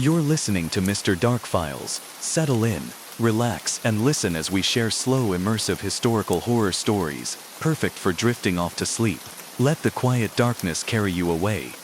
You're listening to Mr. Dark Files. Settle in, relax, and listen as we share slow, immersive historical horror stories, perfect for drifting off to sleep. Let the quiet darkness carry you away.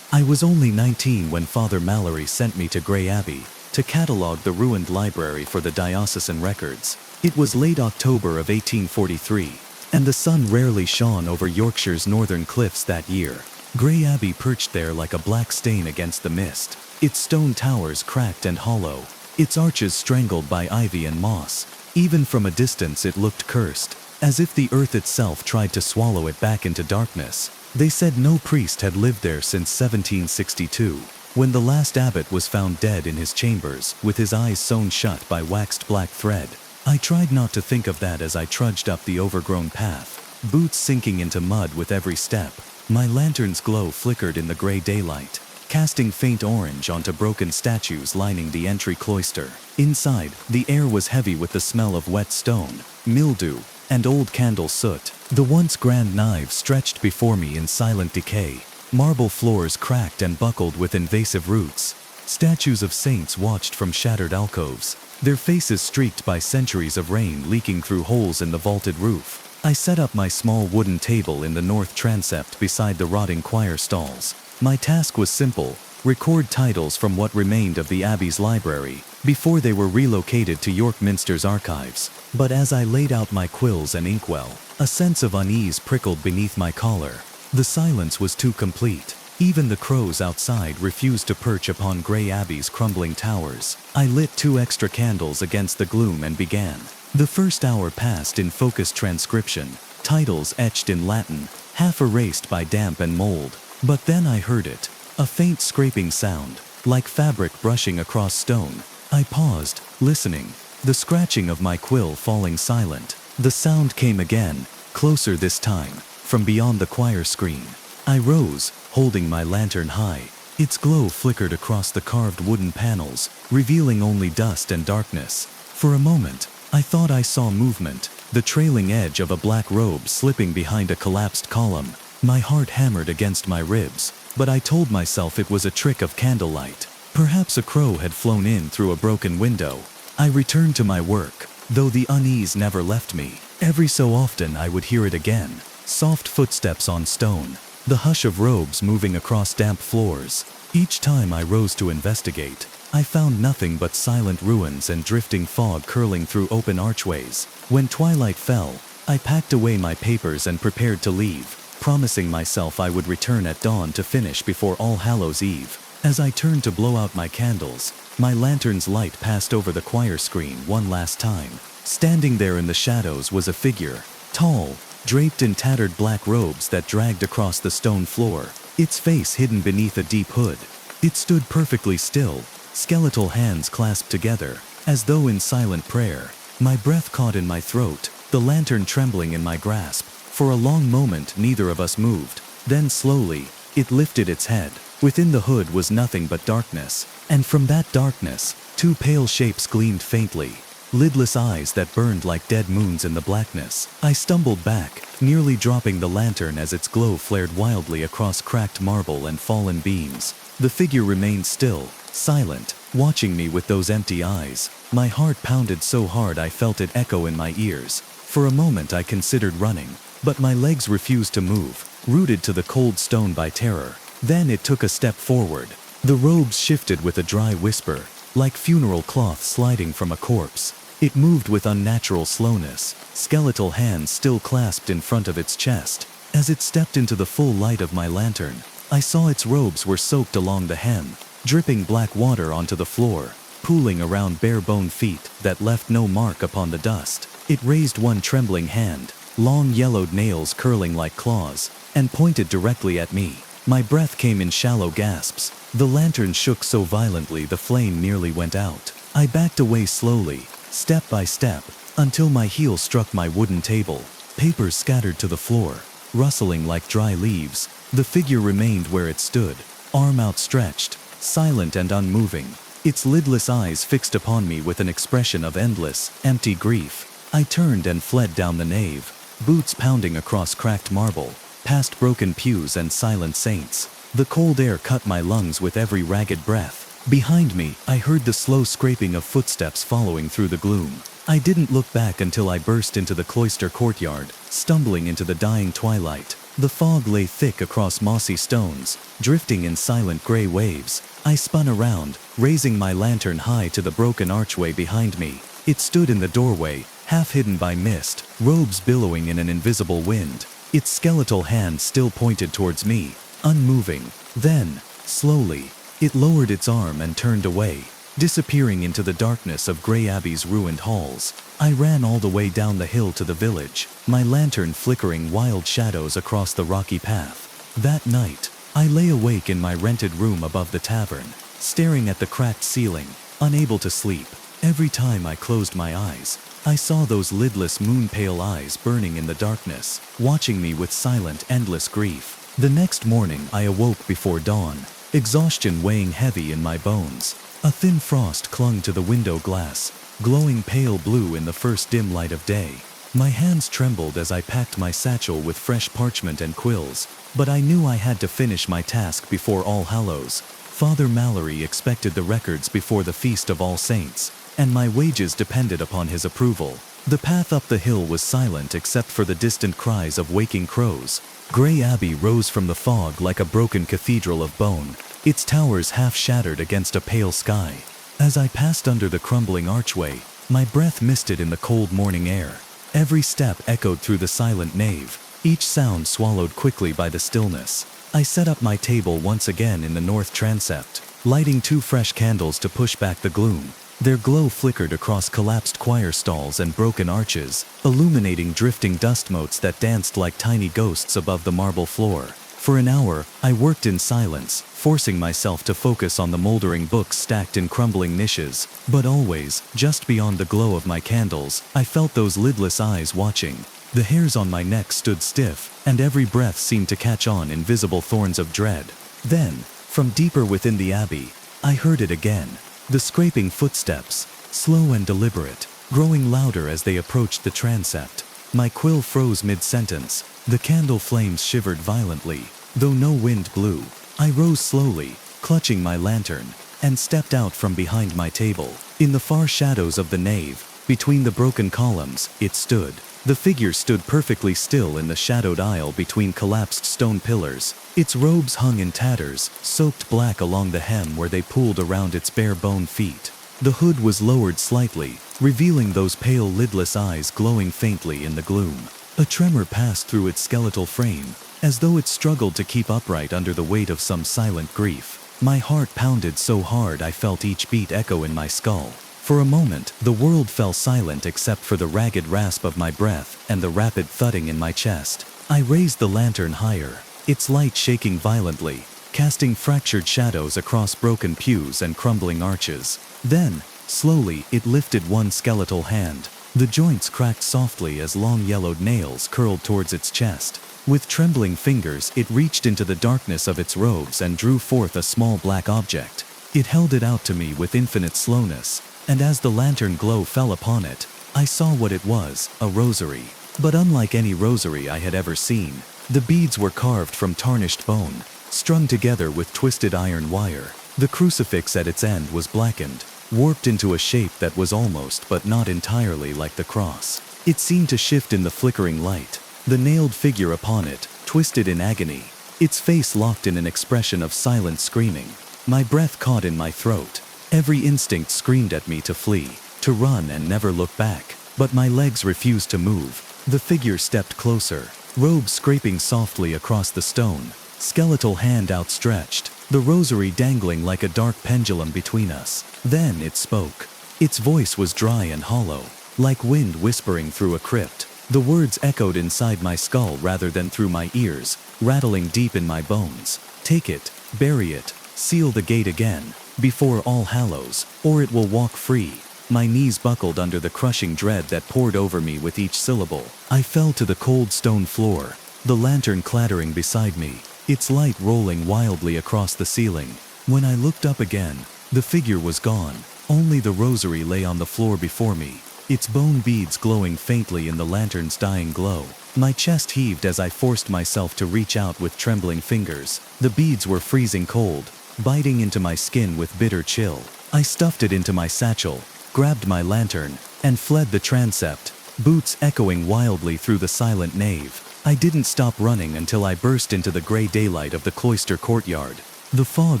I was only 19 when Father Mallory sent me to Grey Abbey to catalog the ruined library for the diocesan records. It was late October of 1843, and the sun rarely shone over Yorkshire's northern cliffs that year. Grey Abbey perched there like a black stain against the mist, its stone towers cracked and hollow, its arches strangled by ivy and moss. Even from a distance it looked cursed, as if the earth itself tried to swallow it back into darkness. They said no priest had lived there since 1762, when the last abbot was found dead in his chambers, with his eyes sewn shut by waxed black thread. I tried not to think of that as I trudged up the overgrown path, boots sinking into mud with every step. My lantern's glow flickered in the gray daylight, casting faint orange onto broken statues lining the entry cloister. Inside, the air was heavy with the smell of wet stone, mildew, and old candle soot. The once grand knives stretched before me in silent decay, marble floors cracked and buckled with invasive roots. Statues of saints watched from shattered alcoves, their faces streaked by centuries of rain leaking through holes in the vaulted roof. I set up my small wooden table in the north transept beside the rotting choir stalls. My task was simple: record titles from what remained of the Abbey's library before they were relocated to York Minster's archives. But as I laid out my quills and inkwell, a sense of unease prickled beneath my collar. The silence was too complete. Even the crows outside refused to perch upon Grey Abbey's crumbling towers. I lit 2 extra candles against the gloom and began. The first hour passed in focused transcription, titles etched in Latin, half erased by damp and mold. But then I heard it, a faint scraping sound, like fabric brushing across stone. I paused, listening, the scratching of my quill falling silent. The sound came again, closer this time, from beyond the choir screen. I rose, holding my lantern high. Its glow flickered across the carved wooden panels, revealing only dust and darkness. For a moment, I thought I saw movement, the trailing edge of a black robe slipping behind a collapsed column. My heart hammered against my ribs, but I told myself it was a trick of candlelight. Perhaps a crow had flown in through a broken window. I returned to my work, though the unease never left me. Every so often I would hear it again, soft footsteps on stone, the hush of robes moving across damp floors. Each time I rose to investigate, I found nothing but silent ruins and drifting fog curling through open archways. When twilight fell, I packed away my papers and prepared to leave, promising myself I would return at dawn to finish before All Hallows' Eve. As I turned to blow out my candles, my lantern's light passed over the choir screen one last time. Standing there in the shadows was a figure, tall, draped in tattered black robes that dragged across the stone floor, its face hidden beneath a deep hood. It stood perfectly still, skeletal hands clasped together, as though in silent prayer. My breath caught in my throat, the lantern trembling in my grasp. For a long moment neither of us moved. Then slowly, it lifted its head. Within the hood was nothing but darkness, and from that darkness, 2 pale shapes gleamed faintly, lidless eyes that burned like dead moons in the blackness. I stumbled back, nearly dropping the lantern as its glow flared wildly across cracked marble and fallen beams. The figure remained still, silent, watching me with those empty eyes. My heart pounded so hard I felt it echo in my ears. For a moment I considered running, but my legs refused to move, rooted to the cold stone by terror. Then it took a step forward. The robes shifted with a dry whisper, like funeral cloth sliding from a corpse. It moved with unnatural slowness, skeletal hands still clasped in front of its chest. As it stepped into the full light of my lantern, I saw its robes were soaked along the hem, dripping black water onto the floor, pooling around bare-boned feet that left no mark upon the dust. It raised one trembling hand, long yellowed nails curling like claws, and pointed directly at me. My breath came in shallow gasps. The lantern shook so violently the flame nearly went out. I backed away slowly, step by step, until my heel struck my wooden table. Papers scattered to the floor, rustling like dry leaves. The figure remained where it stood, arm outstretched, silent and unmoving, its lidless eyes fixed upon me with an expression of endless, empty grief. I turned and fled down the nave, boots pounding across cracked marble, past broken pews and silent saints. The cold air cut my lungs with every ragged breath. Behind me, I heard the slow scraping of footsteps following through the gloom. I didn't look back until I burst into the cloister courtyard, stumbling into the dying twilight. The fog lay thick across mossy stones, drifting in silent gray waves. I spun around, raising my lantern high to the broken archway behind me. It stood in the doorway, half hidden by mist, robes billowing in an invisible wind. Its skeletal hand still pointed towards me, unmoving. Then, slowly, it lowered its arm and turned away, disappearing into the darkness of Grey Abbey's ruined halls. I ran all the way down the hill to the village, my lantern flickering wild shadows across the rocky path. That night, I lay awake in my rented room above the tavern, staring at the cracked ceiling, unable to sleep. Every time I closed my eyes, I saw those lidless moon-pale eyes burning in the darkness, watching me with silent, endless grief. The next morning, I awoke before dawn, exhaustion weighing heavy in my bones. A thin frost clung to the window glass, glowing pale blue in the first dim light of day. My hands trembled as I packed my satchel with fresh parchment and quills, but I knew I had to finish my task before All Hallows. Father Mallory expected the records before the Feast of All Saints, and my wages depended upon his approval. The path up the hill was silent except for the distant cries of waking crows. Grey Abbey rose from the fog like a broken cathedral of bone, its towers half shattered against a pale sky. As I passed under the crumbling archway, my breath misted in the cold morning air. Every step echoed through the silent nave, each sound swallowed quickly by the stillness. I set up my table once again in the north transept, lighting 2 fresh candles to push back the gloom. Their glow flickered across collapsed choir stalls and broken arches, illuminating drifting dust motes that danced like tiny ghosts above the marble floor. For an hour, I worked in silence, forcing myself to focus on the moldering books stacked in crumbling niches. But always, just beyond the glow of my candles, I felt those lidless eyes watching. The hairs on my neck stood stiff, and every breath seemed to catch on invisible thorns of dread. Then, from deeper within the abbey, I heard it again. The scraping footsteps, slow and deliberate, growing louder as they approached the transept. My quill froze mid-sentence. The candle flames shivered violently, though no wind blew. I rose slowly, clutching my lantern, and stepped out from behind my table. In the far shadows of the nave, between the broken columns, it stood. The figure stood perfectly still in the shadowed aisle between collapsed stone pillars. Its robes hung in tatters, soaked black along the hem where they pooled around its bare bone feet. The hood was lowered slightly, revealing those pale lidless eyes glowing faintly in the gloom. A tremor passed through its skeletal frame, as though it struggled to keep upright under the weight of some silent grief. My heart pounded so hard I felt each beat echo in my skull. For a moment, the world fell silent except for the ragged rasp of my breath and the rapid thudding in my chest. I raised the lantern higher, its light shaking violently, casting fractured shadows across broken pews and crumbling arches. Then, slowly, it lifted one skeletal hand. The joints cracked softly as long yellowed nails curled towards its chest. With trembling fingers, it reached into the darkness of its robes and drew forth a small black object. It held it out to me with infinite slowness, and as the lantern glow fell upon it, I saw what it was, a rosary. But unlike any rosary I had ever seen, the beads were carved from tarnished bone, strung together with twisted iron wire. The crucifix at its end was blackened, warped into a shape that was almost but not entirely like the cross. It seemed to shift in the flickering light, the nailed figure upon it, twisted in agony, its face locked in an expression of silent screaming. My breath caught in my throat. Every instinct screamed at me to flee, to run and never look back, but my legs refused to move. The figure stepped closer, robes scraping softly across the stone, skeletal hand outstretched, the rosary dangling like a dark pendulum between us. Then it spoke. Its voice was dry and hollow, like wind whispering through a crypt. The words echoed inside my skull rather than through my ears, rattling deep in my bones. Take it, bury it, seal the gate again, before All Hallows, or it will walk free. My knees buckled under the crushing dread that poured over me with each syllable. I fell to the cold stone floor, the lantern clattering beside me, its light rolling wildly across the ceiling. When I looked up again, the figure was gone. Only the rosary lay on the floor before me, its bone beads glowing faintly in the lantern's dying glow. My chest heaved as I forced myself to reach out with trembling fingers. The beads were freezing cold, biting into my skin with bitter chill. I stuffed it into my satchel, grabbed my lantern, and fled the transept, boots echoing wildly through the silent nave. I didn't stop running until I burst into the gray daylight of the cloister courtyard. The fog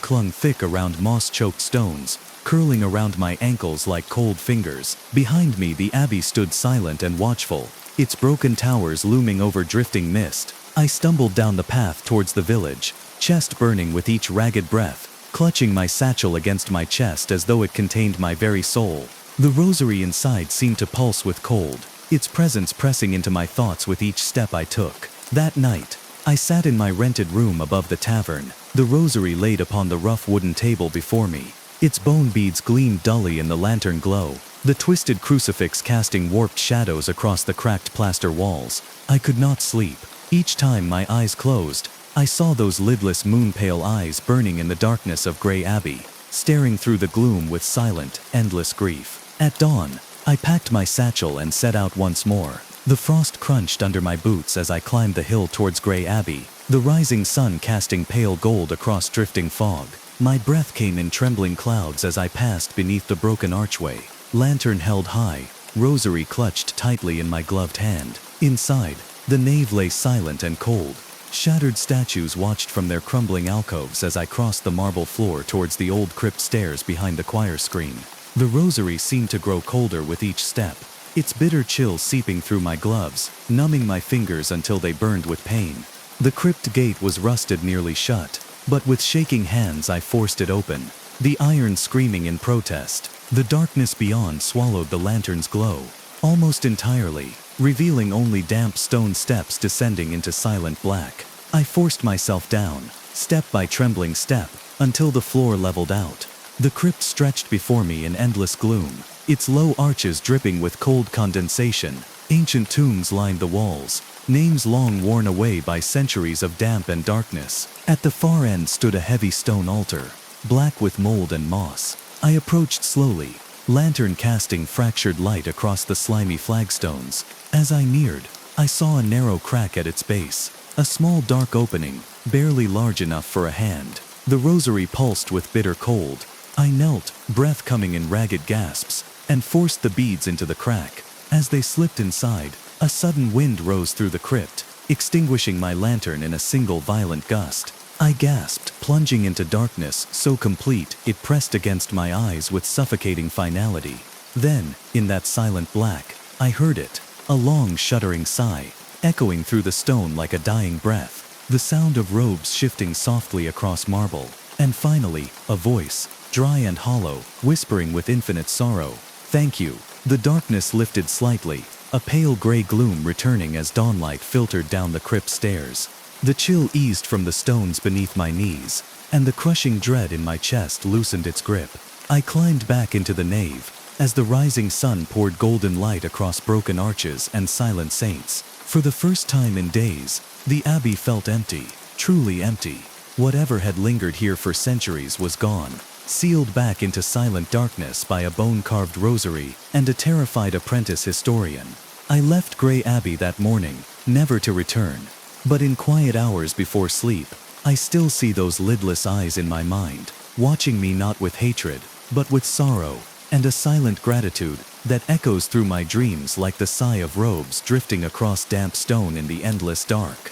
clung thick around moss-choked stones, curling around my ankles like cold fingers. Behind me the abbey stood silent and watchful, its broken towers looming over drifting mist. I stumbled down the path towards the village, chest burning with each ragged breath, clutching my satchel against my chest as though it contained my very soul. The rosary inside seemed to pulse with cold, its presence pressing into my thoughts with each step I took. That night, I sat in my rented room above the tavern, the rosary laid upon the rough wooden table before me. Its bone beads gleamed dully in the lantern glow, the twisted crucifix casting warped shadows across the cracked plaster walls. I could not sleep. Each time my eyes closed, I saw those lidless moon-pale eyes burning in the darkness of Grey Abbey, staring through the gloom with silent, endless grief. At dawn, I packed my satchel and set out once more. The frost crunched under my boots as I climbed the hill towards Grey Abbey, the rising sun casting pale gold across drifting fog. My breath came in trembling clouds as I passed beneath the broken archway, lantern held high, rosary clutched tightly in my gloved hand. Inside, the nave lay silent and cold. Shattered statues watched from their crumbling alcoves as I crossed the marble floor towards the old crypt stairs behind the choir screen. The rosary seemed to grow colder with each step, its bitter chill seeping through my gloves, numbing my fingers until they burned with pain. The crypt gate was rusted nearly shut, but with shaking hands I forced it open, the iron screaming in protest. The darkness beyond swallowed the lantern's glow, almost entirely, revealing only damp stone steps descending into silent black. I forced myself down, step by trembling step, until the floor leveled out. The crypt stretched before me in endless gloom, its low arches dripping with cold condensation. Ancient tombs lined the walls, names long worn away by centuries of damp and darkness. At the far end stood a heavy stone altar, black with mold and moss. I approached slowly, lantern casting fractured light across the slimy flagstones. As I neared, I saw a narrow crack at its base, a small dark opening, barely large enough for a hand. The rosary pulsed with bitter cold. I knelt, breath coming in ragged gasps, and forced the beads into the crack. As they slipped inside, a sudden wind rose through the crypt, extinguishing my lantern in a single violent gust. I gasped, plunging into darkness so complete it pressed against my eyes with suffocating finality. Then, in that silent black, I heard it, a long shuddering sigh, echoing through the stone like a dying breath, the sound of robes shifting softly across marble, and finally, a voice, dry and hollow, whispering with infinite sorrow, "Thank you." The darkness lifted slightly, a pale gray gloom returning as dawnlight filtered down the crypt stairs. The chill eased from the stones beneath my knees, and the crushing dread in my chest loosened its grip. I climbed back into the nave, as the rising sun poured golden light across broken arches and silent saints. For the first time in days, the abbey felt empty, truly empty. Whatever had lingered here for centuries was gone, sealed back into silent darkness by a bone-carved rosary and a terrified apprentice historian. I left Grey Abbey that morning, never to return. But in quiet hours before sleep, I still see those lidless eyes in my mind, watching me not with hatred, but with sorrow, and a silent gratitude that echoes through my dreams like the sigh of robes drifting across damp stone in the endless dark.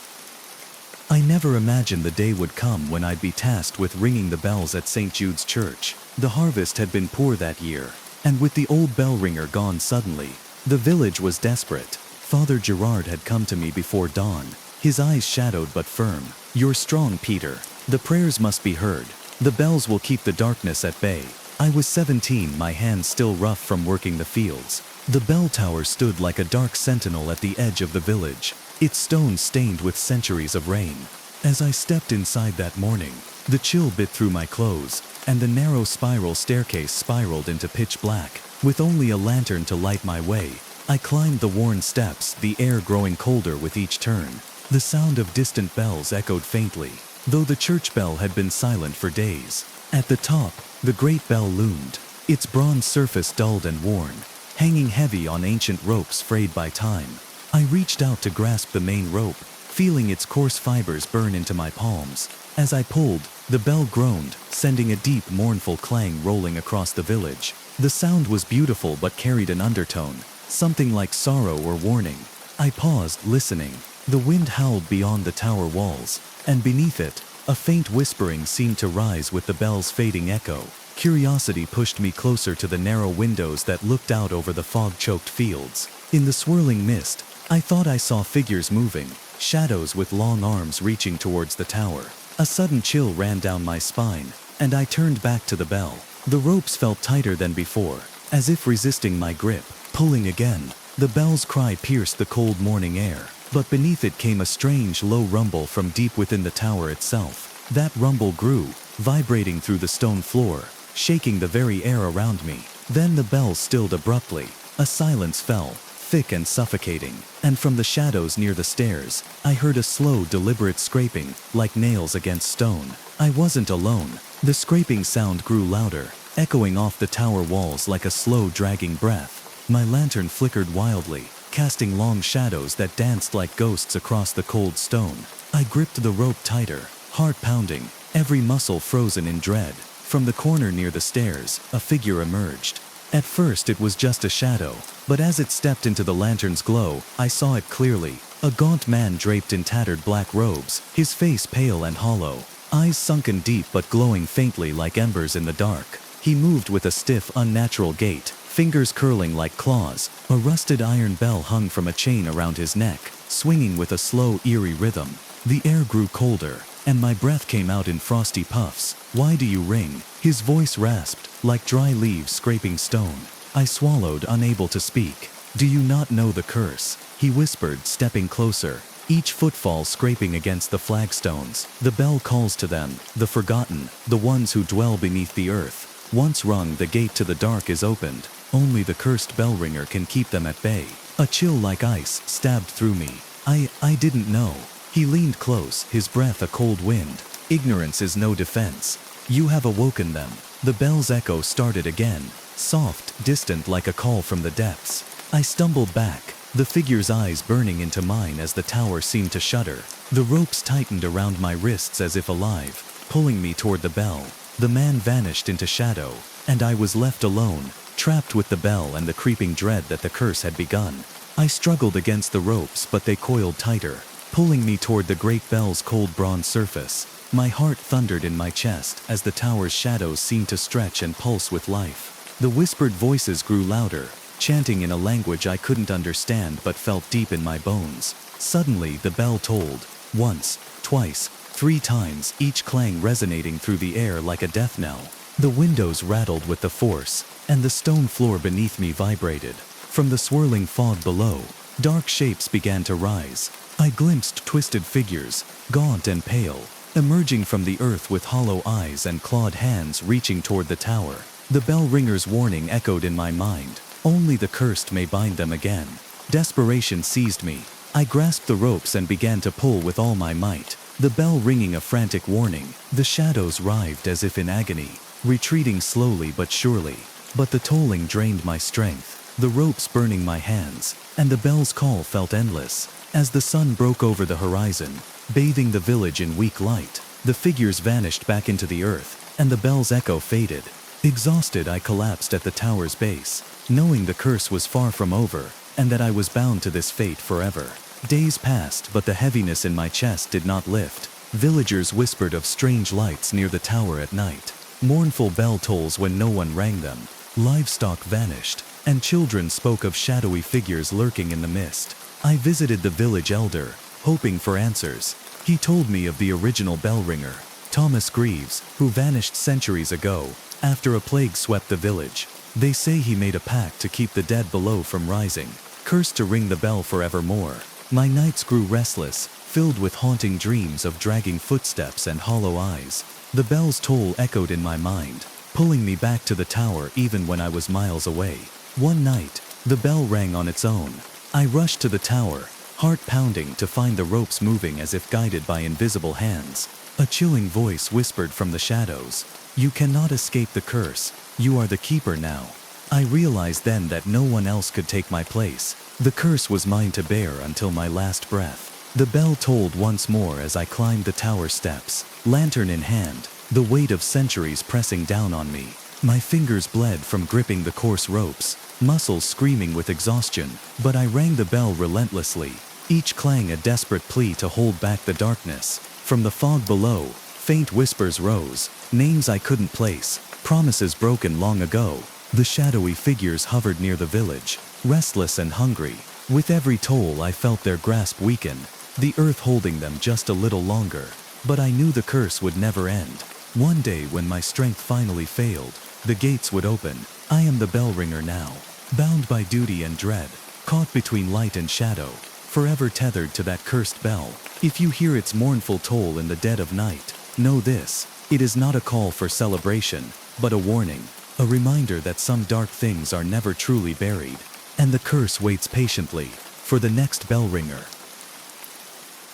I never imagined the day would come when I'd be tasked with ringing the bells at St. Jude's Church. The harvest had been poor that year, and with the old bell ringer gone suddenly, the village was desperate. Father Gerard had come to me before dawn, his eyes shadowed but firm. "You're strong, Peter. The prayers must be heard. The bells will keep the darkness at bay." I was 17, my hands still rough from working the fields. The bell tower stood like a dark sentinel at the edge of the village, its stones stained with centuries of rain. As I stepped inside that morning, the chill bit through my clothes, and the narrow spiral staircase spiraled into pitch black. With only a lantern to light my way, I climbed the worn steps, the air growing colder with each turn. The sound of distant bells echoed faintly, though the church bell had been silent for days. At the top, the great bell loomed, its bronze surface dulled and worn, hanging heavy on ancient ropes frayed by time. I reached out to grasp the main rope, feeling its coarse fibers burn into my palms. As I pulled, The bell groaned, sending a deep, mournful clang rolling across the village. The sound was beautiful but carried an undertone, something like sorrow or warning. I paused, listening. The wind howled beyond the tower walls, and beneath it, a faint whispering seemed to rise with the bell's fading echo. Curiosity pushed me closer to the narrow windows that looked out over the fog-choked fields. In the swirling mist, I thought I saw figures moving, shadows with long arms reaching towards the tower. A sudden chill ran down my spine, and I turned back to the bell. The ropes felt tighter than before, as if resisting my grip. Pulling again, the bell's cry pierced the cold morning air, but beneath it came a strange, low rumble from deep within the tower itself. That rumble grew, vibrating through the stone floor, shaking the very air around me. Then the bell stilled abruptly. A silence fell, thick and suffocating, and from the shadows near the stairs, I heard a slow, deliberate scraping, like nails against stone. I wasn't alone. The scraping sound grew louder, echoing off the tower walls like a slow, dragging breath. My lantern flickered wildly, casting long shadows that danced like ghosts across the cold stone. I gripped the rope tighter, heart pounding, every muscle frozen in dread. From the corner near the stairs, a figure emerged. At first it was just a shadow, but as it stepped into the lantern's glow, I saw it clearly. A gaunt man draped in tattered black robes, his face pale and hollow, eyes sunken deep but glowing faintly like embers in the dark. He moved with a stiff, unnatural gait, fingers curling like claws. A rusted iron bell hung from a chain around his neck, swinging with a slow, eerie rhythm. The air grew colder, and my breath came out in frosty puffs. "Why do you ring?" His voice rasped, like dry leaves scraping stone. I swallowed, unable to speak. "Do you not know the curse?" he whispered, stepping closer, each footfall scraping against the flagstones. "The bell calls to them, the forgotten, the ones who dwell beneath the earth. Once rung, the gate to the dark is opened. Only the cursed bell ringer can keep them at bay." A chill like ice stabbed through me. I didn't know. He leaned close, his breath a cold wind. "Ignorance is no defense. You have awoken them." The bell's echo started again, soft, distant like a call from the depths. I stumbled back, the figure's eyes burning into mine as the tower seemed to shudder. The ropes tightened around my wrists as if alive, pulling me toward the bell. The man vanished into shadow, and I was left alone, trapped with the bell and the creeping dread that the curse had begun. I struggled against the ropes, but they coiled tighter, pulling me toward the great bell's cold bronze surface. My heart thundered in my chest as the tower's shadows seemed to stretch and pulse with life. The whispered voices grew louder, chanting in a language I couldn't understand but felt deep in my bones. Suddenly the bell tolled, once, twice, 3 times, each clang resonating through the air like a death knell. The windows rattled with the force, and the stone floor beneath me vibrated. From the swirling fog below, dark shapes began to rise. I glimpsed twisted figures, gaunt and pale, emerging from the earth with hollow eyes and clawed hands reaching toward the tower. The bell ringer's warning echoed in my mind. Only the cursed may bind them again. Desperation seized me. I grasped the ropes and began to pull with all my might, the bell ringing a frantic warning. The shadows writhed as if in agony, retreating slowly but surely. But the tolling drained my strength, the ropes burning my hands, and the bell's call felt endless. As the sun broke over the horizon, bathing the village in weak light, the figures vanished back into the earth, and the bell's echo faded. Exhausted, I collapsed at the tower's base, knowing the curse was far from over, and that I was bound to this fate forever. Days passed, but the heaviness in my chest did not lift. Villagers whispered of strange lights near the tower at night, mournful bell tolls when no one rang them. Livestock vanished, and children spoke of shadowy figures lurking in the mist. I visited the village elder, hoping for answers. He told me of the original bell ringer, Thomas Greaves, who vanished centuries ago, after a plague swept the village. They say he made a pact to keep the dead below from rising, cursed to ring the bell forevermore. My nights grew restless, filled with haunting dreams of dragging footsteps and hollow eyes. The bell's toll echoed in my mind, pulling me back to the tower even when I was miles away. One night, the bell rang on its own. I rushed to the tower, heart pounding, to find the ropes moving as if guided by invisible hands. A chilling voice whispered from the shadows, "You cannot escape the curse. You are the keeper now." I realized then that no one else could take my place. The curse was mine to bear until my last breath. The bell tolled once more as I climbed the tower steps, lantern in hand, the weight of centuries pressing down on me. My fingers bled from gripping the coarse ropes, muscles screaming with exhaustion, but I rang the bell relentlessly, each clang a desperate plea to hold back the darkness. From the fog below, faint whispers rose, names I couldn't place, promises broken long ago. The shadowy figures hovered near the village, restless and hungry. With every toll I felt their grasp weaken, the earth holding them just a little longer. But I knew the curse would never end. One day when my strength finally failed, the gates would open. I am the bell ringer now, bound by duty and dread, caught between light and shadow, forever tethered to that cursed bell. If you hear its mournful toll in the dead of night, know this: it is not a call for celebration, but a warning, a reminder that some dark things are never truly buried, and the curse waits patiently for the next bell ringer.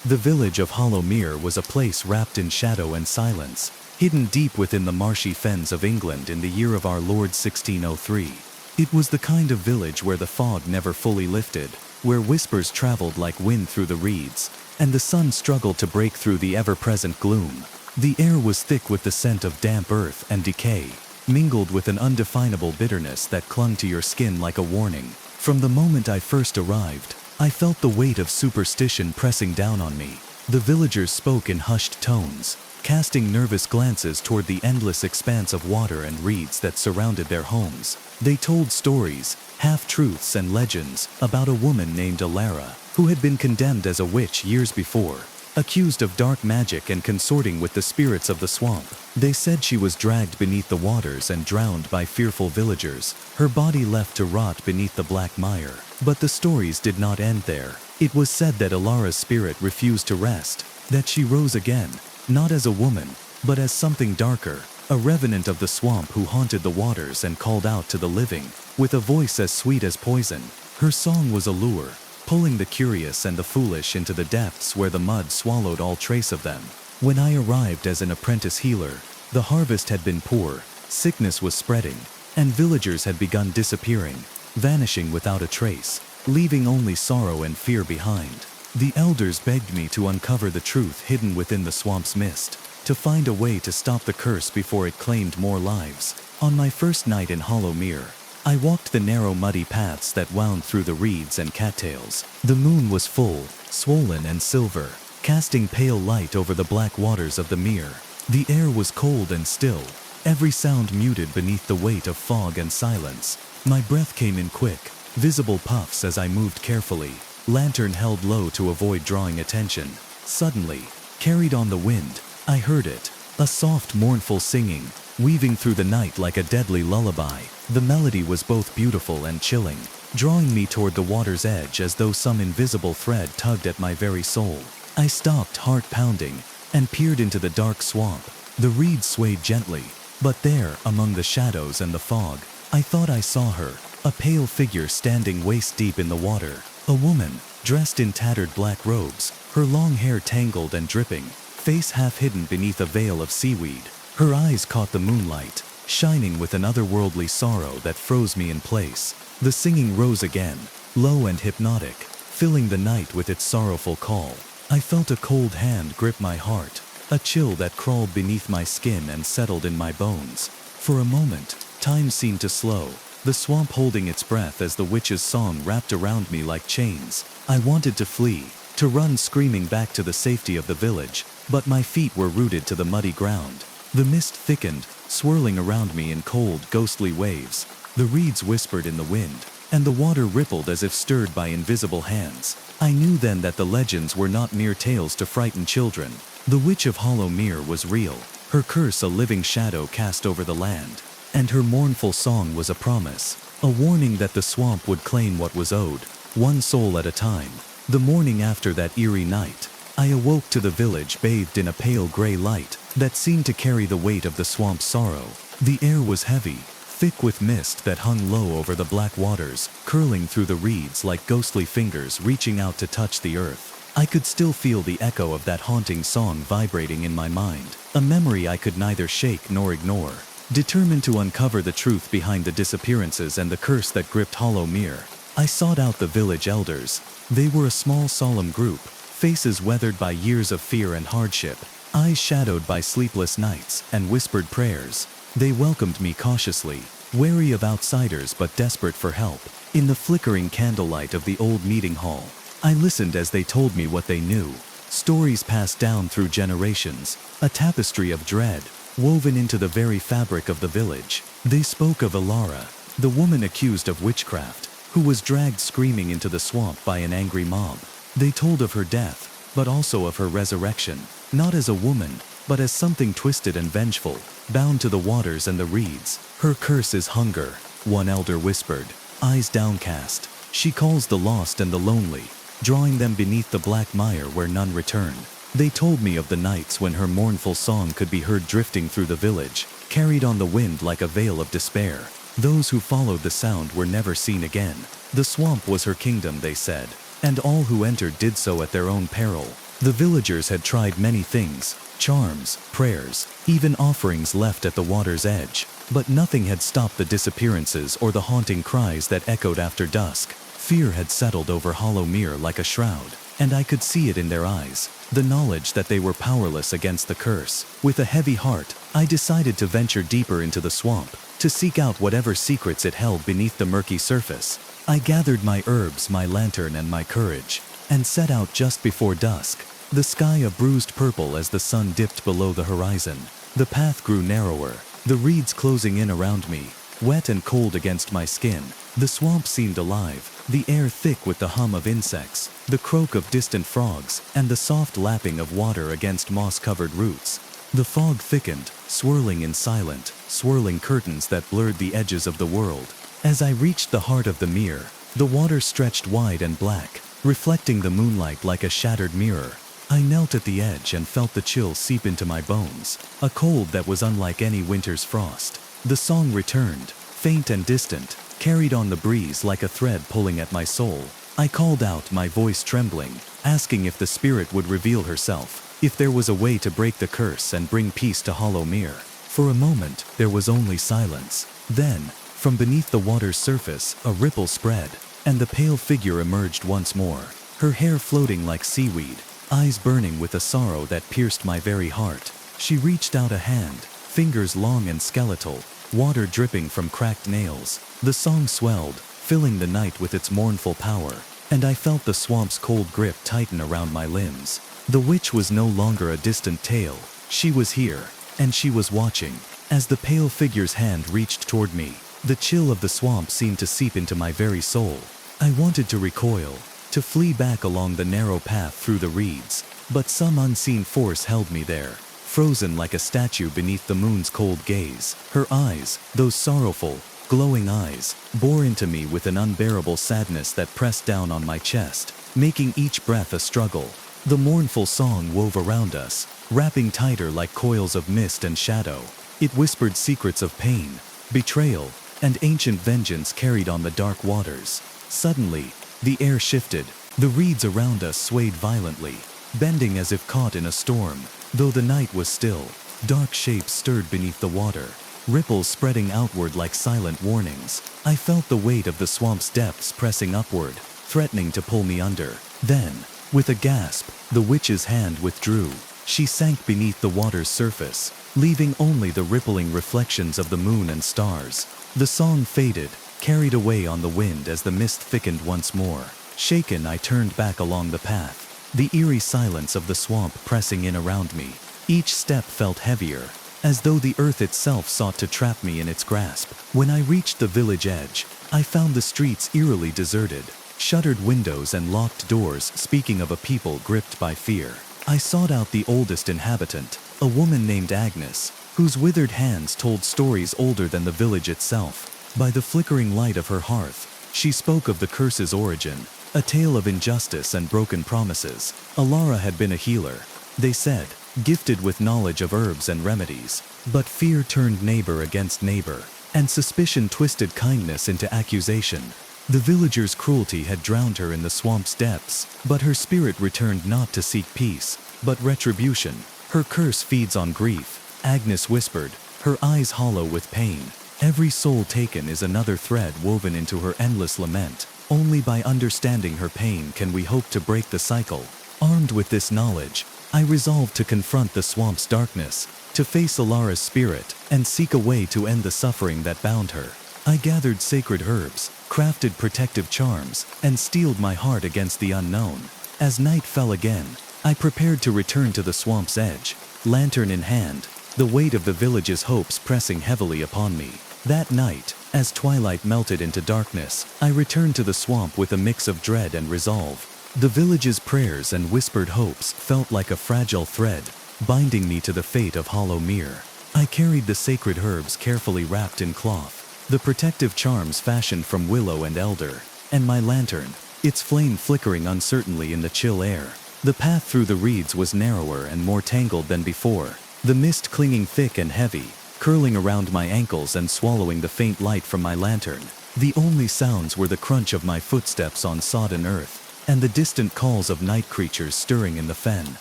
The village of Hollowmere was a place wrapped in shadow and silence, hidden deep within the marshy fens of England in the year of our Lord 1603. It was the kind of village where the fog never fully lifted, where whispers traveled like wind through the reeds, and the sun struggled to break through the ever-present gloom. The air was thick with the scent of damp earth and decay, mingled with an undefinable bitterness that clung to your skin like a warning. From the moment I first arrived, I felt the weight of superstition pressing down on me. The villagers spoke in hushed tones, casting nervous glances toward the endless expanse of water and reeds that surrounded their homes. They told stories, half-truths and legends, about a woman named Alara, who had been condemned as a witch years before, accused of dark magic and consorting with the spirits of the swamp. They said she was dragged beneath the waters and drowned by fearful villagers, her body left to rot beneath the black mire. But the stories did not end there. It was said that Alara's spirit refused to rest, that she rose again, not as a woman, but as something darker, a revenant of the swamp who haunted the waters and called out to the living, with a voice as sweet as poison. Her song was a lure, pulling the curious and the foolish into the depths where the mud swallowed all trace of them. When I arrived as an apprentice healer, the harvest had been poor, sickness was spreading, and villagers had begun disappearing, vanishing without a trace, leaving only sorrow and fear behind. The elders begged me to uncover the truth hidden within the swamp's mist, to find a way to stop the curse before it claimed more lives. On my first night in Hollowmere, I walked the narrow muddy paths that wound through the reeds and cattails. The moon was full, swollen and silver, casting pale light over the black waters of the mere. The air was cold and still, every sound muted beneath the weight of fog and silence. My breath came in quick, visible puffs as I moved carefully, lantern held low to avoid drawing attention. Suddenly, carried on the wind, I heard it, a soft mournful singing, weaving through the night like a deadly lullaby. The melody was both beautiful and chilling, drawing me toward the water's edge as though some invisible thread tugged at my very soul. I stopped, heart pounding, and peered into the dark swamp. The reeds swayed gently, but there, among the shadows and the fog, I thought I saw her, a pale figure standing waist-deep in the water. A woman, dressed in tattered black robes, her long hair tangled and dripping, face half hidden beneath a veil of seaweed. Her eyes caught the moonlight, shining with an otherworldly sorrow that froze me in place. The singing rose again, low and hypnotic, filling the night with its sorrowful call. I felt a cold hand grip my heart, a chill that crawled beneath my skin and settled in my bones. For a moment, time seemed to slow, the swamp holding its breath as the witch's song wrapped around me like chains. I wanted to flee, to run screaming back to the safety of the village, but my feet were rooted to the muddy ground. The mist thickened, swirling around me in cold, ghostly waves. The reeds whispered in the wind, and the water rippled as if stirred by invisible hands. I knew then that the legends were not mere tales to frighten children. The Witch of Hollowmere was real, her curse a living shadow cast over the land, and her mournful song was a promise, a warning that the swamp would claim what was owed, one soul at a time. The morning after that eerie night, I awoke to the village bathed in a pale gray light that seemed to carry the weight of the swamp's sorrow. The air was heavy, thick with mist that hung low over the black waters, curling through the reeds like ghostly fingers reaching out to touch the earth. I could still feel the echo of that haunting song vibrating in my mind, a memory I could neither shake nor ignore. Determined to uncover the truth behind the disappearances and the curse that gripped Hollowmere, I sought out the village elders. They were a small, solemn group, faces weathered by years of fear and hardship, eyes shadowed by sleepless nights and whispered prayers. They welcomed me cautiously, wary of outsiders but desperate for help. In the flickering candlelight of the old meeting hall, I listened as they told me what they knew. Stories passed down through generations, a tapestry of dread, woven into the very fabric of the village. They spoke of Alara, the woman accused of witchcraft, who was dragged screaming into the swamp by an angry mob. They told of her death, but also of her resurrection, not as a woman, but as something twisted and vengeful, bound to the waters and the reeds. Her curse is hunger, one elder whispered, eyes downcast. She calls the lost and the lonely, drawing them beneath the black mire where none return. They told me of the nights when her mournful song could be heard drifting through the village, carried on the wind like a veil of despair. Those who followed the sound were never seen again. The swamp was her kingdom, they said, and all who entered did so at their own peril. The villagers had tried many things, charms, prayers, even offerings left at the water's edge, but nothing had stopped the disappearances or the haunting cries that echoed after dusk. Fear had settled over Hollowmere like a shroud, and I could see it in their eyes, the knowledge that they were powerless against the curse. With a heavy heart, I decided to venture deeper into the swamp, to seek out whatever secrets it held beneath the murky surface. I gathered my herbs, my lantern, and my courage, and set out just before dusk, the sky a bruised purple as the sun dipped below the horizon. The path grew narrower, the reeds closing in around me, wet and cold against my skin. The swamp seemed alive, the air thick with the hum of insects, the croak of distant frogs, and the soft lapping of water against moss-covered roots. The fog thickened, swirling in silent, swirling curtains that blurred the edges of the world. As I reached the heart of the mere, the water stretched wide and black, reflecting the moonlight like a shattered mirror. I knelt at the edge and felt the chill seep into my bones, a cold that was unlike any winter's frost. The song returned, faint and distant, carried on the breeze like a thread pulling at my soul. I called out, my voice trembling, asking if the spirit would reveal herself, if there was a way to break the curse and bring peace to Hollowmere. For a moment, there was only silence. Then, from beneath the water's surface, a ripple spread, and the pale figure emerged once more, her hair floating like seaweed, eyes burning with a sorrow that pierced my very heart. She reached out a hand, fingers long and skeletal, water dripping from cracked nails. The song swelled, filling the night with its mournful power, and I felt the swamp's cold grip tighten around my limbs. The witch was no longer a distant tale. She was here, and she was watching. As the pale figure's hand reached toward me, the chill of the swamp seemed to seep into my very soul. I wanted to recoil, to flee back along the narrow path through the reeds, but some unseen force held me there, frozen like a statue beneath the moon's cold gaze. Her eyes, those sorrowful, glowing eyes, bore into me with an unbearable sadness that pressed down on my chest, making each breath a struggle. The mournful song wove around us, wrapping tighter like coils of mist and shadow. It whispered secrets of pain, betrayal, and ancient vengeance carried on the dark waters. Suddenly, the air shifted. The reeds around us swayed violently, bending as if caught in a storm. Though the night was still, dark shapes stirred beneath the water, ripples spreading outward like silent warnings. I felt the weight of the swamp's depths pressing upward, threatening to pull me under. Then, with a gasp, the witch's hand withdrew. She sank beneath the water's surface, leaving only the rippling reflections of the moon and stars. The song faded, carried away on the wind as the mist thickened once more. Shaken, I turned back along the path, the eerie silence of the swamp pressing in around me. Each step felt heavier, as though the earth itself sought to trap me in its grasp. When I reached the village edge, I found the streets eerily deserted, shuttered windows and locked doors speaking of a people gripped by fear. I sought out the oldest inhabitant, a woman named Agnes, whose withered hands told stories older than the village itself. By the flickering light of her hearth, she spoke of the curse's origin, a tale of injustice and broken promises. Alara had been a healer, they said, gifted with knowledge of herbs and remedies. But fear turned neighbor against neighbor, and suspicion twisted kindness into accusation. The villagers' cruelty had drowned her in the swamp's depths, but her spirit returned not to seek peace, but retribution. Her curse feeds on grief, Agnes whispered, her eyes hollow with pain. Every soul taken is another thread woven into her endless lament. Only by understanding her pain can we hope to break the cycle. Armed with this knowledge, I resolved to confront the swamp's darkness, to face Alara's spirit, and seek a way to end the suffering that bound her. I gathered sacred herbs, crafted protective charms, and steeled my heart against the unknown. As night fell again, I prepared to return to the swamp's edge, lantern in hand, the weight of the village's hopes pressing heavily upon me. That night, as twilight melted into darkness, I returned to the swamp with a mix of dread and resolve. The village's prayers and whispered hopes felt like a fragile thread, binding me to the fate of Hollow Mere. I carried the sacred herbs carefully wrapped in cloth, the protective charms fashioned from willow and elder, and my lantern, its flame flickering uncertainly in the chill air. The path through the reeds was narrower and more tangled than before, the mist clinging thick and heavy, curling around my ankles and swallowing the faint light from my lantern. The only sounds were the crunch of my footsteps on sodden earth, and the distant calls of night creatures stirring in the fen.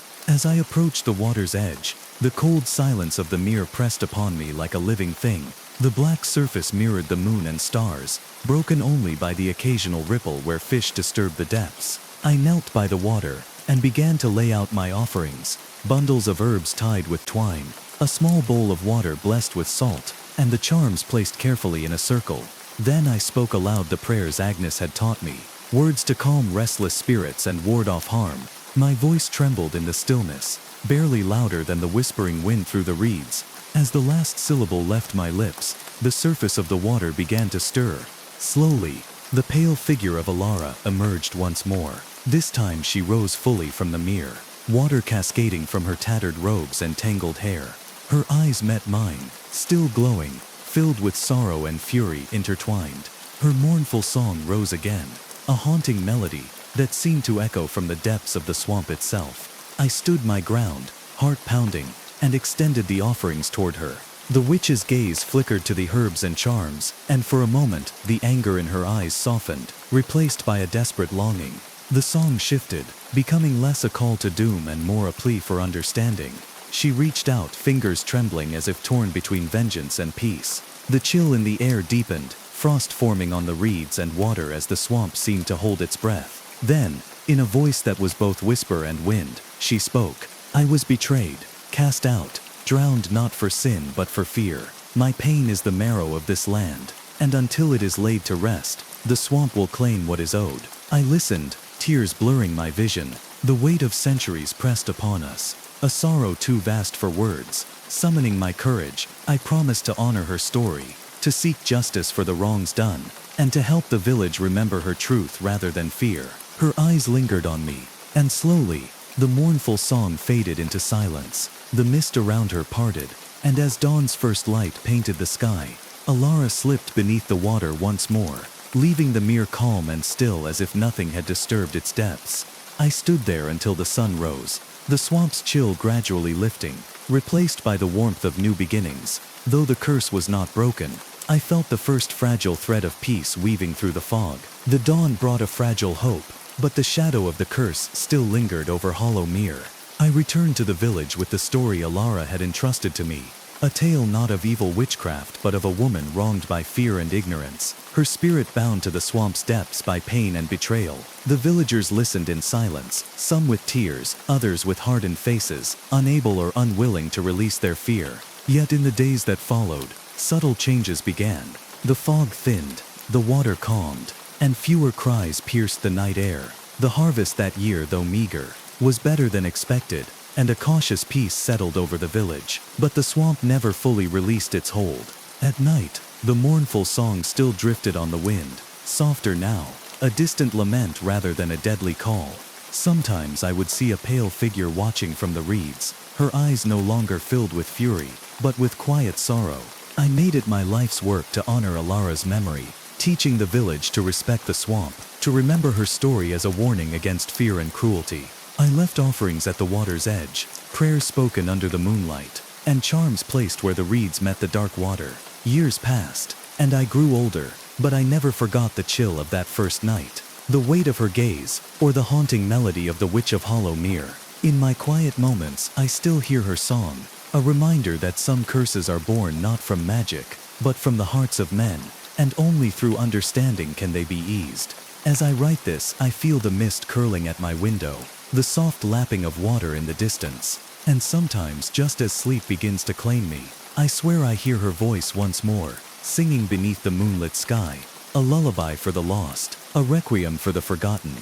As I approached the water's edge, the cold silence of the mere pressed upon me like a living thing. The black surface mirrored the moon and stars, broken only by the occasional ripple where fish disturbed the depths. I knelt by the water, and began to lay out my offerings, bundles of herbs tied with twine, a small bowl of water blessed with salt, and the charms placed carefully in a circle. Then I spoke aloud the prayers Agnes had taught me, words to calm restless spirits and ward off harm. My voice trembled in the stillness, barely louder than the whispering wind through the reeds. As the last syllable left my lips, the surface of the water began to stir. Slowly, the pale figure of Alara emerged once more. This time she rose fully from the mere, water cascading from her tattered robes and tangled hair. Her eyes met mine, still glowing, filled with sorrow and fury intertwined. Her mournful song rose again, a haunting melody that seemed to echo from the depths of the swamp itself. I stood my ground, heart pounding, and extended the offerings toward her. The witch's gaze flickered to the herbs and charms, and for a moment, the anger in her eyes softened, replaced by a desperate longing. The song shifted, becoming less a call to doom and more a plea for understanding. She reached out, fingers trembling as if torn between vengeance and peace. The chill in the air deepened, frost forming on the reeds and water as the swamp seemed to hold its breath. Then, in a voice that was both whisper and wind, she spoke. I was betrayed, cast out, drowned not for sin but for fear. My pain is the marrow of this land, and until it is laid to rest, the swamp will claim what is owed. I listened, tears blurring my vision. The weight of centuries pressed upon us, a sorrow too vast for words. Summoning my courage, I promised to honor her story, to seek justice for the wrongs done, and to help the village remember her truth rather than fear. Her eyes lingered on me, and slowly, the mournful song faded into silence. The mist around her parted, and as dawn's first light painted the sky, Alara slipped beneath the water once more, leaving the mere calm and still as if nothing had disturbed its depths. I stood there until the sun rose, the swamp's chill gradually lifting, replaced by the warmth of new beginnings. Though the curse was not broken, I felt the first fragile thread of peace weaving through the fog. The dawn brought a fragile hope, but the shadow of the curse still lingered over Hollow Mere. I returned to the village with the story Alara had entrusted to me, a tale not of evil witchcraft but of a woman wronged by fear and ignorance, her spirit bound to the swamp's depths by pain and betrayal. The villagers listened in silence, some with tears, others with hardened faces, unable or unwilling to release their fear. Yet in the days that followed, subtle changes began. The fog thinned, the water calmed, and fewer cries pierced the night air. The harvest that year, though meager, was better than expected, and a cautious peace settled over the village. But the swamp never fully released its hold. At night, the mournful song still drifted on the wind, softer now, a distant lament rather than a deadly call. Sometimes I would see a pale figure watching from the reeds, her eyes no longer filled with fury, but with quiet sorrow. I made it my life's work to honor Alara's memory, teaching the village to respect the swamp, to remember her story as a warning against fear and cruelty. I left offerings at the water's edge, prayers spoken under the moonlight, and charms placed where the reeds met the dark water. Years passed, and I grew older, but I never forgot the chill of that first night, the weight of her gaze, or the haunting melody of the Witch of Hollow Mere. In my quiet moments, I still hear her song, a reminder that some curses are born not from magic, but from the hearts of men, and only through understanding can they be eased. As I write this, I feel the mist curling at my window, the soft lapping of water in the distance. And sometimes, just as sleep begins to claim me, I swear I hear her voice once more, singing beneath the moonlit sky, a lullaby for the lost, a requiem for the forgotten.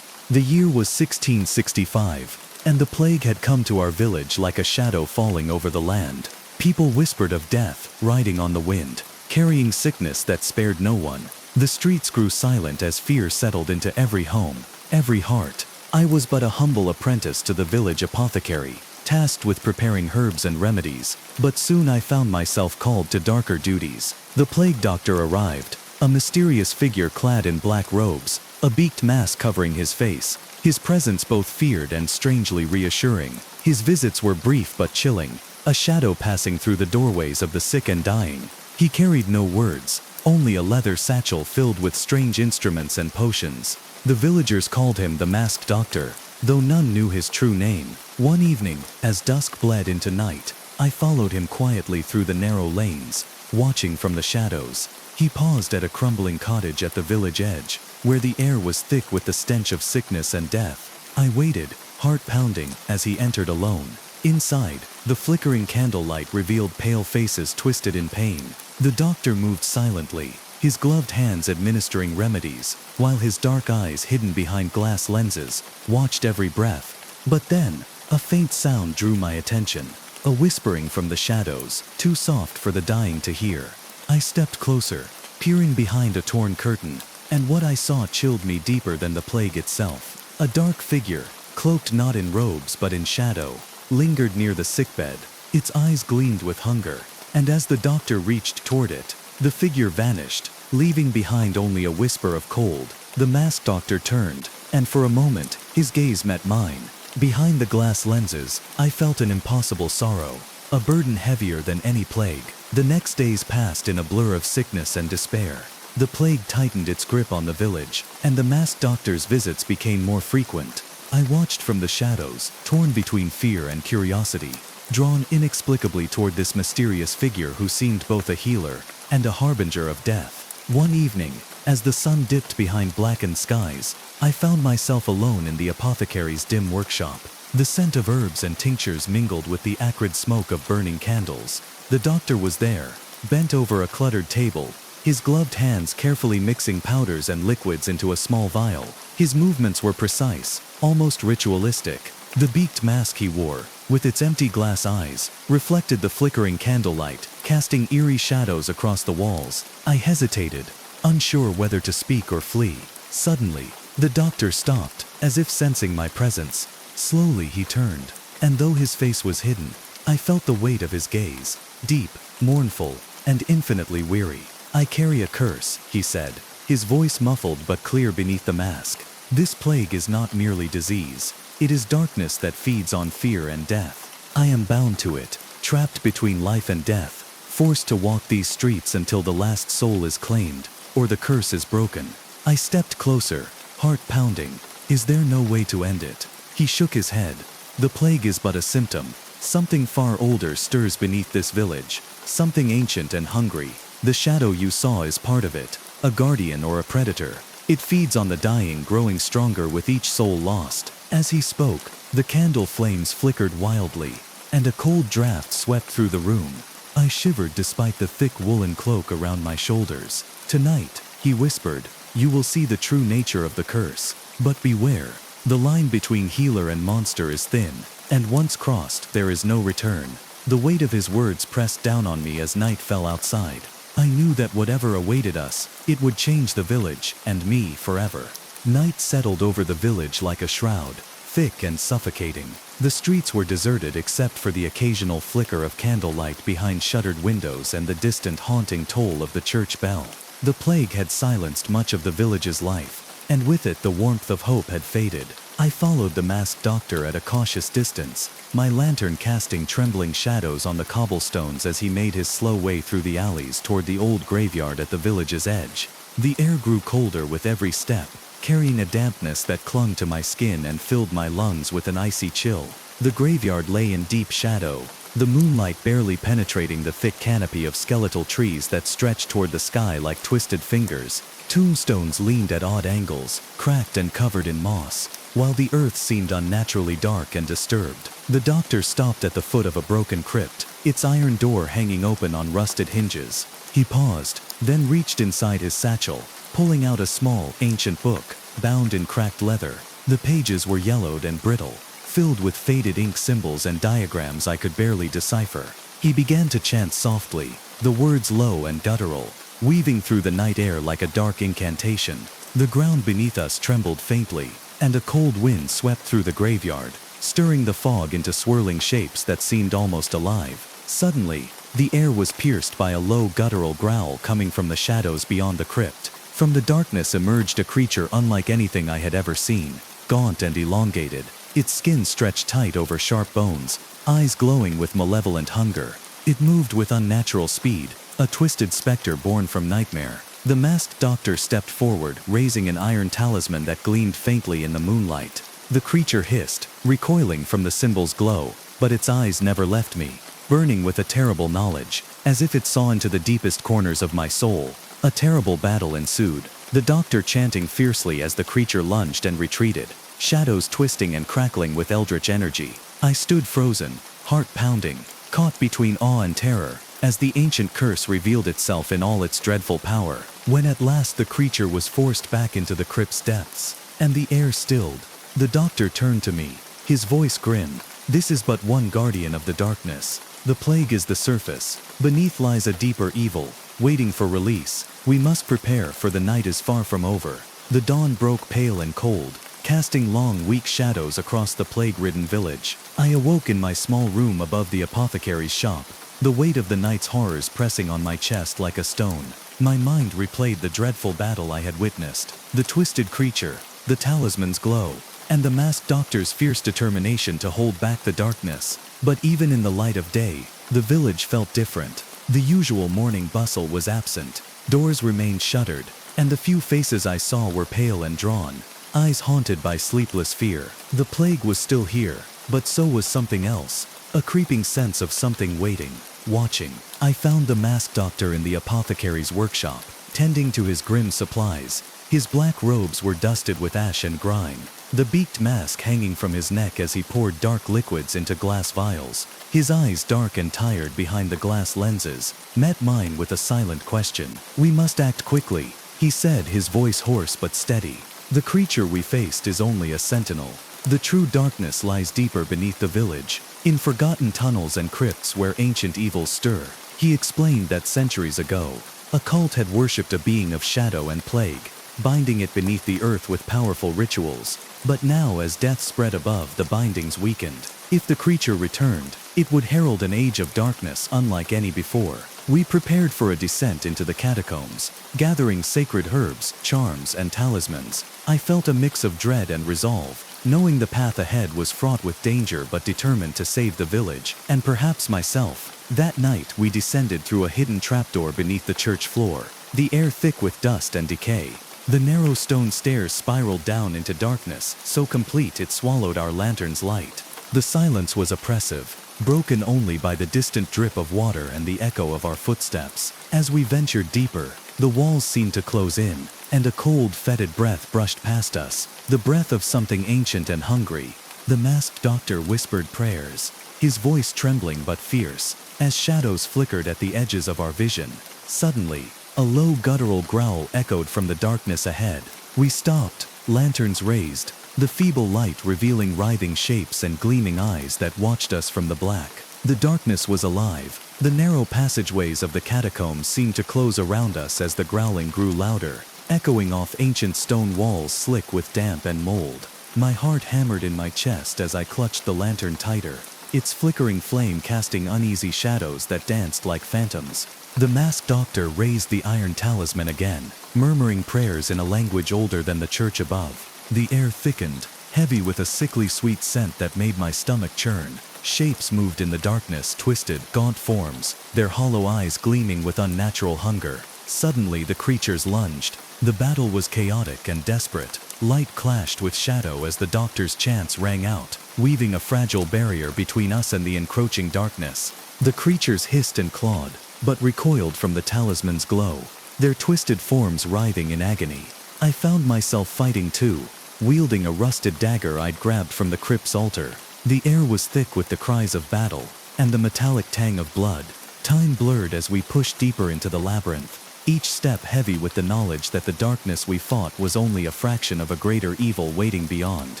The year was 1665, and the plague had come to our village like a shadow falling over the land. People whispered of death, riding on the wind, carrying sickness that spared no one. The streets grew silent as fear settled into every home, every heart. I was but a humble apprentice to the village apothecary, tasked with preparing herbs and remedies, but soon I found myself called to darker duties. The plague doctor arrived, a mysterious figure clad in black robes, a beaked mask covering his face, his presence both feared and strangely reassuring. His visits were brief but chilling, a shadow passing through the doorways of the sick and dying. He carried no words, only a leather satchel filled with strange instruments and potions. The villagers called him the Masked Doctor, though none knew his true name. One evening, as dusk bled into night, I followed him quietly through the narrow lanes, watching from the shadows. He paused at a crumbling cottage at the village edge, where the air was thick with the stench of sickness and death. I waited, heart pounding, as he entered alone. Inside, the flickering candlelight revealed pale faces twisted in pain. The doctor moved silently, his gloved hands administering remedies, while his dark eyes, hidden behind glass lenses, watched every breath. But then, a faint sound drew my attention, a whispering from the shadows, too soft for the dying to hear. I stepped closer, peering behind a torn curtain, and what I saw chilled me deeper than the plague itself. A dark figure, cloaked not in robes but in shadow, lingered near the sickbed. Its eyes gleamed with hunger, and as the doctor reached toward it, the figure vanished, leaving behind only a whisper of cold. The masked doctor turned, and for a moment, his gaze met mine. Behind the glass lenses, I felt an impossible sorrow, a burden heavier than any plague. The next days passed in a blur of sickness and despair. The plague tightened its grip on the village, and the masked doctor's visits became more frequent. I watched from the shadows, torn between fear and curiosity, drawn inexplicably toward this mysterious figure who seemed both a healer and a harbinger of death. One evening, as the sun dipped behind blackened skies, I found myself alone in the apothecary's dim workshop. The scent of herbs and tinctures mingled with the acrid smoke of burning candles. The doctor was there, bent over a cluttered table, his gloved hands carefully mixing powders and liquids into a small vial. His movements were precise, almost ritualistic. The beaked mask he wore, with its empty glass eyes, reflected the flickering candlelight, casting eerie shadows across the walls. I hesitated, unsure whether to speak or flee. Suddenly, the doctor stopped, as if sensing my presence. Slowly he turned, and though his face was hidden, I felt the weight of his gaze, deep, mournful, and infinitely weary. "I carry a curse," he said, his voice muffled but clear beneath the mask. "This plague is not merely disease. It is darkness that feeds on fear and death. I am bound to it, trapped between life and death, forced to walk these streets until the last soul is claimed, or the curse is broken." I stepped closer, heart pounding. "Is there no way to end it?" He shook his head. "The plague is but a symptom. Something far older stirs beneath this village, something ancient and hungry. The shadow you saw is part of it, a guardian or a predator. It feeds on the dying, growing stronger with each soul lost." As he spoke, the candle flames flickered wildly, and a cold draft swept through the room. I shivered despite the thick woolen cloak around my shoulders. "Tonight," he whispered, "you will see the true nature of the curse. But beware, the line between healer and monster is thin, and once crossed, there is no return." The weight of his words pressed down on me as night fell outside. I knew that whatever awaited us, it would change the village, and me, forever. Night settled over the village like a shroud, thick and suffocating. The streets were deserted except for the occasional flicker of candlelight behind shuttered windows and the distant haunting toll of the church bell. The plague had silenced much of the village's life, and with it the warmth of hope had faded. I followed the masked doctor at a cautious distance, my lantern casting trembling shadows on the cobblestones as he made his slow way through the alleys toward the old graveyard at the village's edge. The air grew colder with every step, carrying a dampness that clung to my skin and filled my lungs with an icy chill. The graveyard lay in deep shadow, the moonlight barely penetrating the thick canopy of skeletal trees that stretched toward the sky like twisted fingers. Tombstones leaned at odd angles, cracked and covered in moss. while the earth seemed unnaturally dark and disturbed. The doctor stopped at the foot of a broken crypt, its iron door hanging open on rusted hinges. He paused, then reached inside his satchel, pulling out a small, ancient book, bound in cracked leather. The pages were yellowed and brittle, filled with faded ink symbols and diagrams I could barely decipher. He began to chant softly, the words low and guttural, weaving through the night air like a dark incantation. The ground beneath us trembled faintly, and a cold wind swept through the graveyard, stirring the fog into swirling shapes that seemed almost alive. Suddenly, the air was pierced by a low guttural growl coming from the shadows beyond the crypt. From the darkness emerged a creature unlike anything I had ever seen, gaunt and elongated, its skin stretched tight over sharp bones, eyes glowing with malevolent hunger. It moved with unnatural speed, a twisted specter born from nightmare. The masked doctor stepped forward, raising an iron talisman that gleamed faintly in the moonlight. The creature hissed, recoiling from the symbol's glow, but its eyes never left me, burning with a terrible knowledge, as if it saw into the deepest corners of my soul. A terrible battle ensued, the doctor chanting fiercely as the creature lunged and retreated, shadows twisting and crackling with eldritch energy. I stood frozen, heart pounding, caught between awe and terror, as the ancient curse revealed itself in all its dreadful power. When at last the creature was forced back into the crypt's depths, and the air stilled, the doctor turned to me, his voice grim. This is but one guardian of the darkness. The plague is the surface. Beneath lies a deeper evil, waiting for release. We must prepare, for the night is far from over. The dawn broke pale and cold, casting long, weak shadows across the plague-ridden village. I awoke in my small room above the apothecary's shop, the weight of the night's horrors pressing on my chest like a stone. My mind replayed the dreadful battle I had witnessed, the twisted creature, the talisman's glow, and the masked doctor's fierce determination to hold back the darkness. But even in the light of day, the village felt different. The usual morning bustle was absent, doors remained shuttered, and the few faces I saw were pale and drawn, eyes haunted by sleepless fear. The plague was still here, but so was something else, a creeping sense of something waiting, watching. I found the masked doctor in the apothecary's workshop, tending to his grim supplies. His black robes were dusted with ash and grime, the beaked mask hanging from his neck as he poured dark liquids into glass vials. His eyes, dark and tired behind the glass lenses, met mine with a silent question. "We must act quickly," he said, his voice hoarse but steady. "The creature we faced is only a sentinel. The true darkness lies deeper beneath the village, in forgotten tunnels and crypts where ancient evils stir." He explained that centuries ago, a cult had worshipped a being of shadow and plague, binding it beneath the earth with powerful rituals. But now, as death spread above, the bindings weakened. If the creature returned, it would herald an age of darkness unlike any before. We prepared for a descent into the catacombs, gathering sacred herbs, charms, and talismans. I felt a mix of dread and resolve, knowing the path ahead was fraught with danger but determined to save the village, and perhaps myself. That night we descended through a hidden trapdoor beneath the church floor, the air thick with dust and decay. The narrow stone stairs spiraled down into darkness, so complete it swallowed our lantern's light. The silence was oppressive, broken only by the distant drip of water and the echo of our footsteps. As we ventured deeper, the walls seemed to close in, and a cold, fetid breath brushed past us, the breath of something ancient and hungry. The masked doctor whispered prayers, his voice trembling but fierce, as shadows flickered at the edges of our vision. Suddenly, a low guttural growl echoed from the darkness ahead. We stopped, lanterns raised, the feeble light revealing writhing shapes and gleaming eyes that watched us from the black. The darkness was alive. The narrow passageways of the catacombs seemed to close around us as the growling grew louder, echoing off ancient stone walls slick with damp and mold. My heart hammered in my chest as I clutched the lantern tighter, its flickering flame casting uneasy shadows that danced like phantoms. The masked doctor raised the iron talisman again, murmuring prayers in a language older than the church above. The air thickened, heavy with a sickly sweet scent that made my stomach churn. Shapes moved in the darkness, twisted, gaunt forms, their hollow eyes gleaming with unnatural hunger. Suddenly the creatures lunged. The battle was chaotic and desperate. Light clashed with shadow as the doctor's chants rang out, weaving a fragile barrier between us and the encroaching darkness. The creatures hissed and clawed, but recoiled from the talisman's glow, their twisted forms writhing in agony. I found myself fighting too, wielding a rusted dagger I'd grabbed from the crypt's altar. The air was thick with the cries of battle, and the metallic tang of blood. Time blurred as we pushed deeper into the labyrinth, each step heavy with the knowledge that the darkness we fought was only a fraction of a greater evil waiting beyond.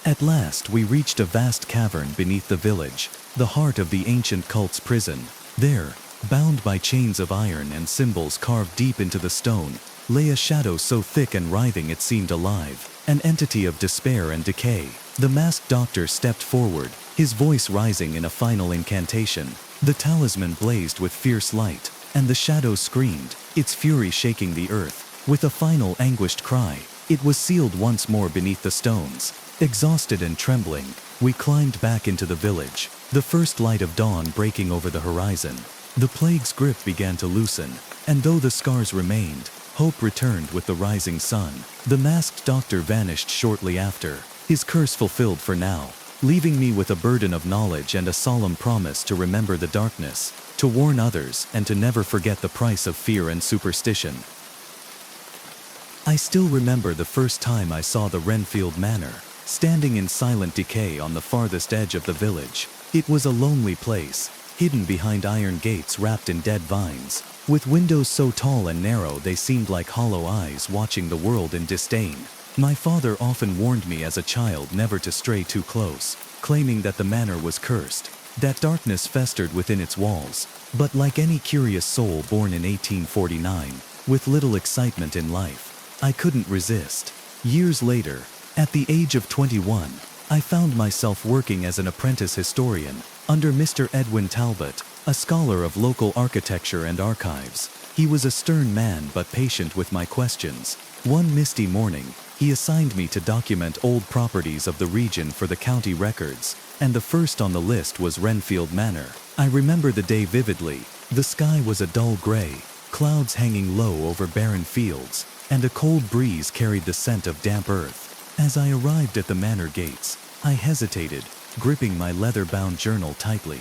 At last we reached a vast cavern beneath the village, the heart of the ancient cult's prison. There, bound by chains of iron and symbols carved deep into the stone, lay a shadow so thick and writhing it seemed alive, an entity of despair and decay. The masked doctor stepped forward, his voice rising in a final incantation. The talisman blazed with fierce light, and the shadow screamed, its fury shaking the earth. With a final anguished cry, it was sealed once more beneath the stones. Exhausted and trembling, we climbed back into the village, the first light of dawn breaking over the horizon. The plague's grip began to loosen, and though the scars remained, hope returned with the rising sun. The masked doctor vanished shortly after, his curse fulfilled for now, leaving me with a burden of knowledge and a solemn promise to remember the darkness, to warn others, and to never forget the price of fear and superstition. I still remember the first time I saw the Renfield Manor, standing in silent decay on the farthest edge of the village. It was a lonely place, hidden behind iron gates wrapped in dead vines, with windows so tall and narrow they seemed like hollow eyes watching the world in disdain. My father often warned me as a child never to stray too close, claiming that the manor was cursed, that darkness festered within its walls. But like any curious soul born in 1849, with little excitement in life, I couldn't resist. Years later, at the age of 21, I found myself working as an apprentice historian under Mr. Edwin Talbot, a scholar of local architecture and archives. He was a stern man but patient with my questions. One misty morning, he assigned me to document old properties of the region for the county records, and the first on the list was Renfield Manor. I remember the day vividly. The sky was a dull gray, clouds hanging low over barren fields, and a cold breeze carried the scent of damp earth. As I arrived at the manor gates, I hesitated, gripping my leather-bound journal tightly.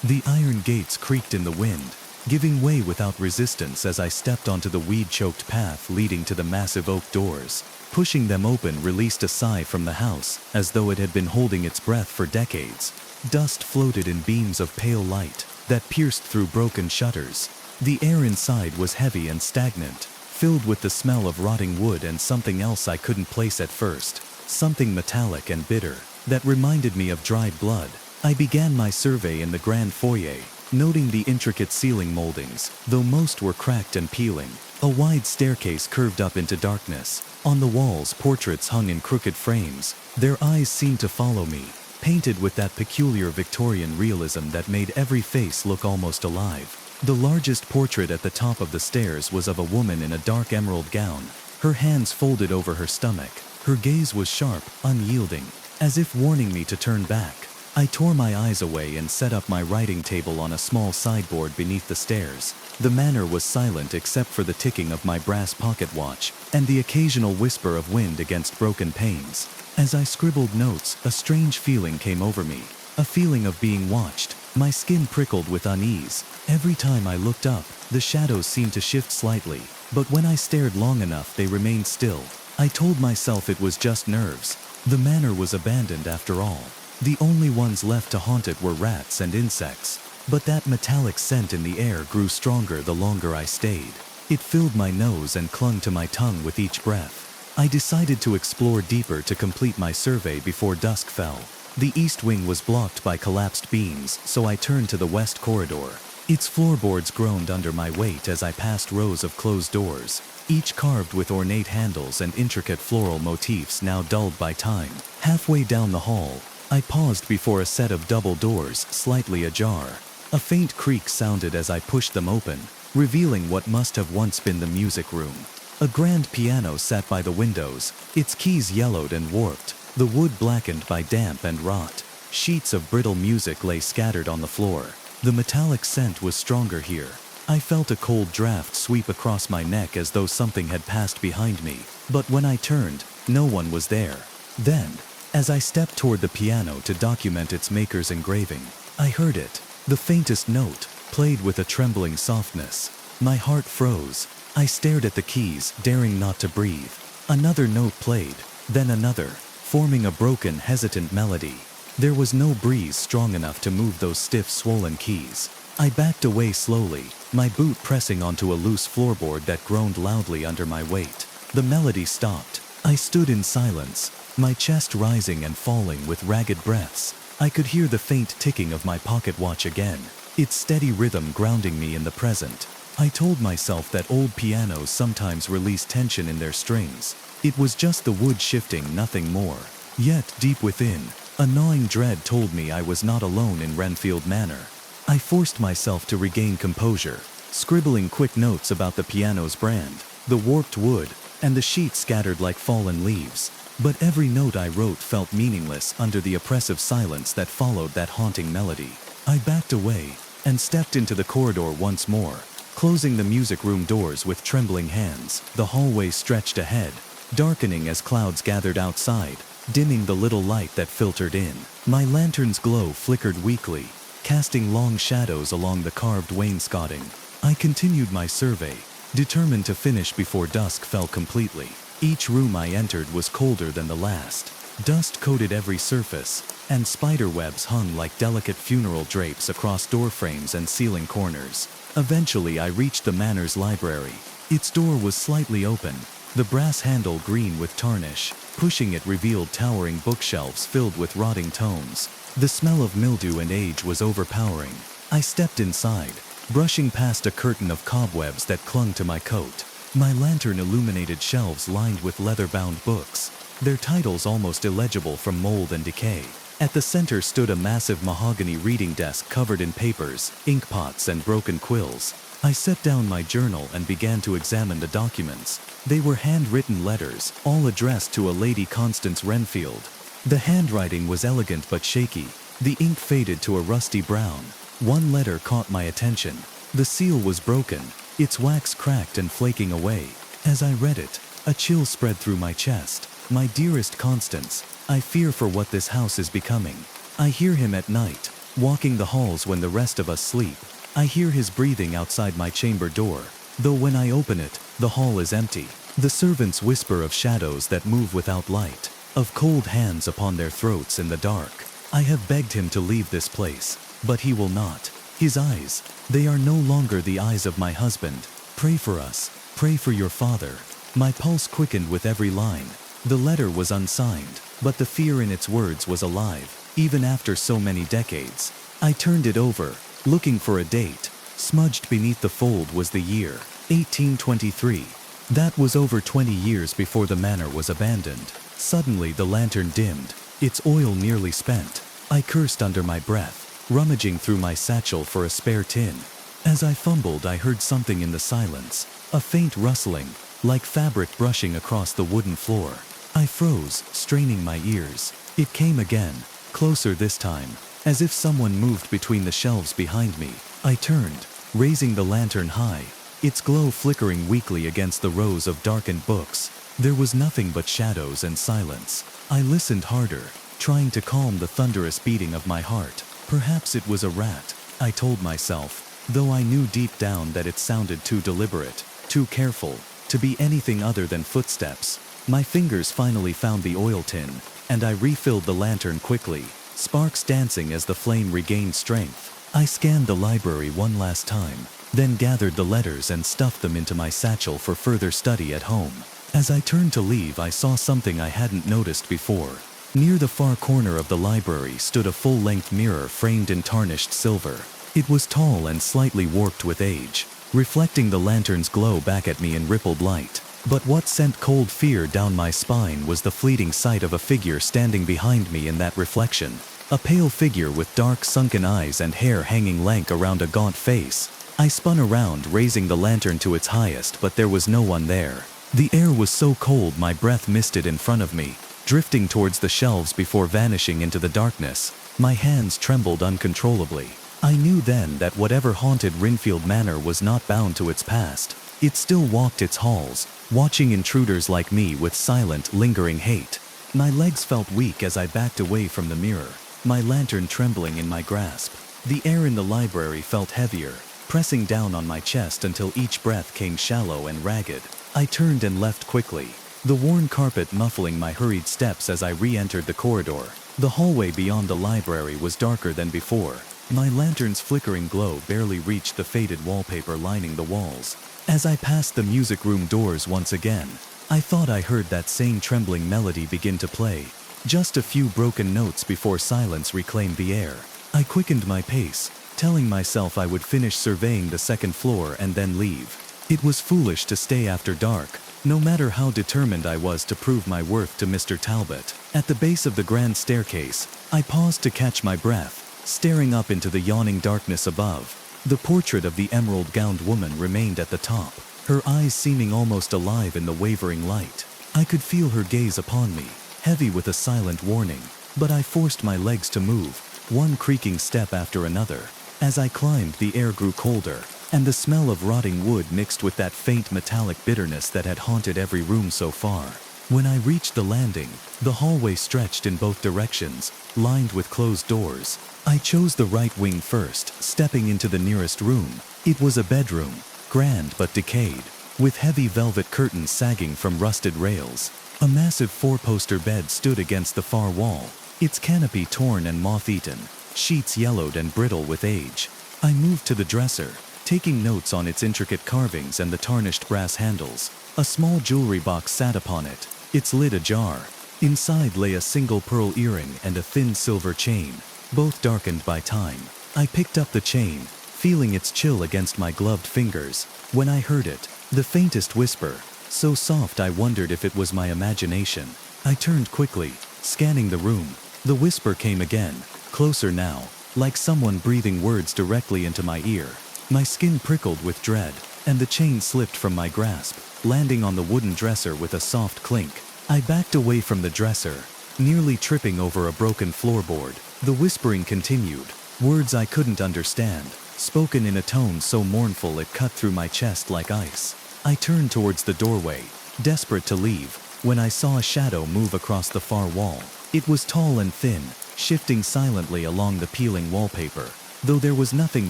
The iron gates creaked in the wind, giving way without resistance as I stepped onto the weed-choked path leading to the massive oak doors. Pushing them open released a sigh from the house, as though it had been holding its breath for decades. Dust floated in beams of pale light that pierced through broken shutters. The air inside was heavy and stagnant, filled with the smell of rotting wood and something else I couldn't place at first, something metallic and bitter, that reminded me of dried blood. I began my survey in the grand foyer, noting the intricate ceiling moldings, though most were cracked and peeling. A wide staircase curved up into darkness. On the walls, portraits hung in crooked frames. Their eyes seemed to follow me, painted with that peculiar Victorian realism that made every face look almost alive. The largest portrait at the top of the stairs was of a woman in a dark emerald gown, her hands folded over her stomach. Her gaze was sharp, unyielding, as if warning me to turn back. I tore my eyes away and set up my writing table on a small sideboard beneath the stairs. The manor was silent except for the ticking of my brass pocket watch and the occasional whisper of wind against broken panes. As I scribbled notes, a strange feeling came over me, a feeling of being watched. My skin prickled with unease. Every time I looked up, the shadows seemed to shift slightly, but when I stared long enough they remained still. I told myself it was just nerves. The manor was abandoned after all. The only ones left to haunt it were rats and insects. But that metallic scent in the air grew stronger the longer I stayed. It filled my nose and clung to my tongue with each breath. I decided to explore deeper to complete my survey before dusk fell. The east wing was blocked by collapsed beams, so I turned to the west corridor. Its floorboards groaned under my weight as I passed rows of closed doors, each carved with ornate handles and intricate floral motifs now dulled by time. Halfway down the hall, I paused before a set of double doors, slightly ajar. A faint creak sounded as I pushed them open, revealing what must have once been the music room. A grand piano sat by the windows, its keys yellowed and warped, the wood blackened by damp and rot. Sheets of brittle music lay scattered on the floor. The metallic scent was stronger here. I felt a cold draft sweep across my neck as though something had passed behind me, but when I turned, no one was there. Then, as I stepped toward the piano to document its maker's engraving, I heard it. The faintest note, played with a trembling softness. My heart froze. I stared at the keys, daring not to breathe. Another note played, then another, forming a broken, hesitant melody. There was no breeze strong enough to move those stiff, swollen keys. I backed away slowly, my boot pressing onto a loose floorboard that groaned loudly under my weight. The melody stopped. I stood in silence, my chest rising and falling with ragged breaths. I could hear the faint ticking of my pocket watch again, its steady rhythm grounding me in the present. I told myself that old pianos sometimes release tension in their strings. It was just the wood shifting, nothing more. Yet, deep within, a gnawing dread told me I was not alone in Renfield Manor. I forced myself to regain composure, scribbling quick notes about the piano's brand, the warped wood, and the sheets scattered like fallen leaves. But every note I wrote felt meaningless under the oppressive silence that followed that haunting melody. I backed away and stepped into the corridor once more, closing the music room doors with trembling hands. The hallway stretched ahead, darkening as clouds gathered outside, dimming the little light that filtered in. My lantern's glow flickered weakly, casting long shadows along the carved wainscoting. I continued my survey, determined to finish before dusk fell completely. Each room I entered was colder than the last. Dust coated every surface, and spider webs hung like delicate funeral drapes across doorframes and ceiling corners. Eventually I reached the manor's library. Its door was slightly open, the brass handle green with tarnish. Pushing it revealed towering bookshelves filled with rotting tomes. The smell of mildew and age was overpowering. I stepped inside, brushing past a curtain of cobwebs that clung to my coat. My lantern illuminated shelves lined with leather-bound books, their titles almost illegible from mold and decay. At the center stood a massive mahogany reading desk covered in papers, ink pots, and broken quills. I set down my journal and began to examine the documents. They were handwritten letters, all addressed to a Lady Constance Renfield. The handwriting was elegant but shaky, the ink faded to a rusty brown. One letter caught my attention. The seal was broken, its wax cracked and flaking away. As I read it, a chill spread through my chest. My dearest Constance, I fear for what this house is becoming. I hear him at night, walking the halls when the rest of us sleep. I hear his breathing outside my chamber door, though when I open it, the hall is empty. The servants whisper of shadows that move without light, of cold hands upon their throats in the dark. I have begged him to leave this place, but he will not. His eyes, they are no longer the eyes of my husband. Pray for us, pray for your father. My pulse quickened with every line. The letter was unsigned, but the fear in its words was alive, even after so many decades. I turned it over, looking for a date. Smudged beneath the fold was the year, 1823. That was over 20 years before the manor was abandoned. Suddenly the lantern dimmed, its oil nearly spent. I cursed under my breath, rummaging through my satchel for a spare tin. As I fumbled, I heard something in the silence, a faint rustling, like fabric brushing across the wooden floor. I froze, straining my ears. It came again, closer this time, as if someone moved between the shelves behind me. I turned, raising the lantern high, its glow flickering weakly against the rows of darkened books. There was nothing but shadows and silence. I listened harder, trying to calm the thunderous beating of my heart. Perhaps it was a rat, I told myself, though I knew deep down that it sounded too deliberate, too careful, to be anything other than footsteps. My fingers finally found the oil tin, and I refilled the lantern quickly, sparks dancing as the flame regained strength. I scanned the library one last time, then gathered the letters and stuffed them into my satchel for further study at home. As I turned to leave, I saw something I hadn't noticed before. Near the far corner of the library stood a full-length mirror framed in tarnished silver. It was tall and slightly warped with age, reflecting the lantern's glow back at me in rippled light. But what sent cold fear down my spine was the fleeting sight of a figure standing behind me in that reflection. A pale figure with dark sunken eyes and hair hanging lank around a gaunt face. I spun around, raising the lantern to its highest, but there was no one there. The air was so cold my breath misted in front of me, drifting towards the shelves before vanishing into the darkness. My hands trembled uncontrollably. I knew then that whatever haunted Renfield Manor was not bound to its past. It still walked its halls, watching intruders like me with silent, lingering hate. My legs felt weak as I backed away from the mirror, my lantern trembling in my grasp. The air in the library felt heavier, pressing down on my chest until each breath came shallow and ragged. I turned and left quickly, the worn carpet muffling my hurried steps as I re-entered the corridor. The hallway beyond the library was darker than before. My lantern's flickering glow barely reached the faded wallpaper lining the walls. As I passed the music room doors once again, I thought I heard that same trembling melody begin to play. Just a few broken notes before silence reclaimed the air. I quickened my pace, telling myself I would finish surveying the second floor and then leave. It was foolish to stay after dark, no matter how determined I was to prove my worth to Mr. Talbot. At the base of the grand staircase, I paused to catch my breath, staring up into the yawning darkness above. The portrait of the emerald-gowned woman remained at the top, her eyes seeming almost alive in the wavering light. I could feel her gaze upon me, heavy with a silent warning, but I forced my legs to move, one creaking step after another. As I climbed, the air grew colder, and the smell of rotting wood mixed with that faint metallic bitterness that had haunted every room so far. When I reached the landing, the hallway stretched in both directions, lined with closed doors. I chose the right wing first, stepping into the nearest room. It was a bedroom, grand but decayed, with heavy velvet curtains sagging from rusted rails. A massive four-poster bed stood against the far wall, its canopy torn and moth-eaten, sheets yellowed and brittle with age. I moved to the dresser, taking notes on its intricate carvings and the tarnished brass handles. A small jewelry box sat upon it, its lid ajar. Inside lay a single pearl earring and a thin silver chain, both darkened by time. I picked up the chain, feeling its chill against my gloved fingers, when I heard it, the faintest whisper, so soft I wondered if it was my imagination. I turned quickly, scanning the room. The whisper came again, closer now, like someone breathing words directly into my ear. My skin prickled with dread, and the chain slipped from my grasp, landing on the wooden dresser with a soft clink. I backed away from the dresser, nearly tripping over a broken floorboard. The whispering continued, words I couldn't understand, spoken in a tone so mournful it cut through my chest like ice. I turned towards the doorway, desperate to leave, when I saw a shadow move across the far wall. It was tall and thin, shifting silently along the peeling wallpaper, though there was nothing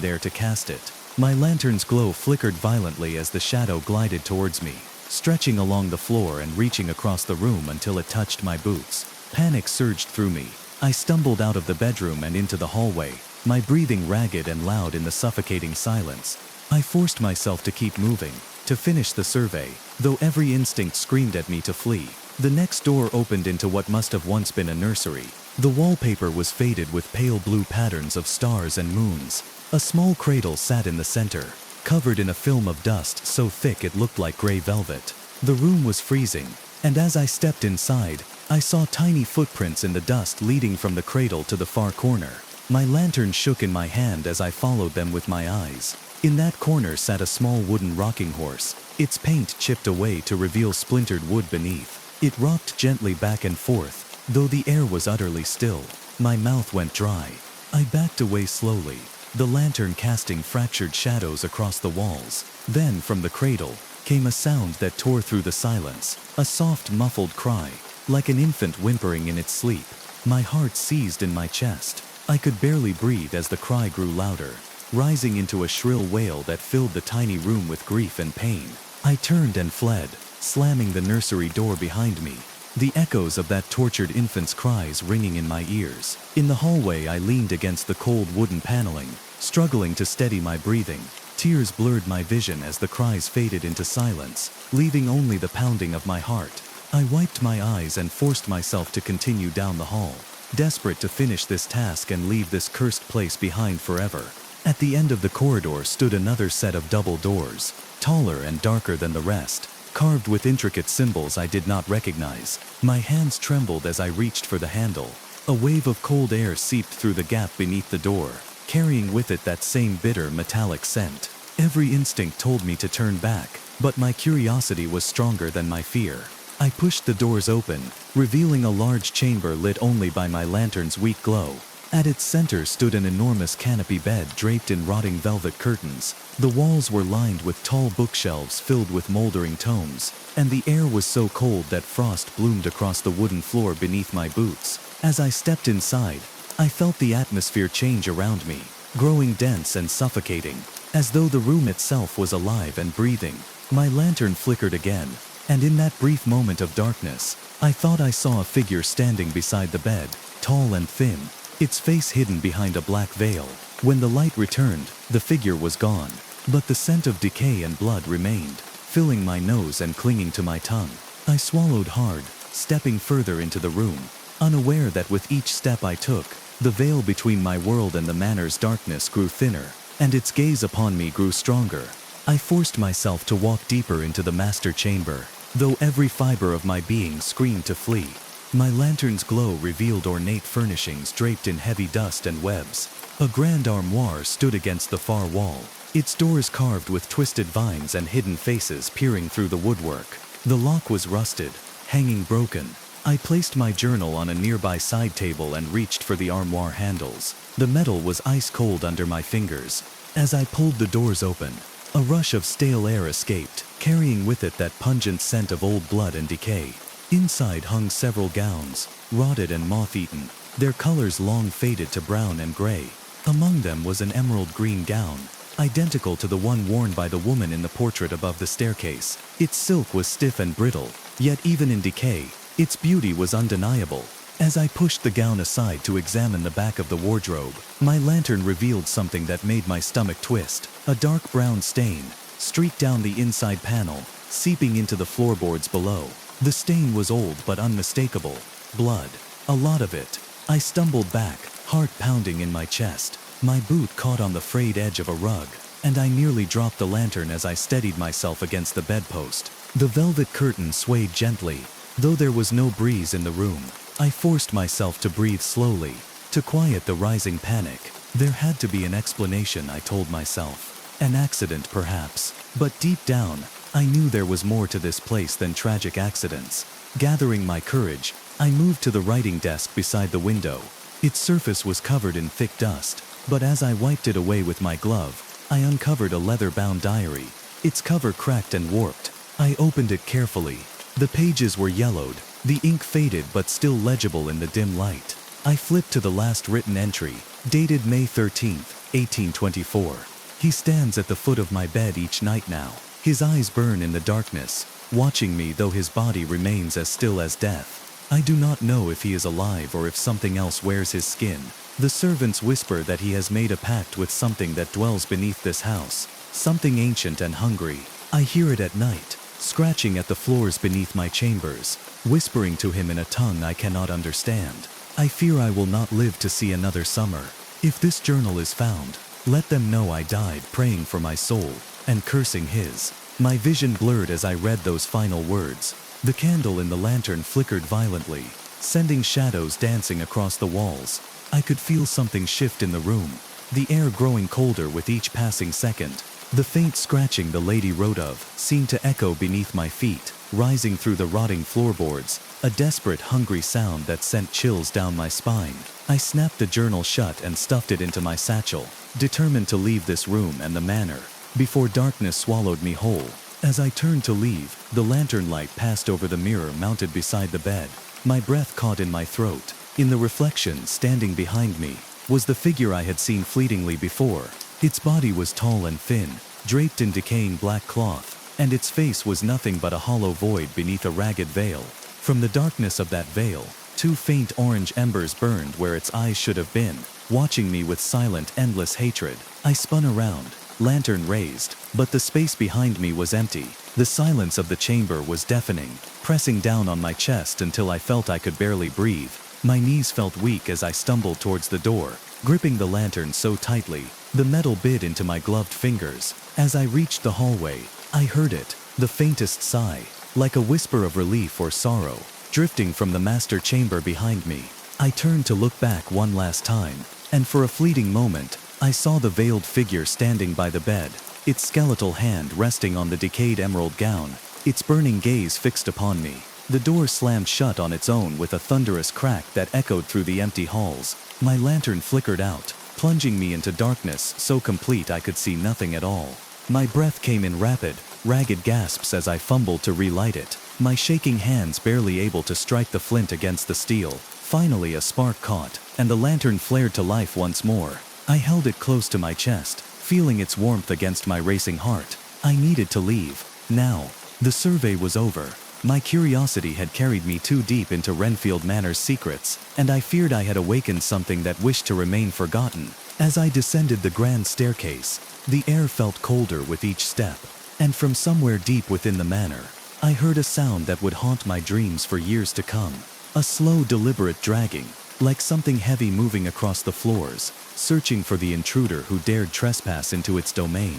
there to cast it. My lantern's glow flickered violently as the shadow glided towards me, stretching along the floor and reaching across the room until it touched my boots. Panic surged through me. I stumbled out of the bedroom and into the hallway, my breathing ragged and loud in the suffocating silence. I forced myself to keep moving, to finish the survey, though every instinct screamed at me to flee. The next door opened into what must have once been a nursery. The wallpaper was faded with pale blue patterns of stars and moons. A small cradle sat in the center, covered in a film of dust so thick it looked like gray velvet. The room was freezing, and as I stepped inside, I saw tiny footprints in the dust leading from the cradle to the far corner. My lantern shook in my hand as I followed them with my eyes. In that corner sat a small wooden rocking horse, its paint chipped away to reveal splintered wood beneath. It rocked gently back and forth, though the air was utterly still. My mouth went dry. I backed away slowly, the lantern casting fractured shadows across the walls. Then, from the cradle, came a sound that tore through the silence, a soft, muffled cry, like an infant whimpering in its sleep. My heart seized in my chest. I could barely breathe as the cry grew louder, rising into a shrill wail that filled the tiny room with grief and pain. I turned and fled, slamming the nursery door behind me, the echoes of that tortured infant's cries ringing in my ears. In the hallway, I leaned against the cold wooden paneling, struggling to steady my breathing. Tears blurred my vision as the cries faded into silence, leaving only the pounding of my heart. I wiped my eyes and forced myself to continue down the hall, desperate to finish this task and leave this cursed place behind forever. At the end of the corridor stood another set of double doors, taller and darker than the rest, carved with intricate symbols I did not recognize. My hands trembled as I reached for the handle. A wave of cold air seeped through the gap beneath the door, carrying with it that same bitter metallic scent. Every instinct told me to turn back, but my curiosity was stronger than my fear. I pushed the doors open, revealing a large chamber lit only by my lantern's weak glow. At its center stood an enormous canopy bed draped in rotting velvet curtains. The walls were lined with tall bookshelves filled with moldering tomes, and the air was so cold that frost bloomed across the wooden floor beneath my boots. As I stepped inside, I felt the atmosphere change around me, growing dense and suffocating, as though the room itself was alive and breathing. My lantern flickered again, and in that brief moment of darkness, I thought I saw a figure standing beside the bed, tall and thin, its face hidden behind a black veil. When the light returned, the figure was gone, but the scent of decay and blood remained, filling my nose and clinging to my tongue. I swallowed hard, stepping further into the room, unaware that with each step I took, the veil between my world and the manor's darkness grew thinner, and its gaze upon me grew stronger. I forced myself to walk deeper into the master chamber, though every fiber of my being screamed to flee. My lantern's glow revealed ornate furnishings draped in heavy dust and webs. A grand armoire stood against the far wall, its doors carved with twisted vines and hidden faces peering through the woodwork. The lock was rusted, hanging broken. I placed my journal on a nearby side table and reached for the armoire handles. The metal was ice cold under my fingers. As I pulled the doors open, a rush of stale air escaped, carrying with it that pungent scent of old blood and decay. Inside hung several gowns, rotted and moth-eaten, their colors long faded to brown and gray. Among them was an emerald green gown, identical to the one worn by the woman in the portrait above the staircase. Its silk was stiff and brittle, yet even in decay, its beauty was undeniable. As I pushed the gown aside to examine the back of the wardrobe, my lantern revealed something that made my stomach twist. A dark brown stain streaked down the inside panel, seeping into the floorboards below. The stain was old but unmistakable. Blood. A lot of it. I stumbled back, heart pounding in my chest. My boot caught on the frayed edge of a rug, and I nearly dropped the lantern as I steadied myself against the bedpost. The velvet curtain swayed gently, though there was no breeze in the room. I forced myself to breathe slowly, to quiet the rising panic. There had to be an explanation, I told myself. An accident, perhaps. But deep down, I knew there was more to this place than tragic accidents. Gathering my courage, I moved to the writing desk beside the window. Its surface was covered in thick dust, but as I wiped it away with my glove, I uncovered a leather-bound diary. Its cover cracked and warped. I opened it carefully. The pages were yellowed, the ink faded but still legible in the dim light. I flipped to the last written entry, dated May 13th, 1824. He stands at the foot of my bed each night now. His eyes burn in the darkness, watching me though his body remains as still as death. I do not know if he is alive or if something else wears his skin. The servants whisper that he has made a pact with something that dwells beneath this house, something ancient and hungry. I hear it at night, scratching at the floors beneath my chambers, whispering to him in a tongue I cannot understand. I fear I will not live to see another summer. If this journal is found, let them know I died praying for my soul and cursing his. My vision blurred as I read those final words. The candle in the lantern flickered violently, sending shadows dancing across the walls. I could feel something shift in the room, the air growing colder with each passing second. The faint scratching the lady wrote of seemed to echo beneath my feet, rising through the rotting floorboards, a desperate, hungry sound that sent chills down my spine. I snapped the journal shut and stuffed it into my satchel, determined to leave this room and the manor before darkness swallowed me whole. As I turned to leave, the lantern light passed over the mirror mounted beside the bed. My breath caught in my throat. In the reflection, standing behind me, was the figure I had seen fleetingly before. Its body was tall and thin, draped in decaying black cloth, and its face was nothing but a hollow void beneath a ragged veil. From the darkness of that veil, two faint orange embers burned where its eyes should have been, watching me with silent, endless hatred. I spun around, lantern raised, but the space behind me was empty. The silence of the chamber was deafening, pressing down on my chest until I felt I could barely breathe. My knees felt weak as I stumbled towards the door, gripping the lantern so tightly, the metal bit into my gloved fingers. As I reached the hallway, I heard it, the faintest sigh, like a whisper of relief or sorrow, drifting from the master chamber behind me. I turned to look back one last time, and for a fleeting moment, I saw the veiled figure standing by the bed, its skeletal hand resting on the decayed emerald gown, its burning gaze fixed upon me. The door slammed shut on its own with a thunderous crack that echoed through the empty halls. My lantern flickered out, plunging me into darkness so complete I could see nothing at all. My breath came in rapid, ragged gasps as I fumbled to relight it, my shaking hands barely able to strike the flint against the steel. Finally a spark caught, and the lantern flared to life once more. I held it close to my chest, feeling its warmth against my racing heart. I needed to leave, now. The survey was over. My curiosity had carried me too deep into Renfield Manor's secrets, and I feared I had awakened something that wished to remain forgotten. As I descended the grand staircase, the air felt colder with each step, and from somewhere deep within the manor, I heard a sound that would haunt my dreams for years to come. A slow, deliberate dragging, like something heavy moving across the floors, searching for the intruder who dared trespass into its domain.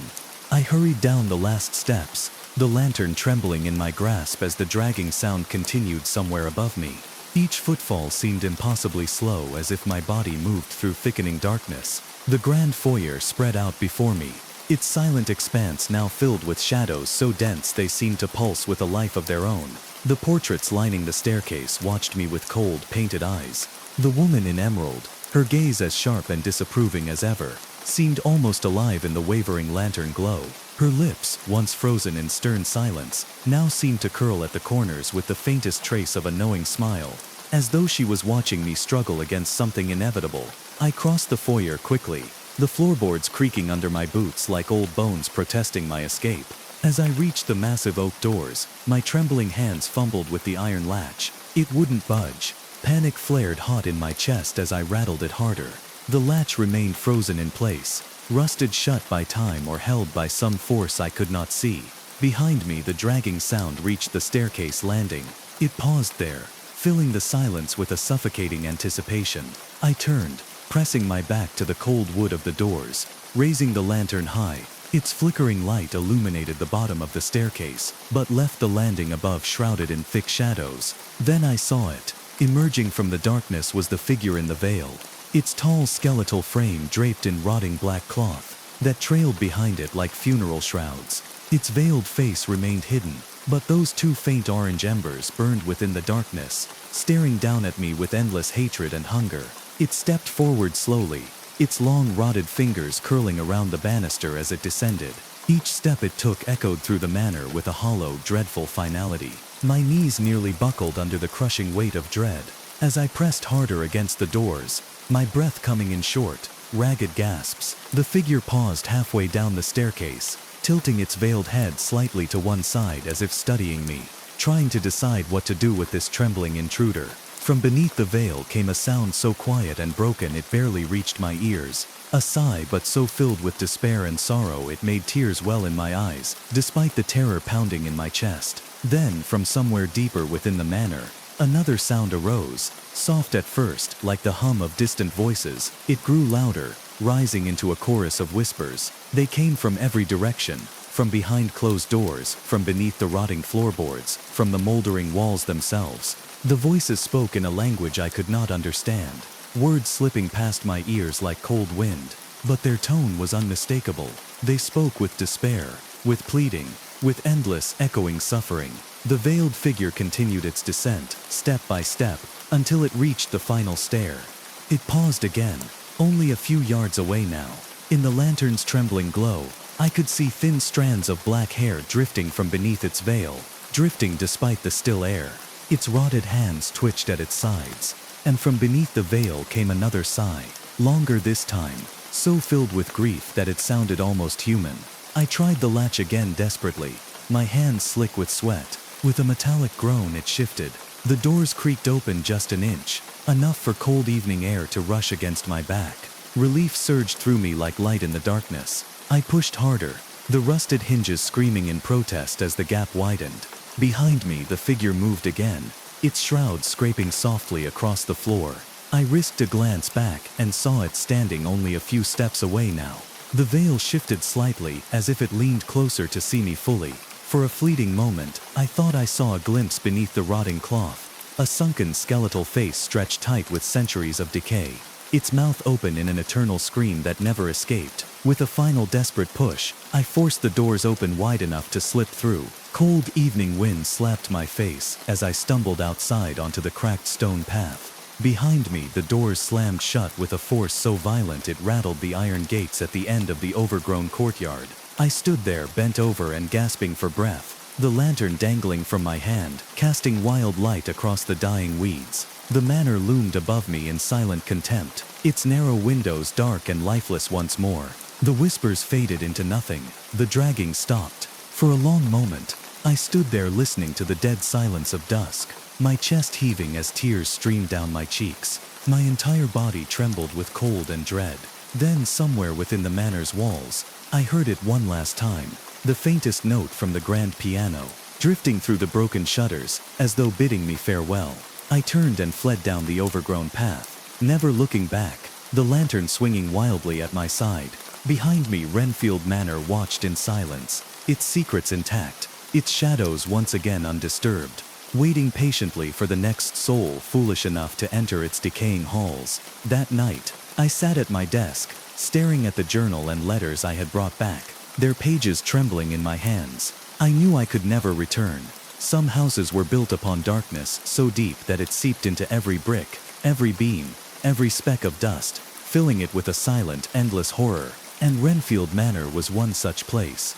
I hurried down the last steps, the lantern trembling in my grasp as the dragging sound continued somewhere above me. Each footfall seemed impossibly slow, as if my body moved through thickening darkness. The grand foyer spread out before me, its silent expanse now filled with shadows so dense they seemed to pulse with a life of their own. The portraits lining the staircase watched me with cold, painted eyes. The woman in emerald, her gaze as sharp and disapproving as ever, seemed almost alive in the wavering lantern glow. Her lips, once frozen in stern silence, now seemed to curl at the corners with the faintest trace of a knowing smile, as though she was watching me struggle against something inevitable. I crossed the foyer quickly, the floorboards creaking under my boots like old bones protesting my escape. As I reached the massive oak doors, my trembling hands fumbled with the iron latch. It wouldn't budge. Panic flared hot in my chest as I rattled it harder. The latch remained frozen in place, rusted shut by time or held by some force I could not see. Behind me, the dragging sound reached the staircase landing. It paused there, filling the silence with a suffocating anticipation. I turned, pressing my back to the cold wood of the doors, raising the lantern high. Its flickering light illuminated the bottom of the staircase, but left the landing above shrouded in thick shadows. Then I saw it. Emerging from the darkness was the figure in the veil, its tall skeletal frame draped in rotting black cloth that trailed behind it like funeral shrouds. Its veiled face remained hidden, but those two faint orange embers burned within the darkness, staring down at me with endless hatred and hunger. It stepped forward slowly, its long rotted fingers curling around the banister as it descended. Each step it took echoed through the manor with a hollow, dreadful finality. My knees nearly buckled under the crushing weight of dread. As I pressed harder against the doors, my breath coming in short, ragged gasps, the figure paused halfway down the staircase, tilting its veiled head slightly to one side as if studying me, trying to decide what to do with this trembling intruder. From beneath the veil came a sound so quiet and broken it barely reached my ears. A sigh, but so filled with despair and sorrow it made tears well in my eyes, despite the terror pounding in my chest. Then, from somewhere deeper within the manor, another sound arose. Soft at first, like the hum of distant voices, it grew louder, rising into a chorus of whispers. They came from every direction, from behind closed doors, from beneath the rotting floorboards, from the moldering walls themselves. The voices spoke in a language I could not understand, words slipping past my ears like cold wind, but their tone was unmistakable. They spoke with despair, with pleading, with endless, echoing suffering. The veiled figure continued its descent, step by step, until it reached the final stair. It paused again, only a few yards away now. In the lantern's trembling glow, I could see thin strands of black hair drifting from beneath its veil, drifting despite the still air. Its rotted hands twitched at its sides, and from beneath the veil came another sigh, longer this time, so filled with grief that it sounded almost human. I tried the latch again desperately, my hands slick with sweat. With a metallic groan it shifted. The doors creaked open just an inch, enough for cold evening air to rush against my back. Relief surged through me like light in the darkness. I pushed harder, the rusted hinges screaming in protest as the gap widened. Behind me the figure moved again, its shroud scraping softly across the floor. I risked a glance back and saw it standing only a few steps away now. The veil shifted slightly as if it leaned closer to see me fully. For a fleeting moment, I thought I saw a glimpse beneath the rotting cloth, a sunken skeletal face stretched tight with centuries of decay, its mouth open in an eternal scream that never escaped. With a final desperate push, I forced the doors open wide enough to slip through. Cold evening wind slapped my face as I stumbled outside onto the cracked stone path. Behind me, the doors slammed shut with a force so violent it rattled the iron gates at the end of the overgrown courtyard. I stood there bent over and gasping for breath, the lantern dangling from my hand, casting wild light across the dying weeds. The manor loomed above me in silent contempt, its narrow windows dark and lifeless once more. The whispers faded into nothing, the dragging stopped. For a long moment, I stood there listening to the dead silence of dusk, my chest heaving as tears streamed down my cheeks. My entire body trembled with cold and dread. Then, somewhere within the manor's walls, I heard it one last time, the faintest note from the grand piano, drifting through the broken shutters, as though bidding me farewell. I turned and fled down the overgrown path, never looking back, the lantern swinging wildly at my side. Behind me, Renfield Manor watched in silence, its secrets intact, its shadows once again undisturbed, waiting patiently for the next soul foolish enough to enter its decaying halls. That night, I sat at my desk, staring at the journal and letters I had brought back, their pages trembling in my hands. I knew I could never return. Some houses were built upon darkness so deep that it seeped into every brick, every beam, every speck of dust, filling it with a silent, endless horror, and Renfield Manor was one such place.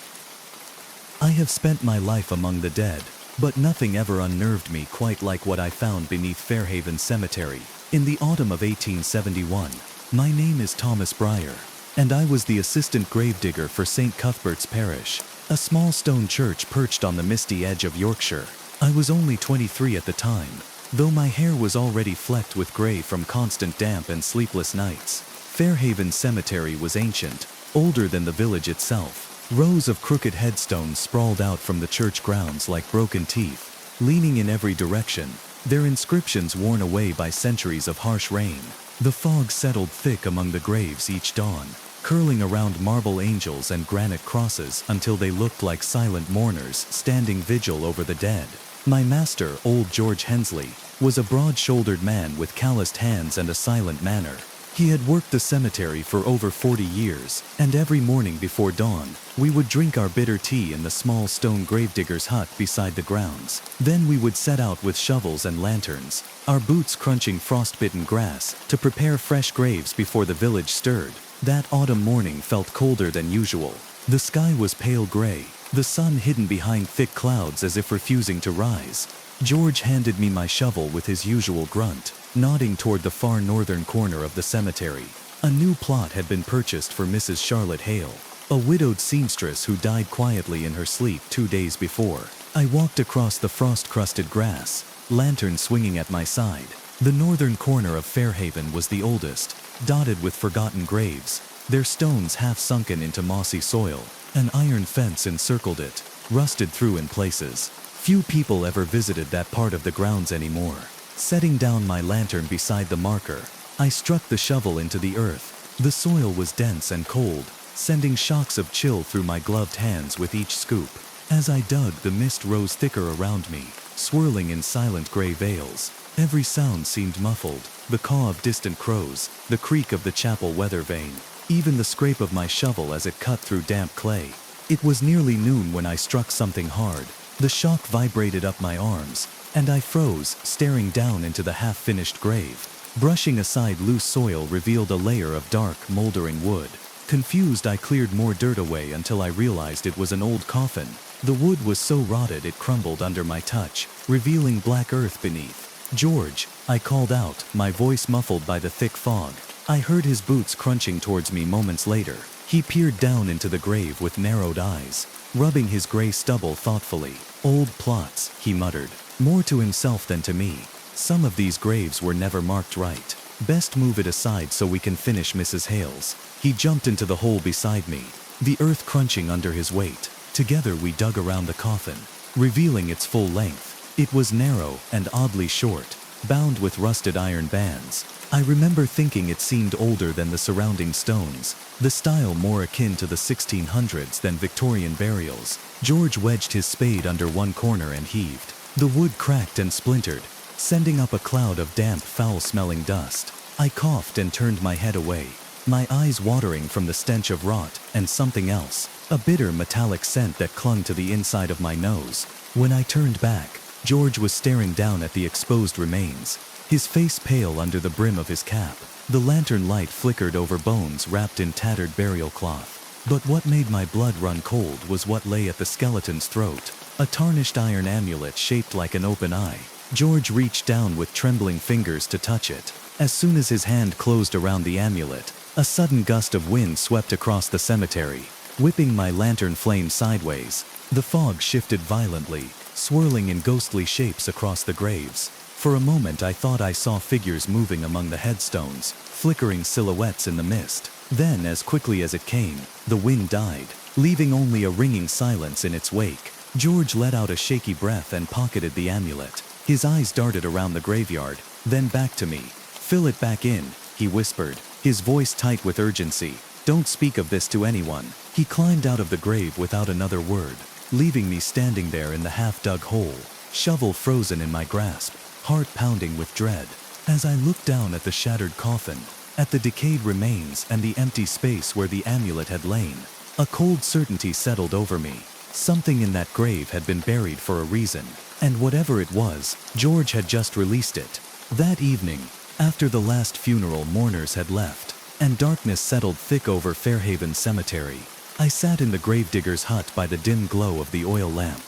I have spent my life among the dead, but nothing ever unnerved me quite like what I found beneath Fairhaven Cemetery. In the autumn of 1871, my name is Thomas Breyer, and I was the assistant gravedigger for St. Cuthbert's Parish, a small stone church perched on the misty edge of Yorkshire. I was only 23 at the time, though my hair was already flecked with gray from constant damp and sleepless nights. Fairhaven Cemetery was ancient, older than the village itself. Rows of crooked headstones sprawled out from the church grounds like broken teeth, leaning in every direction, their inscriptions worn away by centuries of harsh rain. The fog settled thick among the graves each dawn, curling around marble angels and granite crosses until they looked like silent mourners standing vigil over the dead. My master, old George Hensley, was a broad-shouldered man with calloused hands and a silent manner. He had worked the cemetery for over 40 years, and every morning before dawn, we would drink our bitter tea in the small stone gravedigger's hut beside the grounds. Then we would set out with shovels and lanterns, our boots crunching frostbitten grass, to prepare fresh graves before the village stirred. That autumn morning felt colder than usual. The sky was pale gray, the sun hidden behind thick clouds as if refusing to rise. George handed me my shovel with his usual grunt, nodding toward the far northern corner of the cemetery. A new plot had been purchased for Mrs. Charlotte Hale, a widowed seamstress who died quietly in her sleep 2 days before. I walked across the frost-crusted grass, lantern swinging at my side. The northern corner of Fairhaven was the oldest, dotted with forgotten graves, their stones half sunken into mossy soil. An iron fence encircled it, rusted through in places. Few people ever visited that part of the grounds anymore. Setting down my lantern beside the marker, I struck the shovel into the earth. The soil was dense and cold, sending shocks of chill through my gloved hands with each scoop. As I dug, the mist rose thicker around me, swirling in silent gray veils. Every sound seemed muffled, the caw of distant crows, the creak of the chapel weather vane, even the scrape of my shovel as it cut through damp clay. It was nearly noon when I struck something hard. The shock vibrated up my arms, and I froze, staring down into the half-finished grave. Brushing aside loose soil revealed a layer of dark, moldering wood. Confused, I cleared more dirt away until I realized it was an old coffin. The wood was so rotted it crumbled under my touch, revealing black earth beneath. "George," I called out, my voice muffled by the thick fog. I heard his boots crunching towards me moments later. He peered down into the grave with narrowed eyes, rubbing his gray stubble thoughtfully. "Old plots," he muttered, more to himself than to me. "Some of these graves were never marked right. Best move it aside so we can finish Mrs. Hale's." He jumped into the hole beside me, the earth crunching under his weight. Together we dug around the coffin, revealing its full length. It was narrow and oddly short, bound with rusted iron bands. I remember thinking it seemed older than the surrounding stones, the style more akin to the 1600s than Victorian burials. George wedged his spade under one corner and heaved. The wood cracked and splintered, sending up a cloud of damp, foul-smelling dust. I coughed and turned my head away, my eyes watering from the stench of rot and something else, a bitter metallic scent that clung to the inside of my nose. When I turned back, George was staring down at the exposed remains, his face pale under the brim of his cap. The lantern light flickered over bones wrapped in tattered burial cloth. But what made my blood run cold was what lay at the skeleton's throat, a tarnished iron amulet shaped like an open eye. George reached down with trembling fingers to touch it. As soon as his hand closed around the amulet, a sudden gust of wind swept across the cemetery, whipping my lantern flame sideways. The fog shifted violently, swirling in ghostly shapes across the graves. For a moment I thought I saw figures moving among the headstones, flickering silhouettes in the mist. Then, as quickly as it came, the wind died, leaving only a ringing silence in its wake. George let out a shaky breath and pocketed the amulet. His eyes darted around the graveyard, then back to me. "Fill it back in," he whispered, his voice tight with urgency. "Don't speak of this to anyone." He climbed out of the grave without another word, leaving me standing there in the half-dug hole, shovel frozen in my grasp, heart pounding with dread. As I looked down at the shattered coffin, at the decayed remains and the empty space where the amulet had lain, a cold certainty settled over me. Something in that grave had been buried for a reason, and whatever it was, George had just released it. That evening, after the last funeral mourners had left, and darkness settled thick over Fairhaven Cemetery, I sat in the gravedigger's hut by the dim glow of the oil lamp.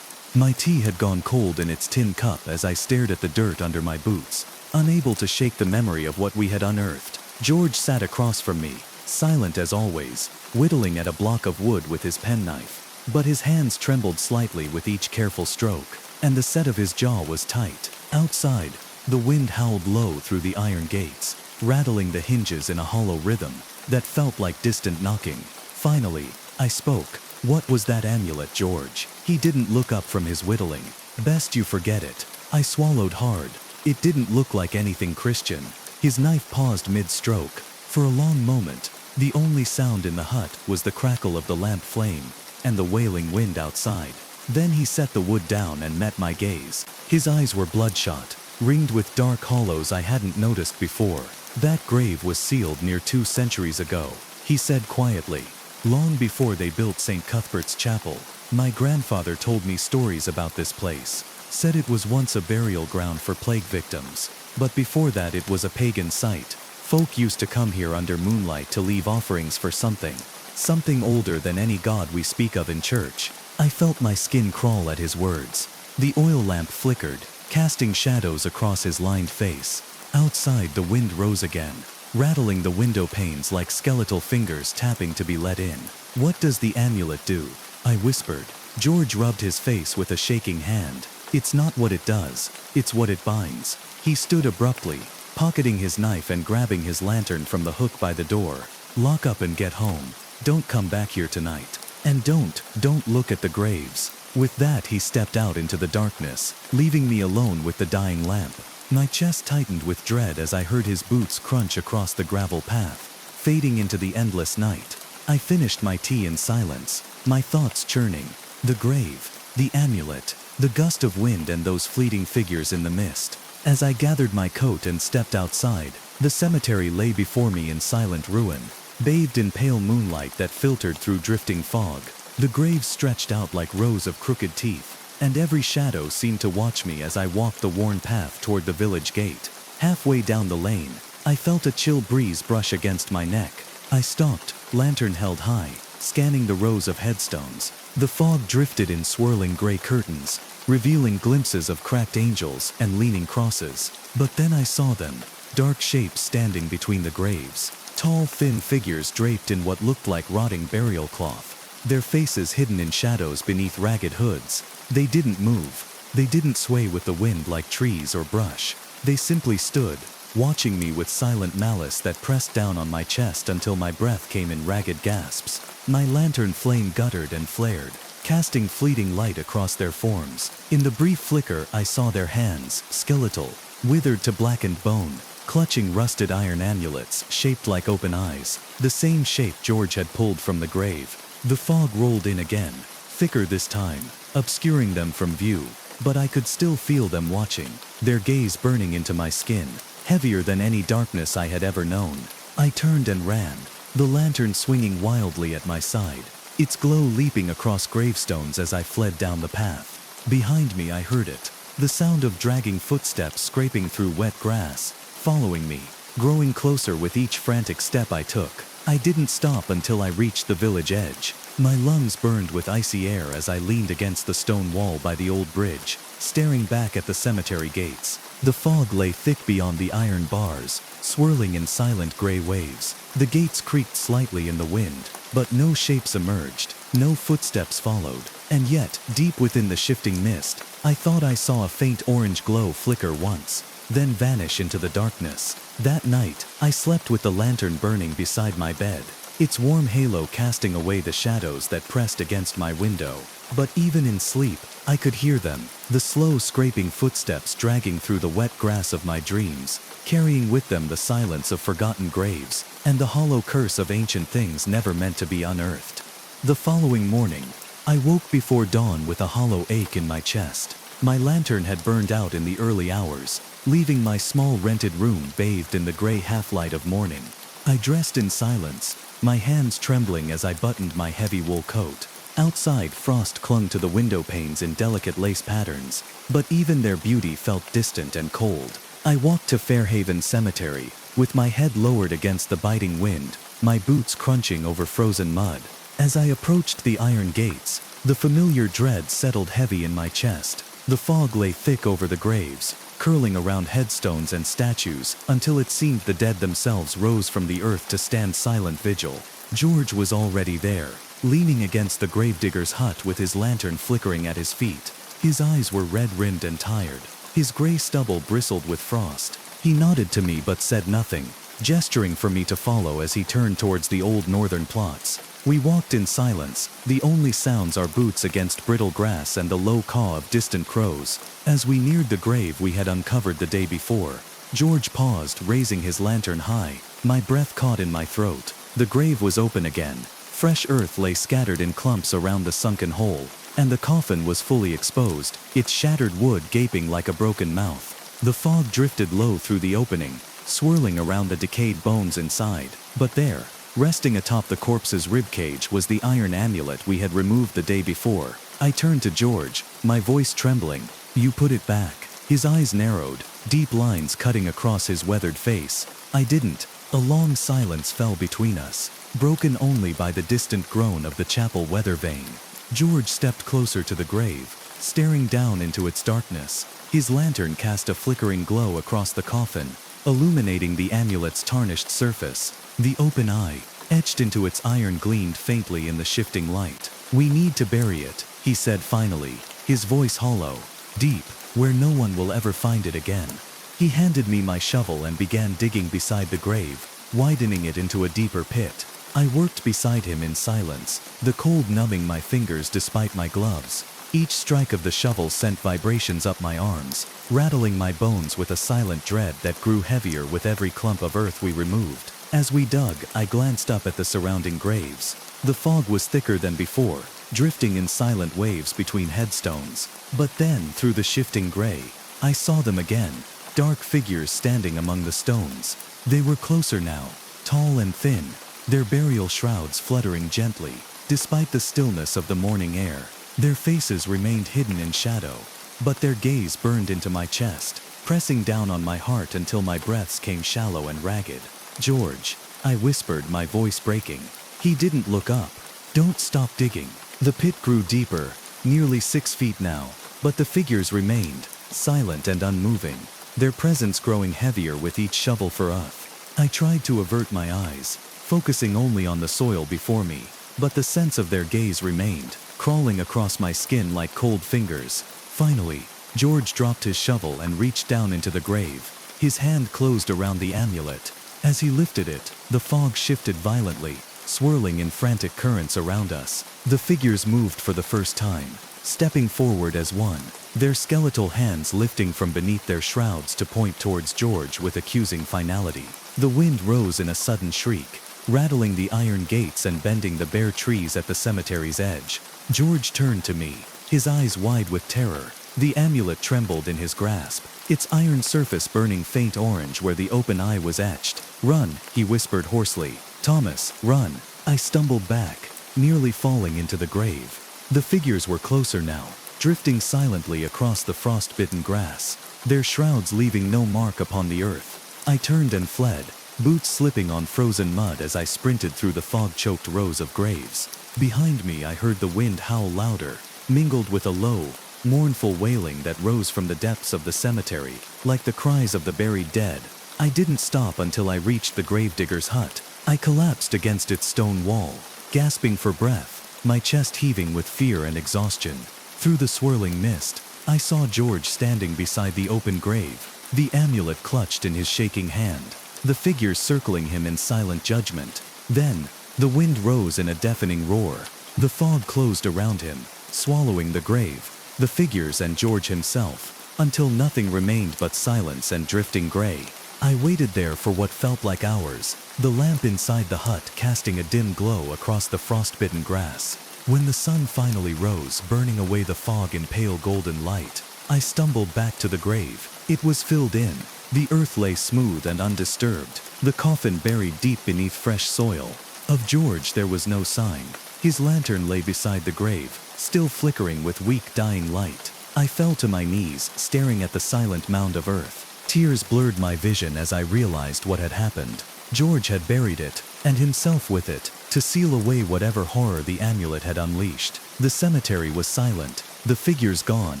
My tea had gone cold in its tin cup as I stared at the dirt under my boots, unable to shake the memory of what we had unearthed. George sat across from me, silent as always, whittling at a block of wood with his penknife. But his hands trembled slightly with each careful stroke, and the set of his jaw was tight. Outside, the wind howled low through the iron gates, rattling the hinges in a hollow rhythm that felt like distant knocking. Finally, I spoke. "What was that amulet, George?" He didn't look up from his whittling. "Best you forget it." I swallowed hard. It didn't look like anything Christian. His knife paused mid-stroke. For a long moment, the only sound in the hut was the crackle of the lamp flame and the wailing wind outside. Then he set the wood down and met my gaze. His eyes were bloodshot, ringed with dark hollows I hadn't noticed before. "That grave was sealed near 2 centuries ago," he said quietly. "Long before they built St. Cuthbert's Chapel. My grandfather told me stories about this place. Said it was once a burial ground for plague victims. But before that it was a pagan site. Folk used to come here under moonlight to leave offerings for something older than any god we speak of in church." I felt my skin crawl at his words. The oil lamp flickered, casting shadows across his lined face. Outside the wind rose again, rattling the window panes like skeletal fingers tapping to be let in. "What does the amulet do?" I whispered. George rubbed his face with a shaking hand. "It's not what it does, it's what it binds." He stood abruptly, pocketing his knife and grabbing his lantern from the hook by the door. "Lock up and get home. Don't come back here tonight. And don't look at the graves." With that he stepped out into the darkness, leaving me alone with the dying lamp. My chest tightened with dread as I heard his boots crunch across the gravel path, fading into the endless night. I finished my tea in silence, my thoughts churning. The grave, the amulet, the gust of wind and those fleeting figures in the mist. As I gathered my coat and stepped outside, the cemetery lay before me in silent ruin, bathed in pale moonlight that filtered through drifting fog. The graves stretched out like rows of crooked teeth, and every shadow seemed to watch me as I walked the worn path toward the village gate. Halfway down the lane, I felt a chill breeze brush against my neck. I stopped, lantern held high, scanning the rows of headstones. The fog drifted in swirling gray curtains, revealing glimpses of cracked angels and leaning crosses. But then I saw them, dark shapes standing between the graves. Tall, thin figures draped in what looked like rotting burial cloth, their faces hidden in shadows beneath ragged hoods. They didn't move. They didn't sway with the wind like trees or brush. They simply stood, watching me with silent malice that pressed down on my chest until my breath came in ragged gasps. My lantern flame guttered and flared, casting fleeting light across their forms. In the brief flicker I saw their hands, skeletal, withered to blackened bone, clutching rusted iron amulets shaped like open eyes, the same shape George had pulled from the grave. The fog rolled in again, thicker this time, obscuring them from view, but I could still feel them watching, their gaze burning into my skin, heavier than any darkness I had ever known. I turned and ran, the lantern swinging wildly at my side, its glow leaping across gravestones as I fled down the path. Behind me I heard it, the sound of dragging footsteps scraping through wet grass, following me, growing closer with each frantic step I took. I didn't stop until I reached the village edge. My lungs burned with icy air as I leaned against the stone wall by the old bridge, staring back at the cemetery gates. The fog lay thick beyond the iron bars, swirling in silent gray waves. The gates creaked slightly in the wind, But no shapes emerged, no footsteps followed, and yet, deep within the shifting mist, I thought I saw a faint orange glow flicker once, then vanish into the darkness. That night, I slept with the lantern burning beside my bed, its warm halo casting away the shadows that pressed against my window. But even in sleep, I could hear them, the slow scraping footsteps dragging through the wet grass of my dreams, carrying with them the silence of forgotten graves, and the hollow curse of ancient things never meant to be unearthed. The following morning, I woke before dawn with a hollow ache in my chest. My lantern had burned out in the early hours, leaving my small rented room bathed in the gray half-light of morning. I dressed in silence, my hands trembling as I buttoned my heavy wool coat. Outside, frost clung to the window panes in delicate lace patterns, but even their beauty felt distant and cold. I walked to Fairhaven Cemetery, with my head lowered against the biting wind, my boots crunching over frozen mud. As I approached the iron gates, the familiar dread settled heavy in my chest. The fog lay thick over the graves, curling around headstones and statues, until it seemed the dead themselves rose from the earth to stand silent vigil. George was already there, leaning against the gravedigger's hut with his lantern flickering at his feet. His eyes were red-rimmed and tired. His gray stubble bristled with frost. He nodded to me but said nothing, gesturing for me to follow as he turned towards the old northern plots. We walked in silence, the only sounds our boots against brittle grass and the low caw of distant crows. As we neared the grave we had uncovered the day before, George paused, raising his lantern high. My breath caught in my throat. The grave was open again. Fresh earth lay scattered in clumps around the sunken hole, and the coffin was fully exposed, its shattered wood gaping like a broken mouth. The fog drifted low through the opening, swirling around the decayed bones inside. But there, resting atop the corpse's ribcage, was the iron amulet we had removed the day before. I turned to George, my voice trembling. "You put it back." His eyes narrowed, deep lines cutting across his weathered face. I didn't. A long silence fell between us, broken only by the distant groan of the chapel weather vane. George stepped closer to the grave, staring down into its darkness. His lantern cast a flickering glow across the coffin, illuminating the amulet's tarnished surface. The open eye, etched into its iron, gleamed faintly in the shifting light. "We need to bury it," he said finally, his voice hollow, deep, where no one will ever find it again. He handed me my shovel and began digging beside the grave, widening it into a deeper pit. I worked beside him in silence, the cold numbing my fingers despite my gloves. Each strike of the shovel sent vibrations up my arms, rattling my bones with a silent dread that grew heavier with every clump of earth we removed. As we dug, I glanced up at the surrounding graves. The fog was thicker than before, drifting in silent waves between headstones. But then, through the shifting gray, I saw them again, dark figures standing among the stones. They were closer now, tall and thin, their burial shrouds fluttering gently. Despite the stillness of the morning air, their faces remained hidden in shadow, but their gaze burned into my chest, pressing down on my heart until my breaths came shallow and ragged. "George," I whispered, my voice breaking. He didn't look up. "Don't stop digging." The pit grew deeper, nearly 6 feet now, but the figures remained, silent and unmoving, their presence growing heavier with each shovel for earth. I tried to avert my eyes, focusing only on the soil before me, but the sense of their gaze remained, crawling across my skin like cold fingers. Finally, George dropped his shovel and reached down into the grave. His hand closed around the amulet. As he lifted it, the fog shifted violently, swirling in frantic currents around us. The figures moved for the first time, stepping forward as one, their skeletal hands lifting from beneath their shrouds to point towards George with accusing finality. The wind rose in a sudden shriek, rattling the iron gates and bending the bare trees at the cemetery's edge. George turned to me, his eyes wide with terror. The amulet trembled in his grasp, its iron surface burning faint orange where the open eye was etched. "Run," he whispered hoarsely. "Thomas, run." I stumbled back, nearly falling into the grave. The figures were closer now, drifting silently across the frost-bitten grass, their shrouds leaving no mark upon the earth. I turned and fled, boots slipping on frozen mud as I sprinted through the fog-choked rows of graves. Behind me I heard the wind howl louder, mingled with a low, mournful wailing that rose from the depths of the cemetery, like the cries of the buried dead. I didn't stop until I reached the gravedigger's hut. I collapsed against its stone wall, gasping for breath, my chest heaving with fear and exhaustion. Through the swirling mist, I saw George standing beside the open grave, the amulet clutched in his shaking hand, the figures circling him in silent judgment. Then, the wind rose in a deafening roar. The fog closed around him, swallowing the grave, the figures and George himself, until nothing remained but silence and drifting gray. I waited there for what felt like hours, the lamp inside the hut casting a dim glow across the frostbitten grass. When the sun finally rose, burning away the fog in pale golden light, I stumbled back to the grave. It was filled in. The earth lay smooth and undisturbed, the coffin buried deep beneath fresh soil. Of George there was no sign. His lantern lay beside the grave, still flickering with weak dying light. I fell to my knees, staring at the silent mound of earth. Tears blurred my vision as I realized what had happened. George had buried it, and himself with it, to seal away whatever horror the amulet had unleashed. The cemetery was silent, the figures gone,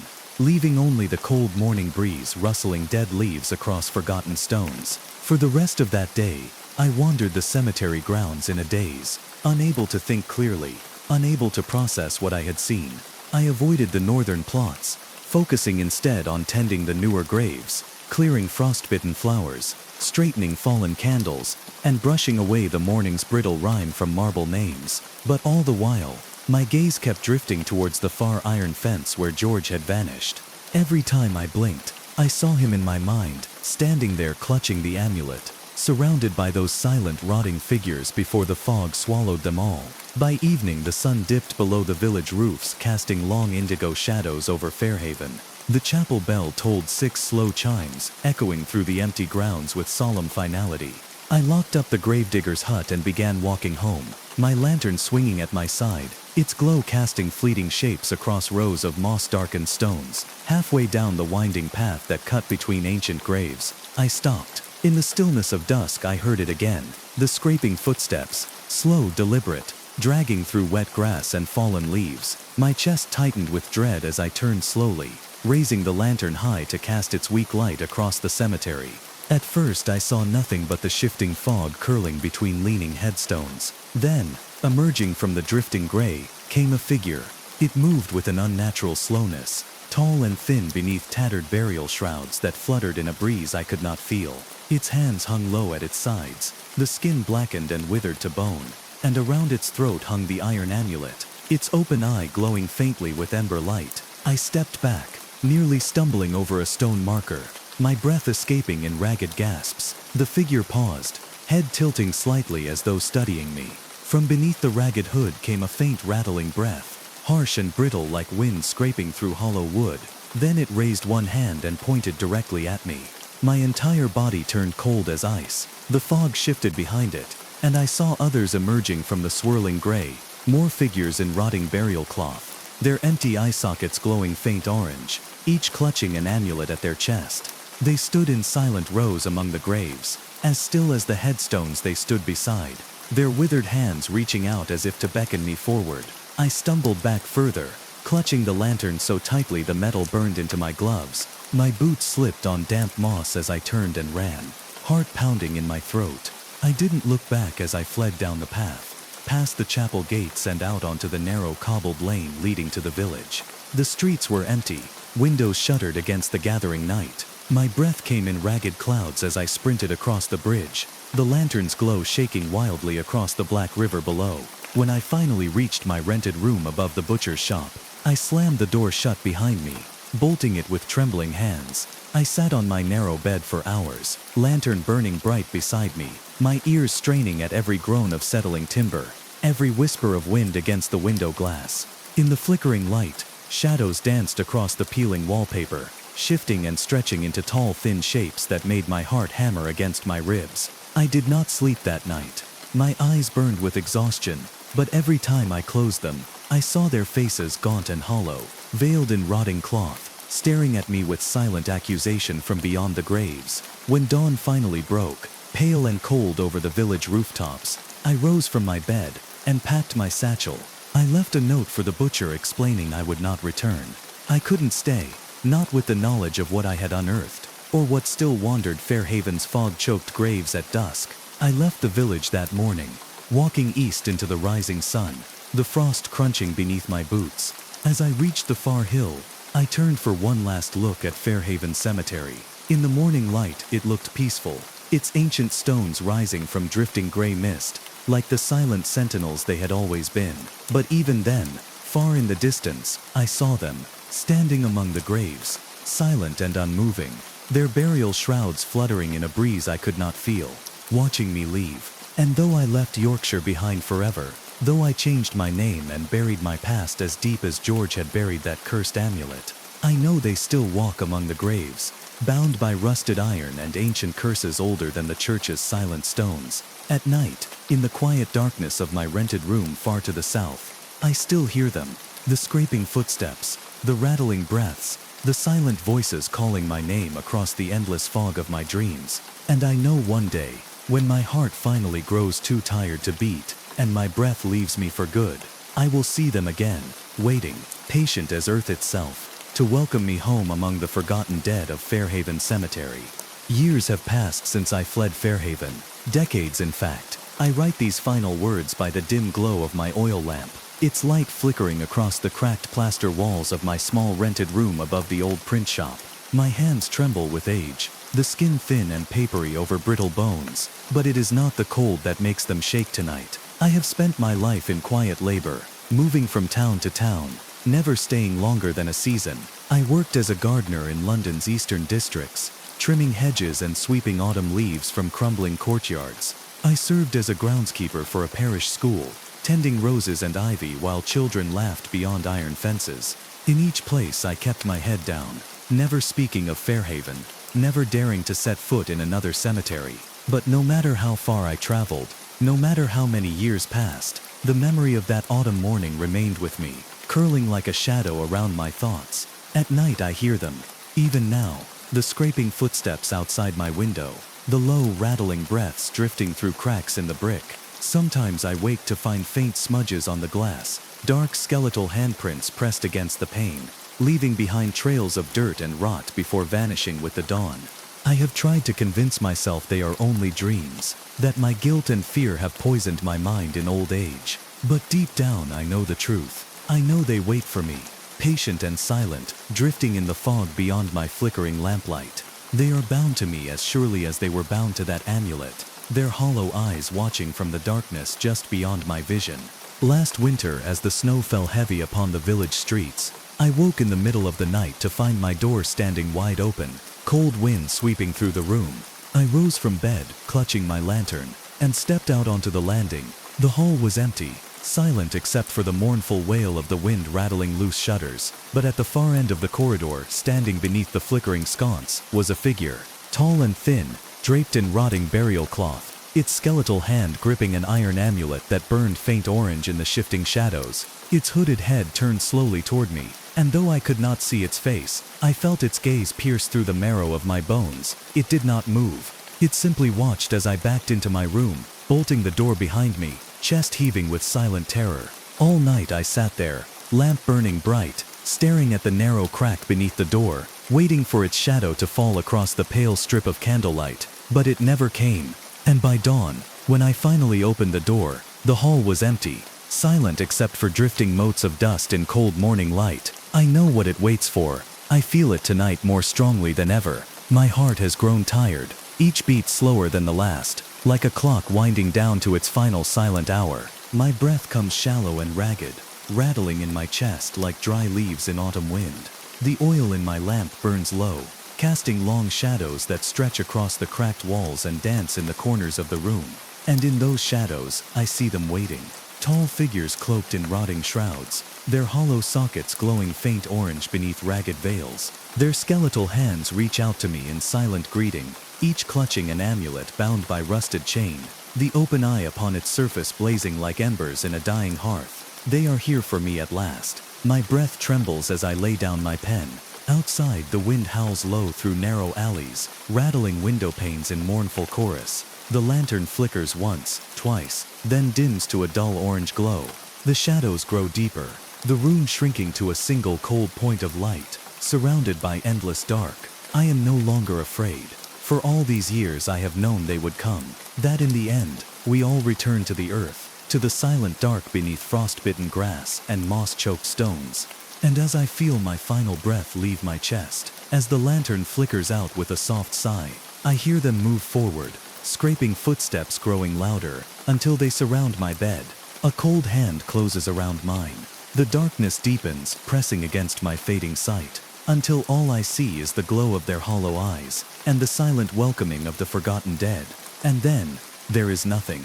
leaving only the cold morning breeze rustling dead leaves across forgotten stones. For the rest of that day, I wandered the cemetery grounds in a daze, unable to think clearly, unable to process what I had seen. I avoided the northern plots, focusing instead on tending the newer graves, clearing frostbitten flowers, straightening fallen candles, and brushing away the morning's brittle rime from marble names. But all the while, my gaze kept drifting towards the far iron fence where George had vanished. Every time I blinked, I saw him in my mind, standing there clutching the amulet, surrounded by those silent, rotting figures before the fog swallowed them all. By evening the sun dipped below the village roofs, casting long indigo shadows over Fairhaven. The chapel bell tolled 6 slow chimes, echoing through the empty grounds with solemn finality. I locked up the gravedigger's hut and began walking home, my lantern swinging at my side, its glow casting fleeting shapes across rows of moss-darkened stones. Halfway down the winding path that cut between ancient graves, I stopped. In the stillness of dusk I heard it again, the scraping footsteps, slow, deliberate, dragging through wet grass and fallen leaves. My chest tightened with dread as I turned slowly, raising the lantern high to cast its weak light across the cemetery. At first I saw nothing but the shifting fog curling between leaning headstones. Then, emerging from the drifting gray, came a figure. It moved with an unnatural slowness, tall and thin beneath tattered burial shrouds that fluttered in a breeze I could not feel. Its hands hung low at its sides, the skin blackened and withered to bone, and around its throat hung the iron amulet, its open eye glowing faintly with ember light. I stepped back, nearly stumbling over a stone marker, my breath escaping in ragged gasps. The figure paused, head tilting slightly as though studying me. From beneath the ragged hood came a faint rattling breath, harsh and brittle like wind scraping through hollow wood. Then it raised one hand and pointed directly at me. My entire body turned cold as ice. The fog shifted behind it, and I saw others emerging from the swirling gray, more figures in rotting burial cloth, their empty eye sockets glowing faint orange, each clutching an amulet at their chest. They stood in silent rows among the graves, as still as the headstones they stood beside, their withered hands reaching out as if to beckon me forward. I stumbled back further, clutching the lantern so tightly the metal burned into my gloves. My boots slipped on damp moss as I turned and ran, heart pounding in my throat. I didn't look back as I fled down the path, past the chapel gates and out onto the narrow cobbled lane leading to the village. The streets were empty, windows shuttered against the gathering night. My breath came in ragged clouds as I sprinted across the bridge, the lantern's glow shaking wildly across the black river below. When I finally reached my rented room above the butcher's shop, I slammed the door shut behind me, bolting it with trembling hands. I sat on my narrow bed for hours, lantern burning bright beside me, my ears straining at every groan of settling timber, every whisper of wind against the window glass. In the flickering light, shadows danced across the peeling wallpaper, shifting and stretching into tall, thin shapes that made my heart hammer against my ribs. I did not sleep that night. My eyes burned with exhaustion, but every time I closed them, I saw their faces gaunt and hollow, veiled in rotting cloth, staring at me with silent accusation from beyond the graves. When dawn finally broke, pale and cold over the village rooftops, I rose from my bed and packed my satchel. I left a note for the butcher explaining I would not return. I couldn't stay, not with the knowledge of what I had unearthed, or what still wandered Fairhaven's fog-choked graves at dusk. I left the village that morning, walking east into the rising sun, the frost crunching beneath my boots. As I reached the far hill, I turned for one last look at Fairhaven Cemetery. In the morning light, it looked peaceful, its ancient stones rising from drifting gray mist, like the silent sentinels they had always been. But even then, far in the distance, I saw them, standing among the graves, silent and unmoving, their burial shrouds fluttering in a breeze I could not feel, watching me leave. And though I left Yorkshire behind forever, though I changed my name and buried my past as deep as George had buried that cursed amulet, I know they still walk among the graves, bound by rusted iron and ancient curses older than the church's silent stones. At night, in the quiet darkness of my rented room far to the south, I still hear them, the scraping footsteps, the rattling breaths, the silent voices calling my name across the endless fog of my dreams. And I know one day, when my heart finally grows too tired to beat, and my breath leaves me for good, I will see them again, waiting, patient as earth itself, to welcome me home among the forgotten dead of Fairhaven Cemetery. Years have passed since I fled Fairhaven, decades in fact. I write these final words by the dim glow of my oil lamp, its light flickering across the cracked plaster walls of my small rented room above the old print shop. My hands tremble with age, the skin thin and papery over brittle bones, but it is not the cold that makes them shake tonight. I have spent my life in quiet labor, moving from town to town, never staying longer than a season. I worked as a gardener in London's eastern districts, trimming hedges and sweeping autumn leaves from crumbling courtyards. I served as a groundskeeper for a parish school, tending roses and ivy while children laughed beyond iron fences. In each place I kept my head down, never speaking of Fairhaven, never daring to set foot in another cemetery. But no matter how far I traveled, no matter how many years passed, the memory of that autumn morning remained with me, curling like a shadow around my thoughts. At night I hear them, even now, the scraping footsteps outside my window, the low rattling breaths drifting through cracks in the brick. Sometimes I wake to find faint smudges on the glass, dark skeletal handprints pressed against the pane, leaving behind trails of dirt and rot before vanishing with the dawn. I have tried to convince myself they are only dreams, that my guilt and fear have poisoned my mind in old age. But deep down I know the truth. I know they wait for me, patient and silent, drifting in the fog beyond my flickering lamplight. They are bound to me as surely as they were bound to that amulet, their hollow eyes watching from the darkness just beyond my vision. Last winter, as the snow fell heavy upon the village streets, I woke in the middle of the night to find my door standing wide open, cold wind sweeping through the room. I rose from bed, clutching my lantern, and stepped out onto the landing. The hall was empty, silent except for the mournful wail of the wind rattling loose shutters. But at the far end of the corridor, standing beneath the flickering sconce, was a figure, tall and thin, draped in rotting burial cloth, its skeletal hand gripping an iron amulet that burned faint orange in the shifting shadows. Its hooded head turned slowly toward me, and though I could not see its face, I felt its gaze pierce through the marrow of my bones. It did not move. It simply watched as I backed into my room, bolting the door behind me, chest heaving with silent terror. All night I sat there, lamp burning bright, staring at the narrow crack beneath the door, waiting for its shadow to fall across the pale strip of candlelight. But it never came. And by dawn, when I finally opened the door, the hall was empty, silent except for drifting motes of dust in cold morning light. I know what it waits for. I feel it tonight more strongly than ever. My heart has grown tired, each beat slower than the last, like a clock winding down to its final silent hour. My breath comes shallow and ragged, rattling in my chest like dry leaves in autumn wind. The oil in my lamp burns low, casting long shadows that stretch across the cracked walls and dance in the corners of the room. And in those shadows, I see them waiting. Tall figures cloaked in rotting shrouds, their hollow sockets glowing faint orange beneath ragged veils. Their skeletal hands reach out to me in silent greeting, each clutching an amulet bound by rusted chain, the open eye upon its surface blazing like embers in a dying hearth. They are here for me at last. My breath trembles as I lay down my pen. Outside, the wind howls low through narrow alleys, rattling window panes in mournful chorus. The lantern flickers once, twice, then dims to a dull orange glow. The shadows grow deeper, the room shrinking to a single cold point of light, surrounded by endless dark. I am no longer afraid. For all these years I have known they would come, that in the end, we all return to the earth, to the silent dark beneath frost-bitten grass and moss-choked stones. And as I feel my final breath leave my chest, as the lantern flickers out with a soft sigh, I hear them move forward, scraping footsteps growing louder, until they surround my bed. A cold hand closes around mine. The darkness deepens, pressing against my fading sight, until all I see is the glow of their hollow eyes, and the silent welcoming of the forgotten dead. And then, there is nothing.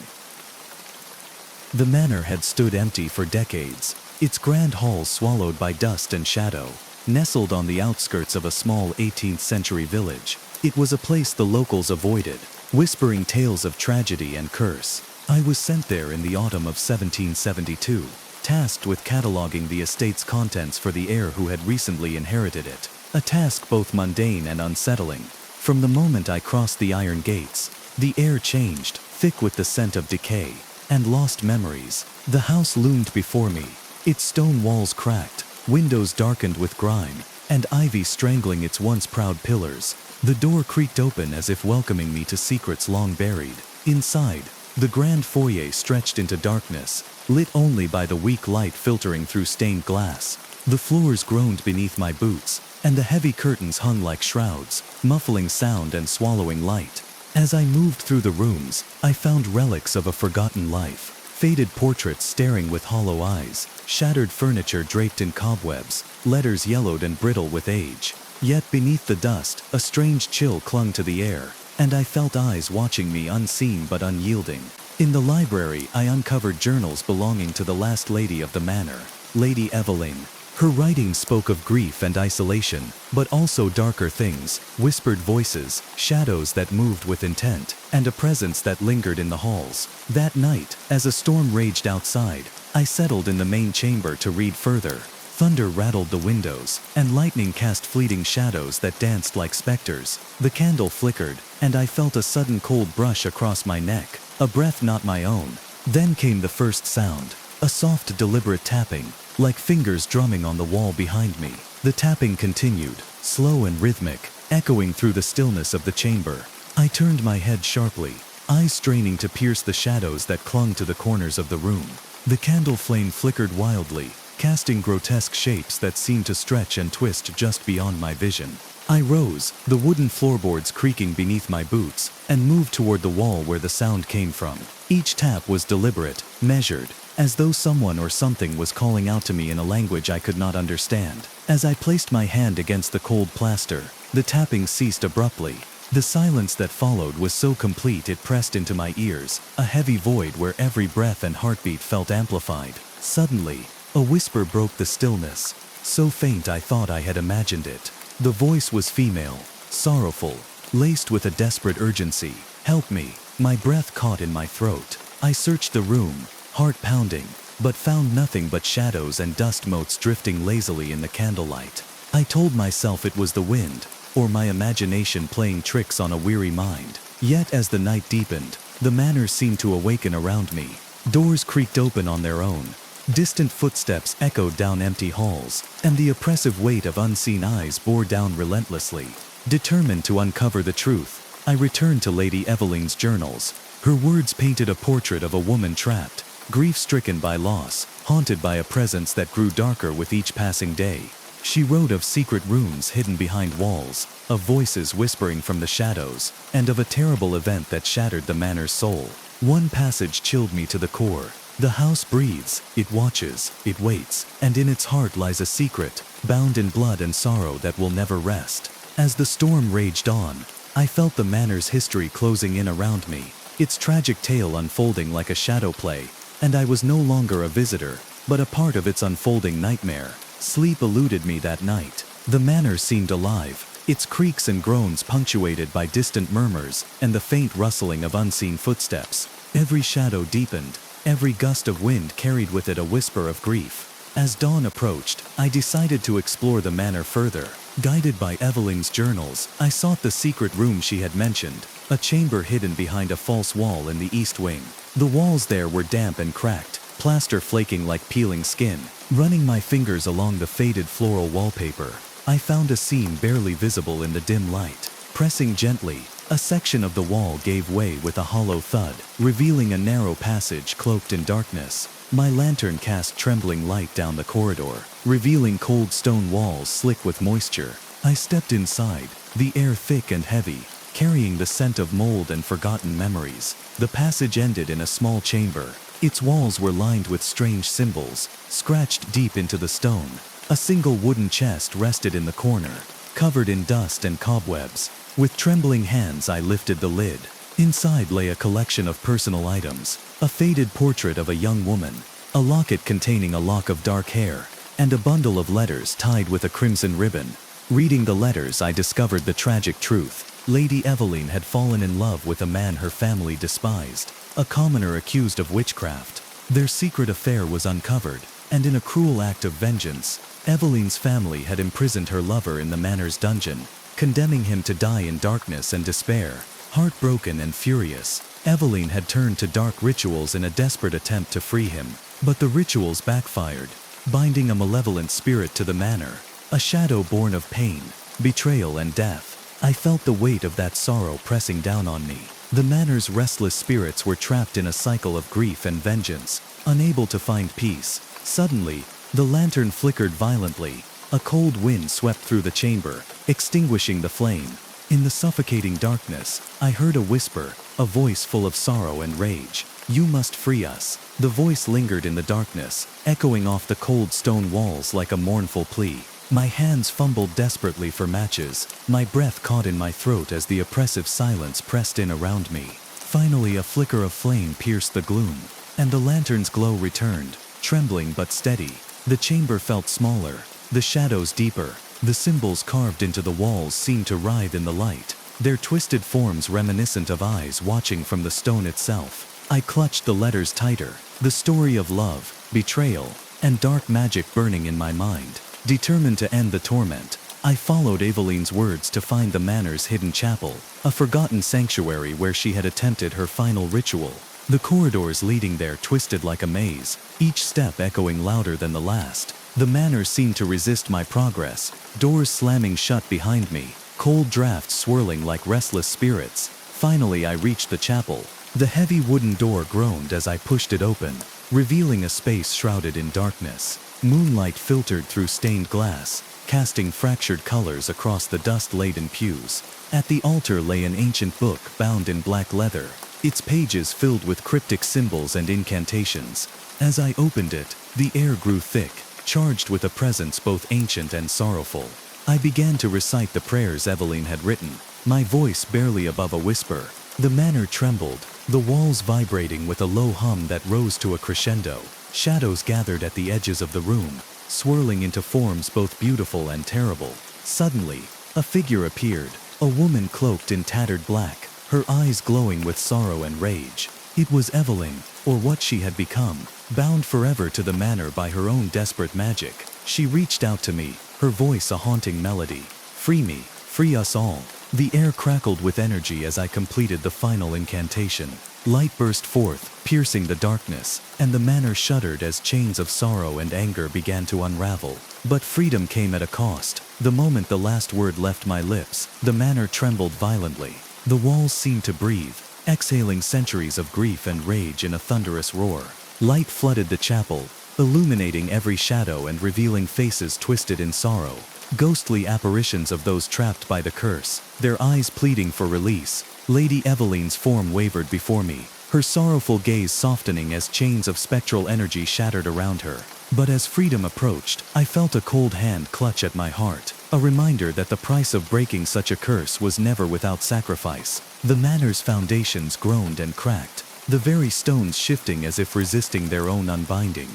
The manor had stood empty for decades, its grand halls swallowed by dust and shadow. Nestled on the outskirts of a small 18th century village, it was a place the locals avoided, whispering tales of tragedy and curse. I was sent there in the autumn of 1772, tasked with cataloging the estate's contents for the heir who had recently inherited it, a task both mundane and unsettling. From the moment I crossed the iron gates, the air changed, thick with the scent of decay and lost memories. The house loomed before me, its stone walls cracked, windows darkened with grime, and ivy strangling its once proud pillars. The door creaked open as if welcoming me to secrets long buried. Inside, the grand foyer stretched into darkness, lit only by the weak light filtering through stained glass. The floors groaned beneath my boots, and the heavy curtains hung like shrouds, muffling sound and swallowing light. As I moved through the rooms, I found relics of a forgotten life, faded portraits staring with hollow eyes, shattered furniture draped in cobwebs, letters yellowed and brittle with age. Yet beneath the dust, a strange chill clung to the air, and I felt eyes watching me unseen but unyielding. In the library, I uncovered journals belonging to the last lady of the manor, Lady Eveline. Her writing spoke of grief and isolation, but also darker things, whispered voices, shadows that moved with intent, and a presence that lingered in the halls. That night, as a storm raged outside, I settled in the main chamber to read further. Thunder rattled the windows, and lightning cast fleeting shadows that danced like specters. The candle flickered, and I felt a sudden cold brush across my neck, a breath not my own. Then came the first sound, a soft, deliberate tapping, like fingers drumming on the wall behind me. The tapping continued, slow and rhythmic, echoing through the stillness of the chamber. I turned my head sharply, eyes straining to pierce the shadows that clung to the corners of the room. The candle flame flickered wildly, casting grotesque shapes that seemed to stretch and twist just beyond my vision. I rose, the wooden floorboards creaking beneath my boots, and moved toward the wall where the sound came from. Each tap was deliberate, measured, as though someone or something was calling out to me in a language I could not understand. As I placed my hand against the cold plaster, the tapping ceased abruptly. The silence that followed was so complete it pressed into my ears, a heavy void where every breath and heartbeat felt amplified. Suddenly, a whisper broke the stillness, so faint I thought I had imagined it. The voice was female, sorrowful, laced with a desperate urgency. "Help me." My breath caught in my throat. I searched the room, heart pounding, but found nothing but shadows and dust motes drifting lazily in the candlelight. I told myself it was the wind, or my imagination playing tricks on a weary mind. Yet as the night deepened, the manor seemed to awaken around me. Doors creaked open on their own. Distant footsteps echoed down empty halls, and the oppressive weight of unseen eyes bore down relentlessly. Determined to uncover the truth, I returned to Lady Eveline's journals. Her words painted a portrait of a woman trapped, grief-stricken by loss, haunted by a presence that grew darker with each passing day. She wrote of secret rooms hidden behind walls, of voices whispering from the shadows, and of a terrible event that shattered the manor's soul. One passage chilled me to the core. "The house breathes, it watches, it waits, and in its heart lies a secret, bound in blood and sorrow that will never rest." As the storm raged on, I felt the manor's history closing in around me, its tragic tale unfolding like a shadow play, and I was no longer a visitor, but a part of its unfolding nightmare. Sleep eluded me that night. The manor seemed alive, its creaks and groans punctuated by distant murmurs and the faint rustling of unseen footsteps. Every shadow deepened, every gust of wind carried with it a whisper of grief. As dawn approached, I decided to explore the manor further. Guided by Eveline's journals, I sought the secret room she had mentioned, a chamber hidden behind a false wall in the east wing. The walls there were damp and cracked, plaster flaking like peeling skin. Running my fingers along the faded floral wallpaper, I found a scene barely visible in the dim light. Pressing gently, A section of the wall gave way with a hollow thud, revealing a narrow passage cloaked in darkness. My lantern cast trembling light down the corridor, revealing cold stone walls slick with moisture. I stepped inside, the air thick and heavy, carrying the scent of mold and forgotten memories. The passage ended in a small chamber. Its walls were lined with strange symbols, scratched deep into the stone. A single wooden chest rested in the corner, covered in dust and cobwebs. With trembling hands I lifted the lid. Inside lay a collection of personal items, a faded portrait of a young woman, a locket containing a lock of dark hair, and a bundle of letters tied with a crimson ribbon. Reading the letters, I discovered the tragic truth. Lady Eveline had fallen in love with a man her family despised, a commoner accused of witchcraft. Their secret affair was uncovered, and in a cruel act of vengeance, Eveline's family had imprisoned her lover in the manor's dungeon, condemning him to die in darkness and despair. Heartbroken and furious, Eveline had turned to dark rituals in a desperate attempt to free him. But the rituals backfired, binding a malevolent spirit to the manor, a shadow born of pain, betrayal, and death. I felt the weight of that sorrow pressing down on me. The manor's restless spirits were trapped in a cycle of grief and vengeance, unable to find peace. Suddenly, the lantern flickered violently. A cold wind swept through the chamber, extinguishing the flame. In the suffocating darkness, I heard a whisper, a voice full of sorrow and rage. "You must free us." The voice lingered in the darkness, echoing off the cold stone walls like a mournful plea. My hands fumbled desperately for matches, my breath caught in my throat as the oppressive silence pressed in around me. Finally, a flicker of flame pierced the gloom, and the lantern's glow returned, trembling but steady. The chamber felt smaller, the shadows deeper. The symbols carved into the walls seemed to writhe in the light, their twisted forms reminiscent of eyes watching from the stone itself. I clutched the letters tighter, the story of love, betrayal, and dark magic burning in my mind. Determined to end the torment, I followed Eveline's words to find the manor's hidden chapel, a forgotten sanctuary where she had attempted her final ritual. The corridors leading there twisted like a maze, each step echoing louder than the last. The manor seemed to resist my progress, doors slamming shut behind me, cold drafts swirling like restless spirits. Finally, I reached the chapel. The heavy wooden door groaned as I pushed it open, revealing a space shrouded in darkness. Moonlight filtered through stained glass, casting fractured colors across the dust-laden pews. At the altar lay an ancient book bound in black leather, its pages filled with cryptic symbols and incantations. As I opened it, the air grew thick, charged with a presence both ancient and sorrowful. I began to recite the prayers Eveline had written, my voice barely above a whisper. The manor trembled, the walls vibrating with a low hum that rose to a crescendo. Shadows gathered at the edges of the room, swirling into forms both beautiful and terrible. Suddenly, a figure appeared, a woman cloaked in tattered black, her eyes glowing with sorrow and rage. It was Eveline, or what she had become, bound forever to the manor by her own desperate magic. She reached out to me, her voice a haunting melody. "Free me, free us all." The air crackled with energy as I completed the final incantation. Light burst forth, piercing the darkness, and the manor shuddered as chains of sorrow and anger began to unravel. But freedom came at a cost. The moment the last word left my lips, the manor trembled violently. The walls seemed to breathe, exhaling centuries of grief and rage in a thunderous roar. Light flooded the chapel, illuminating every shadow and revealing faces twisted in sorrow. Ghostly apparitions of those trapped by the curse, their eyes pleading for release. Lady Eveline's form wavered before me, her sorrowful gaze softening as chains of spectral energy shattered around her. But as freedom approached, I felt a cold hand clutch at my heart, a reminder that the price of breaking such a curse was never without sacrifice. The manor's foundations groaned and cracked, the very stones shifting as if resisting their own unbinding.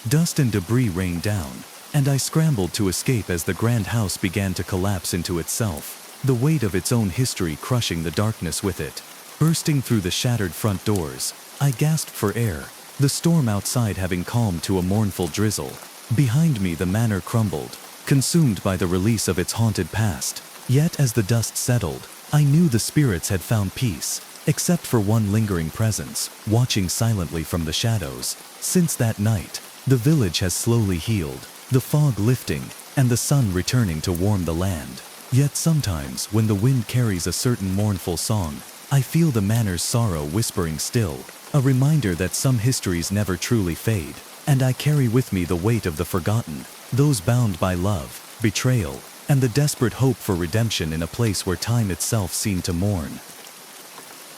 Dust and debris rained down, and I scrambled to escape as the grand house began to collapse into itself, the weight of its own history crushing the darkness with it. Bursting through the shattered front doors, I gasped for air, the storm outside having calmed to a mournful drizzle. Behind me the manor crumbled, consumed by the release of its haunted past. Yet as the dust settled, I knew the spirits had found peace, except for one lingering presence, watching silently from the shadows. Since that night, the village has slowly healed, the fog lifting, and the sun returning to warm the land. Yet sometimes, when the wind carries a certain mournful song, I feel the manor's sorrow whispering still, a reminder that some histories never truly fade, and I carry with me the weight of the forgotten, those bound by love, betrayal, and the desperate hope for redemption in a place where time itself seemed to mourn.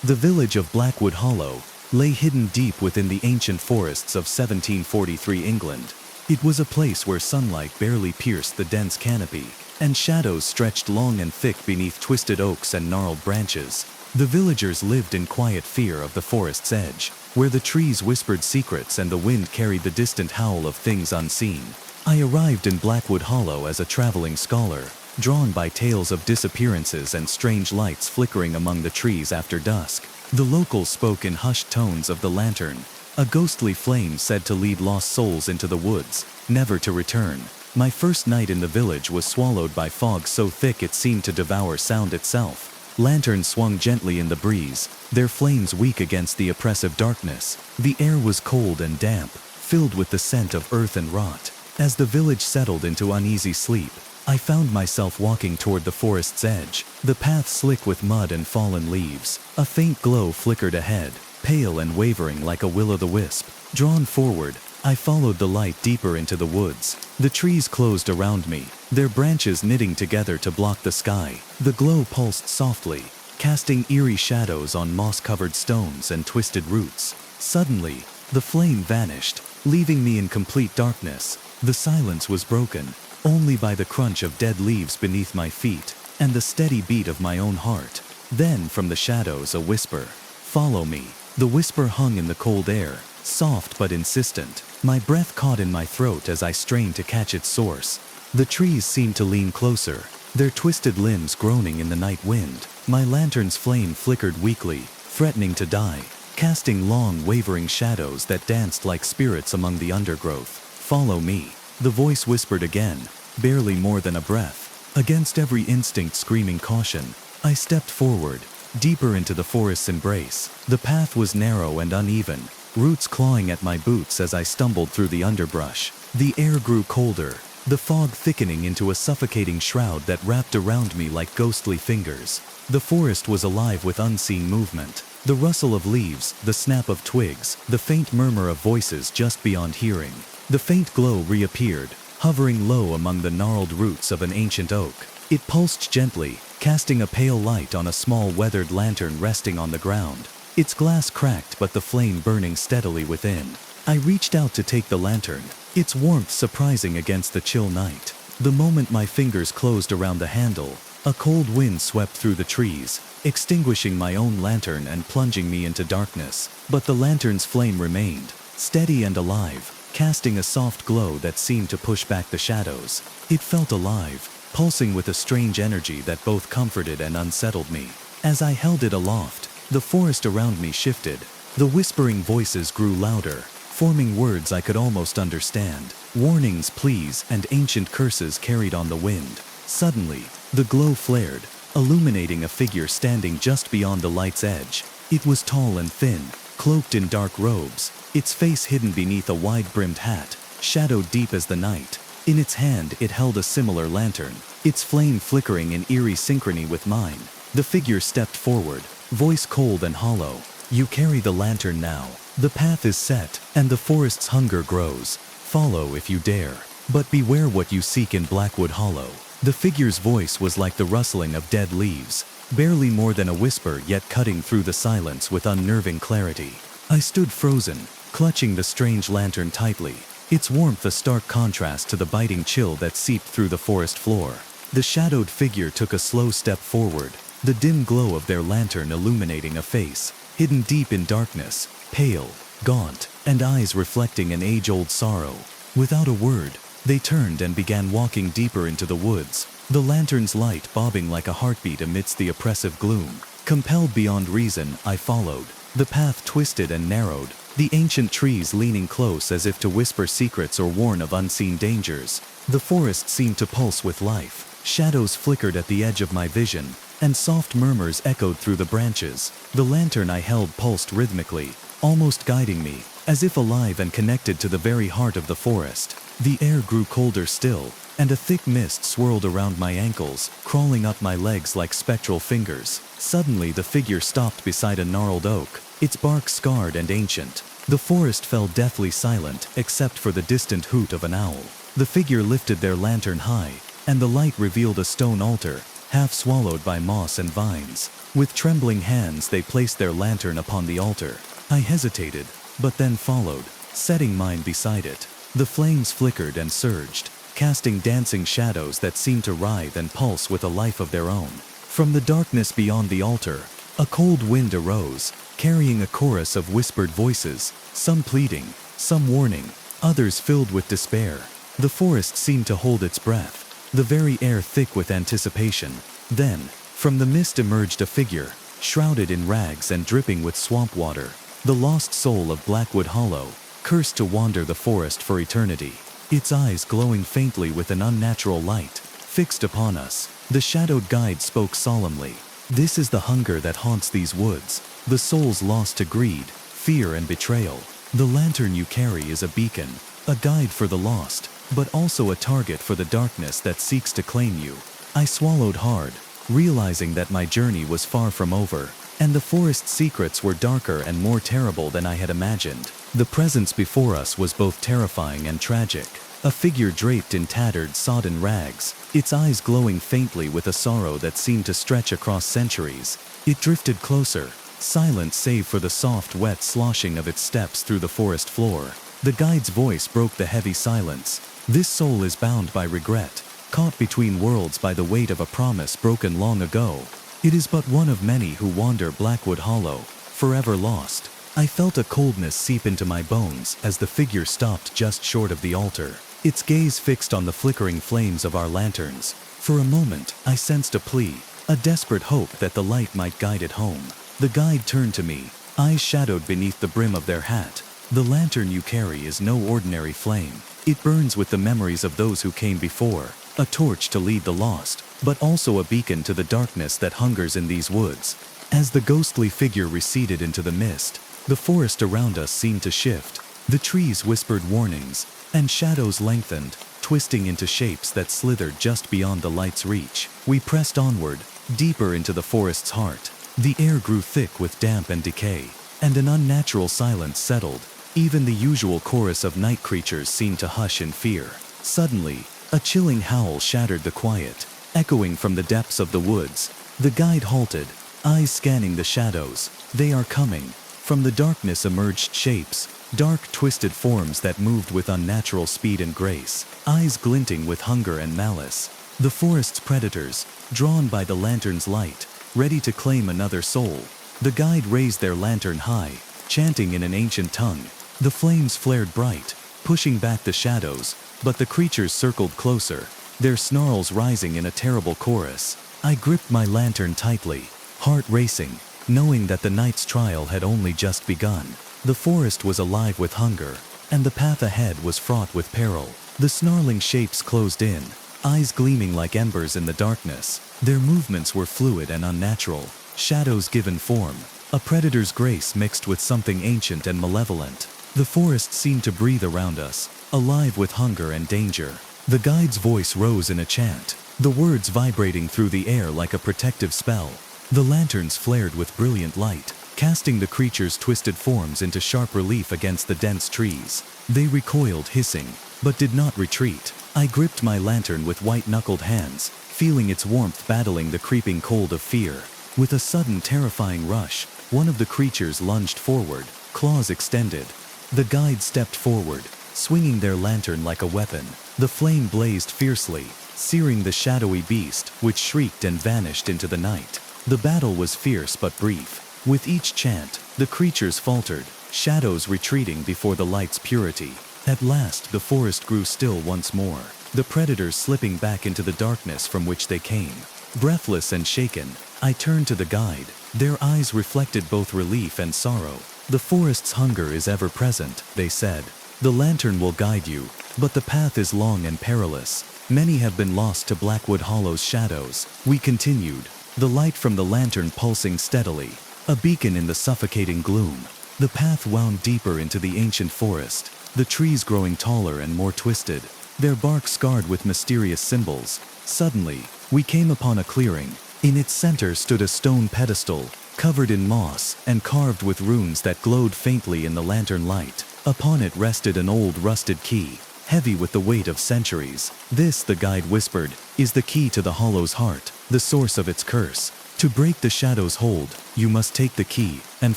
The village of Blackwood Hollow lay hidden deep within the ancient forests of 1743 England. It was a place where sunlight barely pierced the dense canopy, and shadows stretched long and thick beneath twisted oaks and gnarled branches. The villagers lived in quiet fear of the forest's edge, where the trees whispered secrets and the wind carried the distant howl of things unseen. I arrived in Blackwood Hollow as a traveling scholar, drawn by tales of disappearances and strange lights flickering among the trees after dusk. The locals spoke in hushed tones of the lantern, a ghostly flame said to lead lost souls into the woods, never to return. My first night in the village was swallowed by fog so thick it seemed to devour sound itself. Lanterns swung gently in the breeze, their flames weak against the oppressive darkness. The air was cold and damp, filled with the scent of earth and rot. As the village settled into uneasy sleep, I found myself walking toward the forest's edge, the path slick with mud and fallen leaves. A faint glow flickered ahead, pale and wavering like a will-o'-the-wisp. Drawn forward, I followed the light deeper into the woods. The trees closed around me, their branches knitting together to block the sky. The glow pulsed softly, casting eerie shadows on moss-covered stones and twisted roots. Suddenly, the flame vanished, leaving me in complete darkness. The silence was broken only by the crunch of dead leaves beneath my feet and the steady beat of my own heart. Then, from the shadows, a whisper. "Follow me." The whisper hung in the cold air, soft but insistent. My breath caught in my throat as I strained to catch its source. The trees seemed to lean closer, their twisted limbs groaning in the night wind. My lantern's flame flickered weakly, threatening to die, casting long, wavering shadows that danced like spirits among the undergrowth. "Follow me," the voice whispered again, barely more than a breath. Against every instinct screaming caution, I stepped forward, deeper into the forest's embrace. The path was narrow and uneven, roots clawing at my boots as I stumbled through the underbrush. The air grew colder, the fog thickening into a suffocating shroud that wrapped around me like ghostly fingers. The forest was alive with unseen movement. The rustle of leaves, the snap of twigs, the faint murmur of voices just beyond hearing. The faint glow reappeared, hovering low among the gnarled roots of an ancient oak. It pulsed gently, casting a pale light on a small weathered lantern resting on the ground. Its glass cracked but the flame burning steadily within. I reached out to take the lantern, its warmth surprising against the chill night. The moment my fingers closed around the handle, a cold wind swept through the trees, extinguishing my own lantern and plunging me into darkness. But the lantern's flame remained, steady and alive, casting a soft glow that seemed to push back the shadows. It felt alive, pulsing with a strange energy that both comforted and unsettled me. As I held it aloft, the forest around me shifted. The whispering voices grew louder, forming words I could almost understand. Warnings, pleas, and ancient curses carried on the wind. Suddenly, the glow flared, illuminating a figure standing just beyond the light's edge. It was tall and thin, cloaked in dark robes, its face hidden beneath a wide-brimmed hat, shadowed deep as the night. In its hand, it held a similar lantern, its flame flickering in eerie synchrony with mine. The figure stepped forward, voice cold and hollow. "You carry the lantern now. The path is set, and the forest's hunger grows. Follow if you dare. But beware what you seek in Blackwood Hollow." The figure's voice was like the rustling of dead leaves, barely more than a whisper yet cutting through the silence with unnerving clarity. I stood frozen, clutching the strange lantern tightly, its warmth a stark contrast to the biting chill that seeped through the forest floor. The shadowed figure took a slow step forward, the dim glow of their lantern illuminating a face, hidden deep in darkness, pale, gaunt, and eyes reflecting an age-old sorrow. Without a word, they turned and began walking deeper into the woods, the lantern's light bobbing like a heartbeat amidst the oppressive gloom. Compelled beyond reason, I followed. The path twisted and narrowed, the ancient trees leaning close as if to whisper secrets or warn of unseen dangers. The forest seemed to pulse with life. Shadows flickered at the edge of my vision, and soft murmurs echoed through the branches. The lantern I held pulsed rhythmically, almost guiding me, as if alive and connected to the very heart of the forest. The air grew colder still, and a thick mist swirled around my ankles, crawling up my legs like spectral fingers. Suddenly the figure stopped beside a gnarled oak, its bark scarred and ancient. The forest fell deathly silent, except for the distant hoot of an owl. The figure lifted their lantern high, and the light revealed a stone altar, half swallowed by moss and vines. With trembling hands they placed their lantern upon the altar. I hesitated, but then followed, setting mine beside it. The flames flickered and surged, casting dancing shadows that seemed to writhe and pulse with a life of their own. From the darkness beyond the altar, a cold wind arose, carrying a chorus of whispered voices, some pleading, some warning, others filled with despair. The forest seemed to hold its breath, the very air thick with anticipation. Then, from the mist emerged a figure, shrouded in rags and dripping with swamp water, the lost soul of Blackwood Hollow, cursed to wander the forest for eternity. Its eyes glowing faintly with an unnatural light, fixed upon us. The shadowed guide spoke solemnly. "This is the hunger that haunts these woods, the souls lost to greed, fear and betrayal. The lantern you carry is a beacon, a guide for the lost, but also a target for the darkness that seeks to claim you." I swallowed hard, realizing that my journey was far from over, and the forest's secrets were darker and more terrible than I had imagined. The presence before us was both terrifying and tragic. A figure draped in tattered, sodden rags, its eyes glowing faintly with a sorrow that seemed to stretch across centuries. It drifted closer, silent save for the soft, wet sloshing of its steps through the forest floor. The guide's voice broke the heavy silence. "This soul is bound by regret, caught between worlds by the weight of a promise broken long ago. It is but one of many who wander Blackwood Hollow, forever lost." I felt a coldness seep into my bones as the figure stopped just short of the altar, its gaze fixed on the flickering flames of our lanterns. For a moment, I sensed a plea, a desperate hope that the light might guide it home. The guide turned to me, eyes shadowed beneath the brim of their hat. "The lantern you carry is no ordinary flame. It burns with the memories of those who came before, a torch to lead the lost, but also a beacon to the darkness that hungers in these woods." As the ghostly figure receded into the mist, the forest around us seemed to shift. The trees whispered warnings, and shadows lengthened, twisting into shapes that slithered just beyond the light's reach. We pressed onward, deeper into the forest's heart. The air grew thick with damp and decay, and an unnatural silence settled. Even the usual chorus of night creatures seemed to hush in fear. Suddenly, a chilling howl shattered the quiet, echoing from the depths of the woods. The guide halted, eyes scanning the shadows. "They are coming." From the darkness emerged shapes, dark, twisted forms that moved with unnatural speed and grace, eyes glinting with hunger and malice. The forest's predators, drawn by the lantern's light, ready to claim another soul. The guide raised their lantern high, chanting in an ancient tongue. The flames flared bright, pushing back the shadows, but the creatures circled closer, their snarls rising in a terrible chorus. I gripped my lantern tightly, heart racing, knowing that the night's trial had only just begun. The forest was alive with hunger, and the path ahead was fraught with peril. The snarling shapes closed in, eyes gleaming like embers in the darkness. Their movements were fluid and unnatural, shadows given form, a predator's grace mixed with something ancient and malevolent. The forest seemed to breathe around us, alive with hunger and danger. The guide's voice rose in a chant, the words vibrating through the air like a protective spell. The lanterns flared with brilliant light, casting the creatures' twisted forms into sharp relief against the dense trees. They recoiled, hissing, but did not retreat. I gripped my lantern with white-knuckled hands, feeling its warmth battling the creeping cold of fear. With a sudden terrifying rush, one of the creatures lunged forward, claws extended. The guide stepped forward, swinging their lantern like a weapon. The flame blazed fiercely, searing the shadowy beast, which shrieked and vanished into the night. The battle was fierce but brief. With each chant, the creatures faltered, shadows retreating before the light's purity. At last, the forest grew still once more, the predators slipping back into the darkness from which they came. Breathless and shaken, I turned to the guide. Their eyes reflected both relief and sorrow. "The forest's hunger is ever present," they said. "The lantern will guide you, but the path is long and perilous. Many have been lost to Blackwood Hollow's shadows." We continued, the light from the lantern pulsing steadily, a beacon in the suffocating gloom. The path wound deeper into the ancient forest, the trees growing taller and more twisted, their bark scarred with mysterious symbols. Suddenly, we came upon a clearing. In its center stood a stone pedestal, covered in moss and carved with runes that glowed faintly in the lantern light. Upon it rested an old rusted key, heavy with the weight of centuries. "This," the guide whispered, "is the key to the Hollow's heart, the source of its curse. To break the shadow's hold, you must take the key and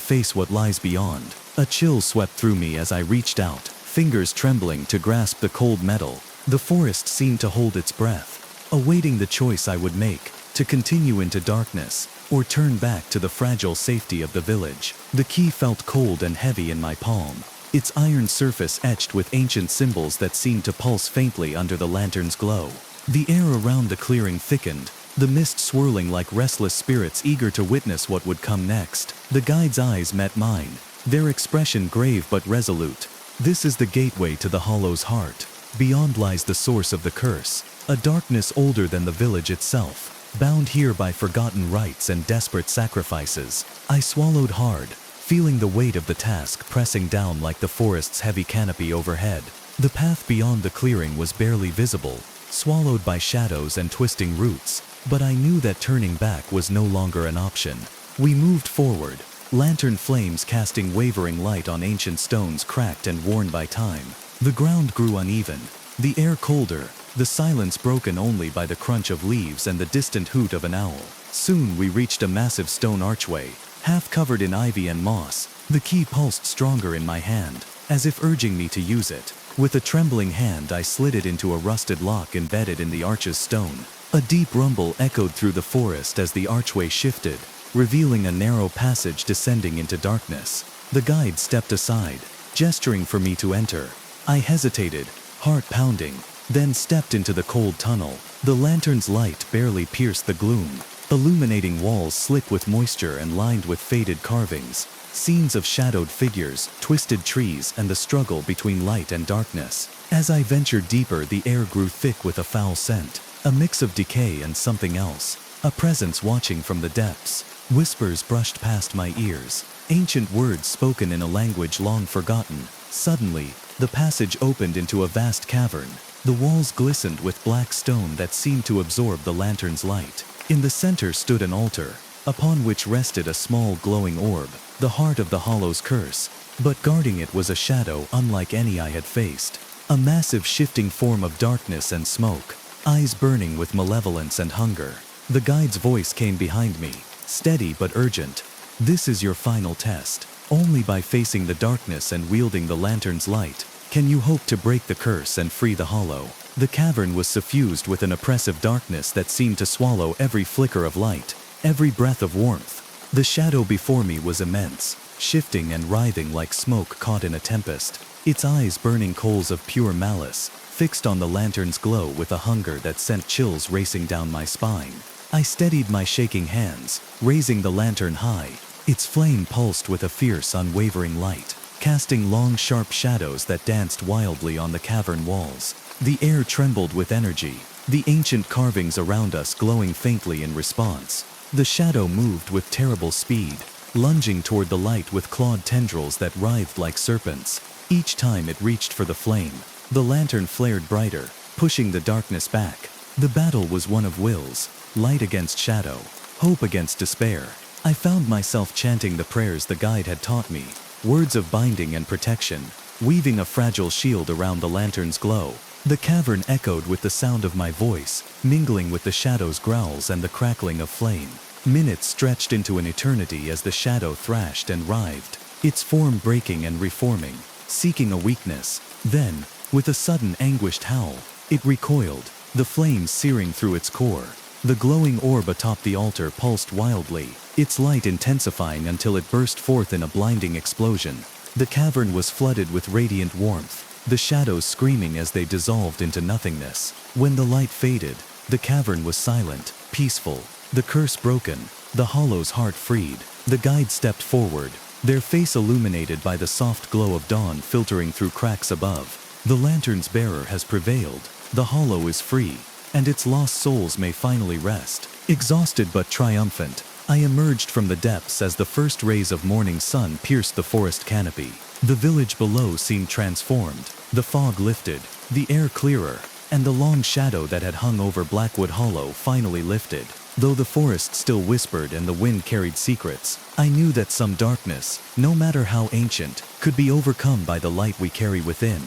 face what lies beyond." A chill swept through me as I reached out, fingers trembling to grasp the cold metal. The forest seemed to hold its breath, awaiting the choice I would make, to continue into darkness or turn back to the fragile safety of the village. The key felt cold and heavy in my palm, its iron surface etched with ancient symbols that seemed to pulse faintly under the lantern's glow. The air around the clearing thickened, the mist swirling like restless spirits eager to witness what would come next. The guide's eyes met mine, their expression grave but resolute. "This is the gateway to the Hollow's heart. Beyond lies the source of the curse, a darkness older than the village itself, bound here by forgotten rites and desperate sacrifices." I swallowed hard, feeling the weight of the task pressing down like the forest's heavy canopy overhead. The path beyond the clearing was barely visible, swallowed by shadows and twisting roots, but I knew that turning back was no longer an option. We moved forward, lantern flames casting wavering light on ancient stones cracked and worn by time. The ground grew uneven, the air colder, the silence broken only by the crunch of leaves and the distant hoot of an owl. Soon we reached a massive stone archway, half covered in ivy and moss. The key pulsed stronger in my hand, as if urging me to use it. With a trembling hand I slid it into a rusted lock embedded in the arch's stone. A deep rumble echoed through the forest as the archway shifted, revealing a narrow passage descending into darkness. The guide stepped aside, gesturing for me to enter. I hesitated, heart pounding, then stepped into the cold tunnel. The lantern's light barely pierced the gloom, illuminating walls slick with moisture and lined with faded carvings, scenes of shadowed figures, twisted trees, and the struggle between light and darkness. As I ventured deeper, the air grew thick with a foul scent, a mix of decay and something else, a presence watching from the depths. Whispers brushed past my ears, ancient words spoken in a language long forgotten. Suddenly, the passage opened into a vast cavern. The walls glistened with black stone that seemed to absorb the lantern's light. In the center stood an altar, upon which rested a small glowing orb, the heart of the Hollow's curse. But guarding it was a shadow unlike any I had faced, a massive shifting form of darkness and smoke, eyes burning with malevolence and hunger. The guide's voice came behind me, steady but urgent. "This is your final test. Only by facing the darkness and wielding the lantern's light can you hope to break the curse and free the Hollow." The cavern was suffused with an oppressive darkness that seemed to swallow every flicker of light, every breath of warmth. The shadow before me was immense, shifting and writhing like smoke caught in a tempest, its eyes burning coals of pure malice, fixed on the lantern's glow with a hunger that sent chills racing down my spine. I steadied my shaking hands, raising the lantern high. Its flame pulsed with a fierce, unwavering light, casting long, sharp shadows that danced wildly on the cavern walls. The air trembled with energy, the ancient carvings around us glowing faintly in response. The shadow moved with terrible speed, lunging toward the light with clawed tendrils that writhed like serpents. Each time it reached for the flame, the lantern flared brighter, pushing the darkness back. The battle was one of wills, light against shadow, hope against despair. I found myself chanting the prayers the guide had taught me, words of binding and protection, weaving a fragile shield around the lantern's glow. The cavern echoed with the sound of my voice, mingling with the shadow's growls and the crackling of flame. Minutes stretched into an eternity as the shadow thrashed and writhed, its form breaking and reforming, seeking a weakness. Then, with a sudden anguished howl, it recoiled, the flames searing through its core. The glowing orb atop the altar pulsed wildly, its light intensifying until it burst forth in a blinding explosion. The cavern was flooded with radiant warmth, the shadows screaming as they dissolved into nothingness. When the light faded, the cavern was silent, peaceful, the curse broken, the Hollow's heart freed. The guide stepped forward, their face illuminated by the soft glow of dawn filtering through cracks above. "The lantern's bearer has prevailed, the Hollow is free, and its lost souls may finally rest." Exhausted but triumphant, I emerged from the depths as the first rays of morning sun pierced the forest canopy. The village below seemed transformed. The fog lifted, the air clearer, and the long shadow that had hung over Blackwood Hollow finally lifted. Though the forest still whispered and the wind carried secrets, I knew that some darkness, no matter how ancient, could be overcome by the light we carry within.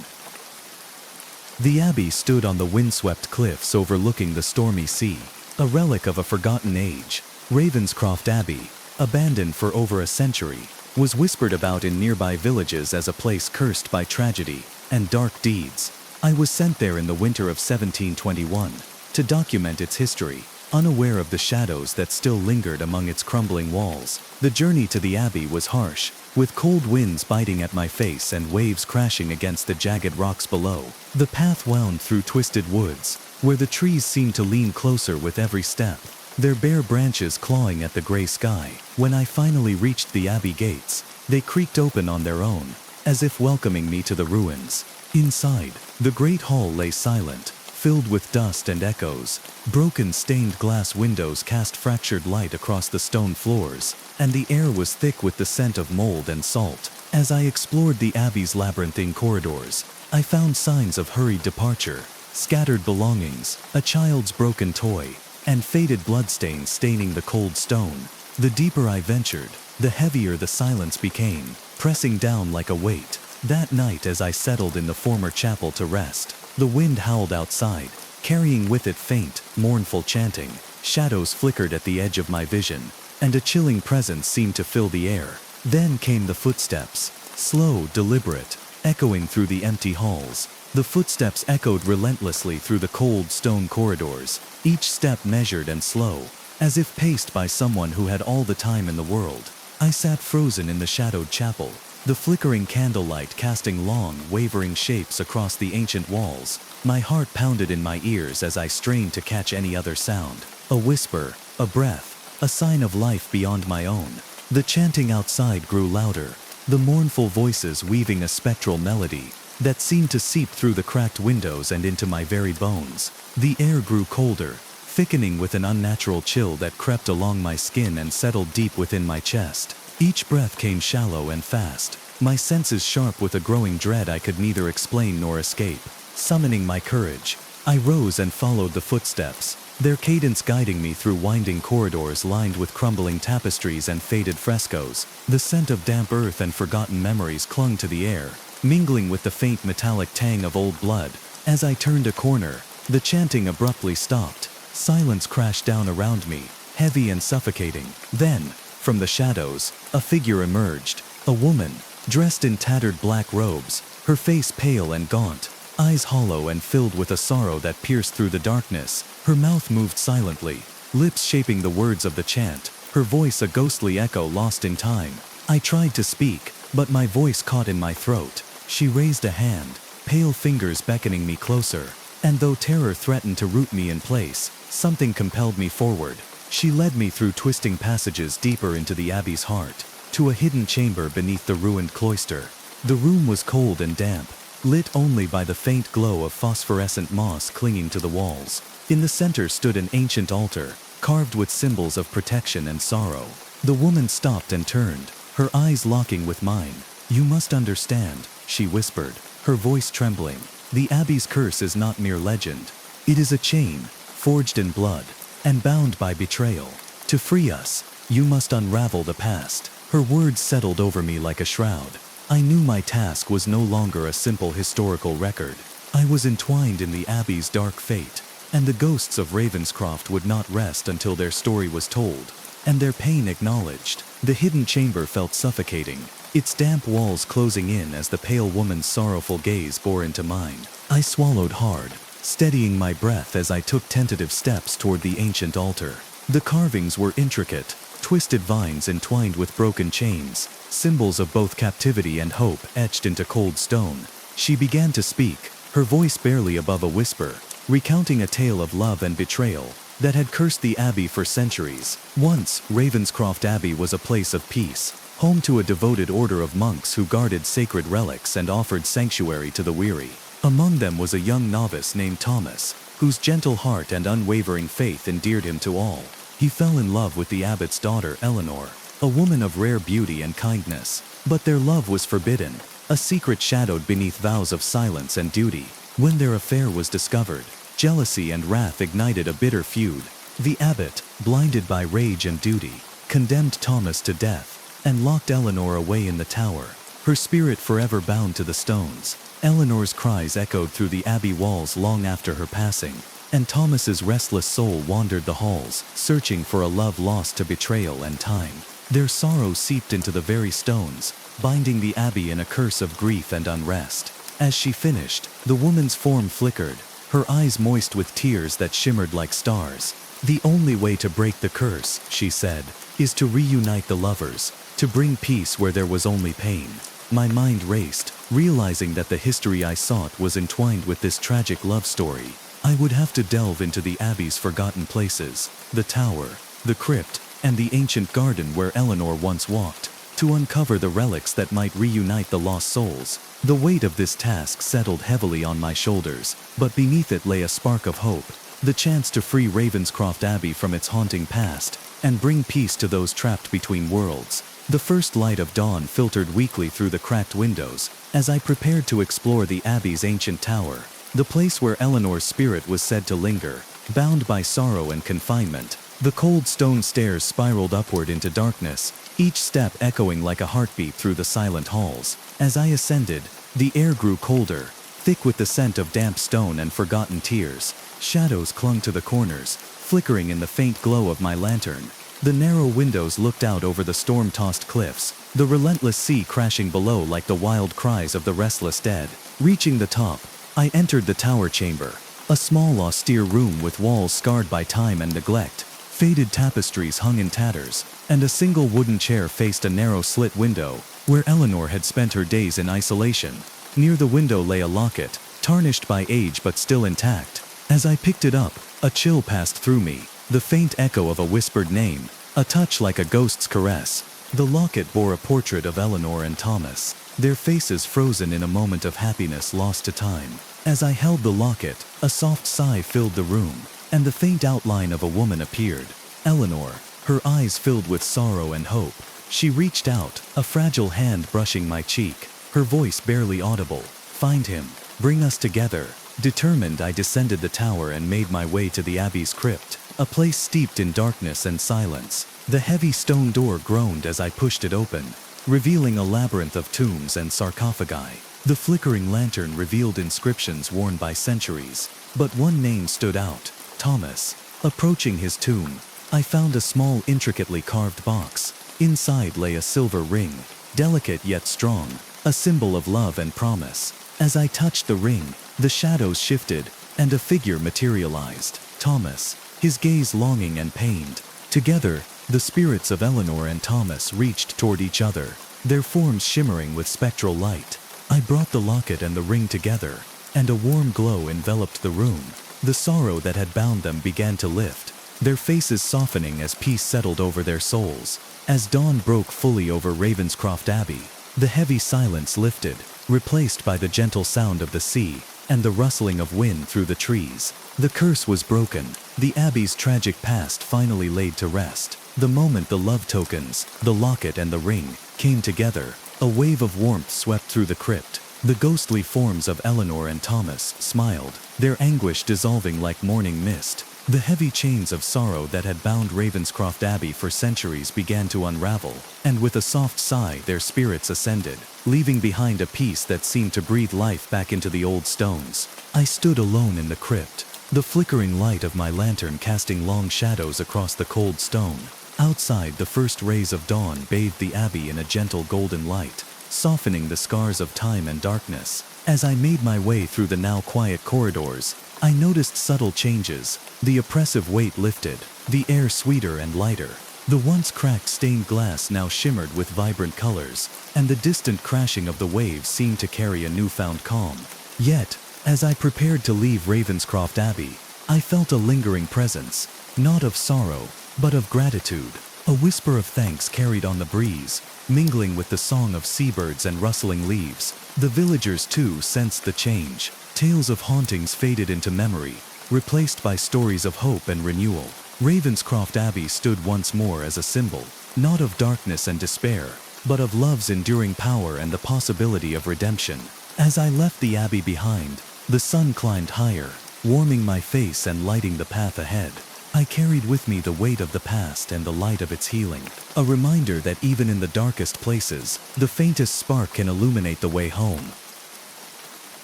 The abbey stood on the windswept cliffs overlooking the stormy sea, a relic of a forgotten age. Ravenscroft Abbey, abandoned for over a century, was whispered about in nearby villages as a place cursed by tragedy and dark deeds. I was sent there in the winter of 1721 to document its history, unaware of the shadows that still lingered among its crumbling walls. The journey to the abbey was harsh, with cold winds biting at my face and waves crashing against the jagged rocks below. The path wound through twisted woods, where the trees seemed to lean closer with every step, their bare branches clawing at the gray sky. When I finally reached the abbey gates, they creaked open on their own, as if welcoming me to the ruins. Inside, the great hall lay silent, filled with dust and echoes. Broken stained glass windows cast fractured light across the stone floors, and the air was thick with the scent of mold and salt. As I explored the abbey's labyrinthine corridors, I found signs of hurried departure, scattered belongings, a child's broken toy, and faded bloodstains staining the cold stone. The deeper I ventured, the heavier the silence became, pressing down like a weight. That night, as I settled in the former chapel to rest, the wind howled outside, carrying with it faint, mournful chanting. Shadows flickered at the edge of my vision, and a chilling presence seemed to fill the air. Then came the footsteps, slow, deliberate, echoing through the empty halls. The footsteps echoed relentlessly through the cold stone corridors, each step measured and slow, as if paced by someone who had all the time in the world. I sat frozen in the shadowed chapel, the flickering candlelight casting long, wavering shapes across the ancient walls. My heart pounded in my ears as I strained to catch any other sound. A whisper, a breath, a sign of life beyond my own. The chanting outside grew louder, the mournful voices weaving a spectral melody that seemed to seep through the cracked windows and into my very bones. The air grew colder, thickening with an unnatural chill that crept along my skin and settled deep within my chest. Each breath came shallow and fast, my senses sharp with a growing dread I could neither explain nor escape. Summoning my courage, I rose and followed the footsteps, their cadence guiding me through winding corridors lined with crumbling tapestries and faded frescoes. The scent of damp earth and forgotten memories clung to the air, mingling with the faint metallic tang of old blood. As I turned a corner, the chanting abruptly stopped. Silence crashed down around me, heavy and suffocating. Then, from the shadows, a figure emerged, a woman, dressed in tattered black robes, her face pale and gaunt, eyes hollow and filled with a sorrow that pierced through the darkness. Her mouth moved silently, lips shaping the words of the chant, her voice a ghostly echo lost in time. I tried to speak, but my voice caught in my throat. She raised a hand, pale fingers beckoning me closer, and though terror threatened to root me in place, something compelled me forward. She led me through twisting passages deeper into the abbey's heart, to a hidden chamber beneath the ruined cloister. The room was cold and damp, lit only by the faint glow of phosphorescent moss clinging to the walls. In the center stood an ancient altar, carved with symbols of protection and sorrow. The woman stopped and turned, her eyes locking with mine. "You must understand," she whispered, her voice trembling. "The abbey's curse is not mere legend. It is a chain, forged in blood, and bound by betrayal. To free us, you must unravel the past." Her words settled over me like a shroud. I knew my task was no longer a simple historical record. I was entwined in the abbey's dark fate, and the ghosts of Ravenscroft would not rest until their story was told, and their pain acknowledged. The hidden chamber felt suffocating, its damp walls closing in as the pale woman's sorrowful gaze bore into mine. I swallowed hard, steadying my breath as I took tentative steps toward the ancient altar. The carvings were intricate, twisted vines entwined with broken chains, symbols of both captivity and hope etched into cold stone. She began to speak, her voice barely above a whisper, recounting a tale of love and betrayal that had cursed the abbey for centuries. Once, Ravenscroft Abbey was a place of peace, home to a devoted order of monks who guarded sacred relics and offered sanctuary to the weary. Among them was a young novice named Thomas, whose gentle heart and unwavering faith endeared him to all. He fell in love with the abbot's daughter, Eleanor, a woman of rare beauty and kindness, but their love was forbidden. a secret shadowed beneath vows of silence and duty. When their affair was discovered, jealousy and wrath ignited a bitter feud. The abbot, blinded by rage and duty, condemned Thomas to death and locked Eleanor away in the tower, her spirit forever bound to the stones. Eleanor's cries echoed through the abbey walls long after her passing, and Thomas's restless soul wandered the halls, searching for a love lost to betrayal and time. Their sorrow seeped into the very stones, binding the abbey in a curse of grief and unrest. As she finished, the woman's form flickered, her eyes moist with tears that shimmered like stars. "The only way to break the curse," she said, "is to reunite the lovers, to bring peace where there was only pain." My mind raced, realizing that the history I sought was entwined with this tragic love story. I would have to delve into the abbey's forgotten places, the tower, the crypt, and the ancient garden where Eleanor once walked, to uncover the relics that might reunite the lost souls. The weight of this task settled heavily on my shoulders, but beneath it lay a spark of hope, the chance to free Ravenscroft Abbey from its haunting past, and bring peace to those trapped between worlds. The first light of dawn filtered weakly through the cracked windows, as I prepared to explore the abbey's ancient tower, the place where Eleanor's spirit was said to linger, bound by sorrow and confinement. The cold stone stairs spiraled upward into darkness, each step echoing like a heartbeat through the silent halls. As I ascended, the air grew colder, thick with the scent of damp stone and forgotten tears. Shadows clung to the corners, flickering in the faint glow of my lantern. The narrow windows looked out over the storm-tossed cliffs, the relentless sea crashing below like the wild cries of the restless dead. Reaching the top, I entered the tower chamber, a small austere room with walls scarred by time and neglect. Faded tapestries hung in tatters, and a single wooden chair faced a narrow slit window, where Eleanor had spent her days in isolation. Near the window lay a locket, tarnished by age but still intact. As I picked it up, a chill passed through me, the faint echo of a whispered name, a touch like a ghost's caress. The locket bore a portrait of Eleanor and Thomas, their faces frozen in a moment of happiness lost to time. As I held the locket, a soft sigh filled the room, and the faint outline of a woman appeared. Eleanor, her eyes filled with sorrow and hope. She reached out, a fragile hand brushing my cheek, her voice barely audible. "Find him. Bring us together." Determined, I descended the tower and made my way to the abbey's crypt, a place steeped in darkness and silence. The heavy stone door groaned as I pushed it open, revealing a labyrinth of tombs and sarcophagi. The flickering lantern revealed inscriptions worn by centuries, but one name stood out: Thomas. Approaching his tomb, I found a small, intricately carved box. Inside lay a silver ring, delicate yet strong, a symbol of love and promise. As I touched the ring, the shadows shifted, and a figure materialized. Thomas, his gaze longing and pained. Together, the spirits of Eleanor and Thomas reached toward each other, their forms shimmering with spectral light. I brought the locket and the ring together, and a warm glow enveloped the room. The sorrow that had bound them began to lift, their faces softening as peace settled over their souls. As dawn broke fully over Ravenscroft Abbey, the heavy silence lifted, replaced by the gentle sound of the sea and the rustling of wind through the trees. The curse was broken, the abbey's tragic past finally laid to rest. The moment the love tokens, the locket and the ring, came together, a wave of warmth swept through the crypt. The ghostly forms of Eleanor and Thomas smiled, their anguish dissolving like morning mist. The heavy chains of sorrow that had bound Ravenscroft Abbey for centuries began to unravel, and with a soft sigh their spirits ascended, leaving behind a peace that seemed to breathe life back into the old stones. I stood alone in the crypt, the flickering light of my lantern casting long shadows across the cold stone. Outside, the first rays of dawn bathed the abbey in a gentle golden light, softening the scars of time and darkness. As I made my way through the now quiet corridors, I noticed subtle changes. The oppressive weight lifted, the air sweeter and lighter. The once cracked stained glass now shimmered with vibrant colors, and the distant crashing of the waves seemed to carry a newfound calm. Yet, as I prepared to leave Ravenscroft Abbey, I felt a lingering presence, not of sorrow, but of gratitude. A whisper of thanks carried on the breeze, mingling with the song of seabirds and rustling leaves. The villagers too sensed the change. Tales of hauntings faded into memory, replaced by stories of hope and renewal. Ravenscroft Abbey stood once more as a symbol, not of darkness and despair, but of love's enduring power and the possibility of redemption. As I left the abbey behind, the sun climbed higher, warming my face and lighting the path ahead. I carried with me the weight of the past and the light of its healing, a reminder that even in the darkest places, the faintest spark can illuminate the way home.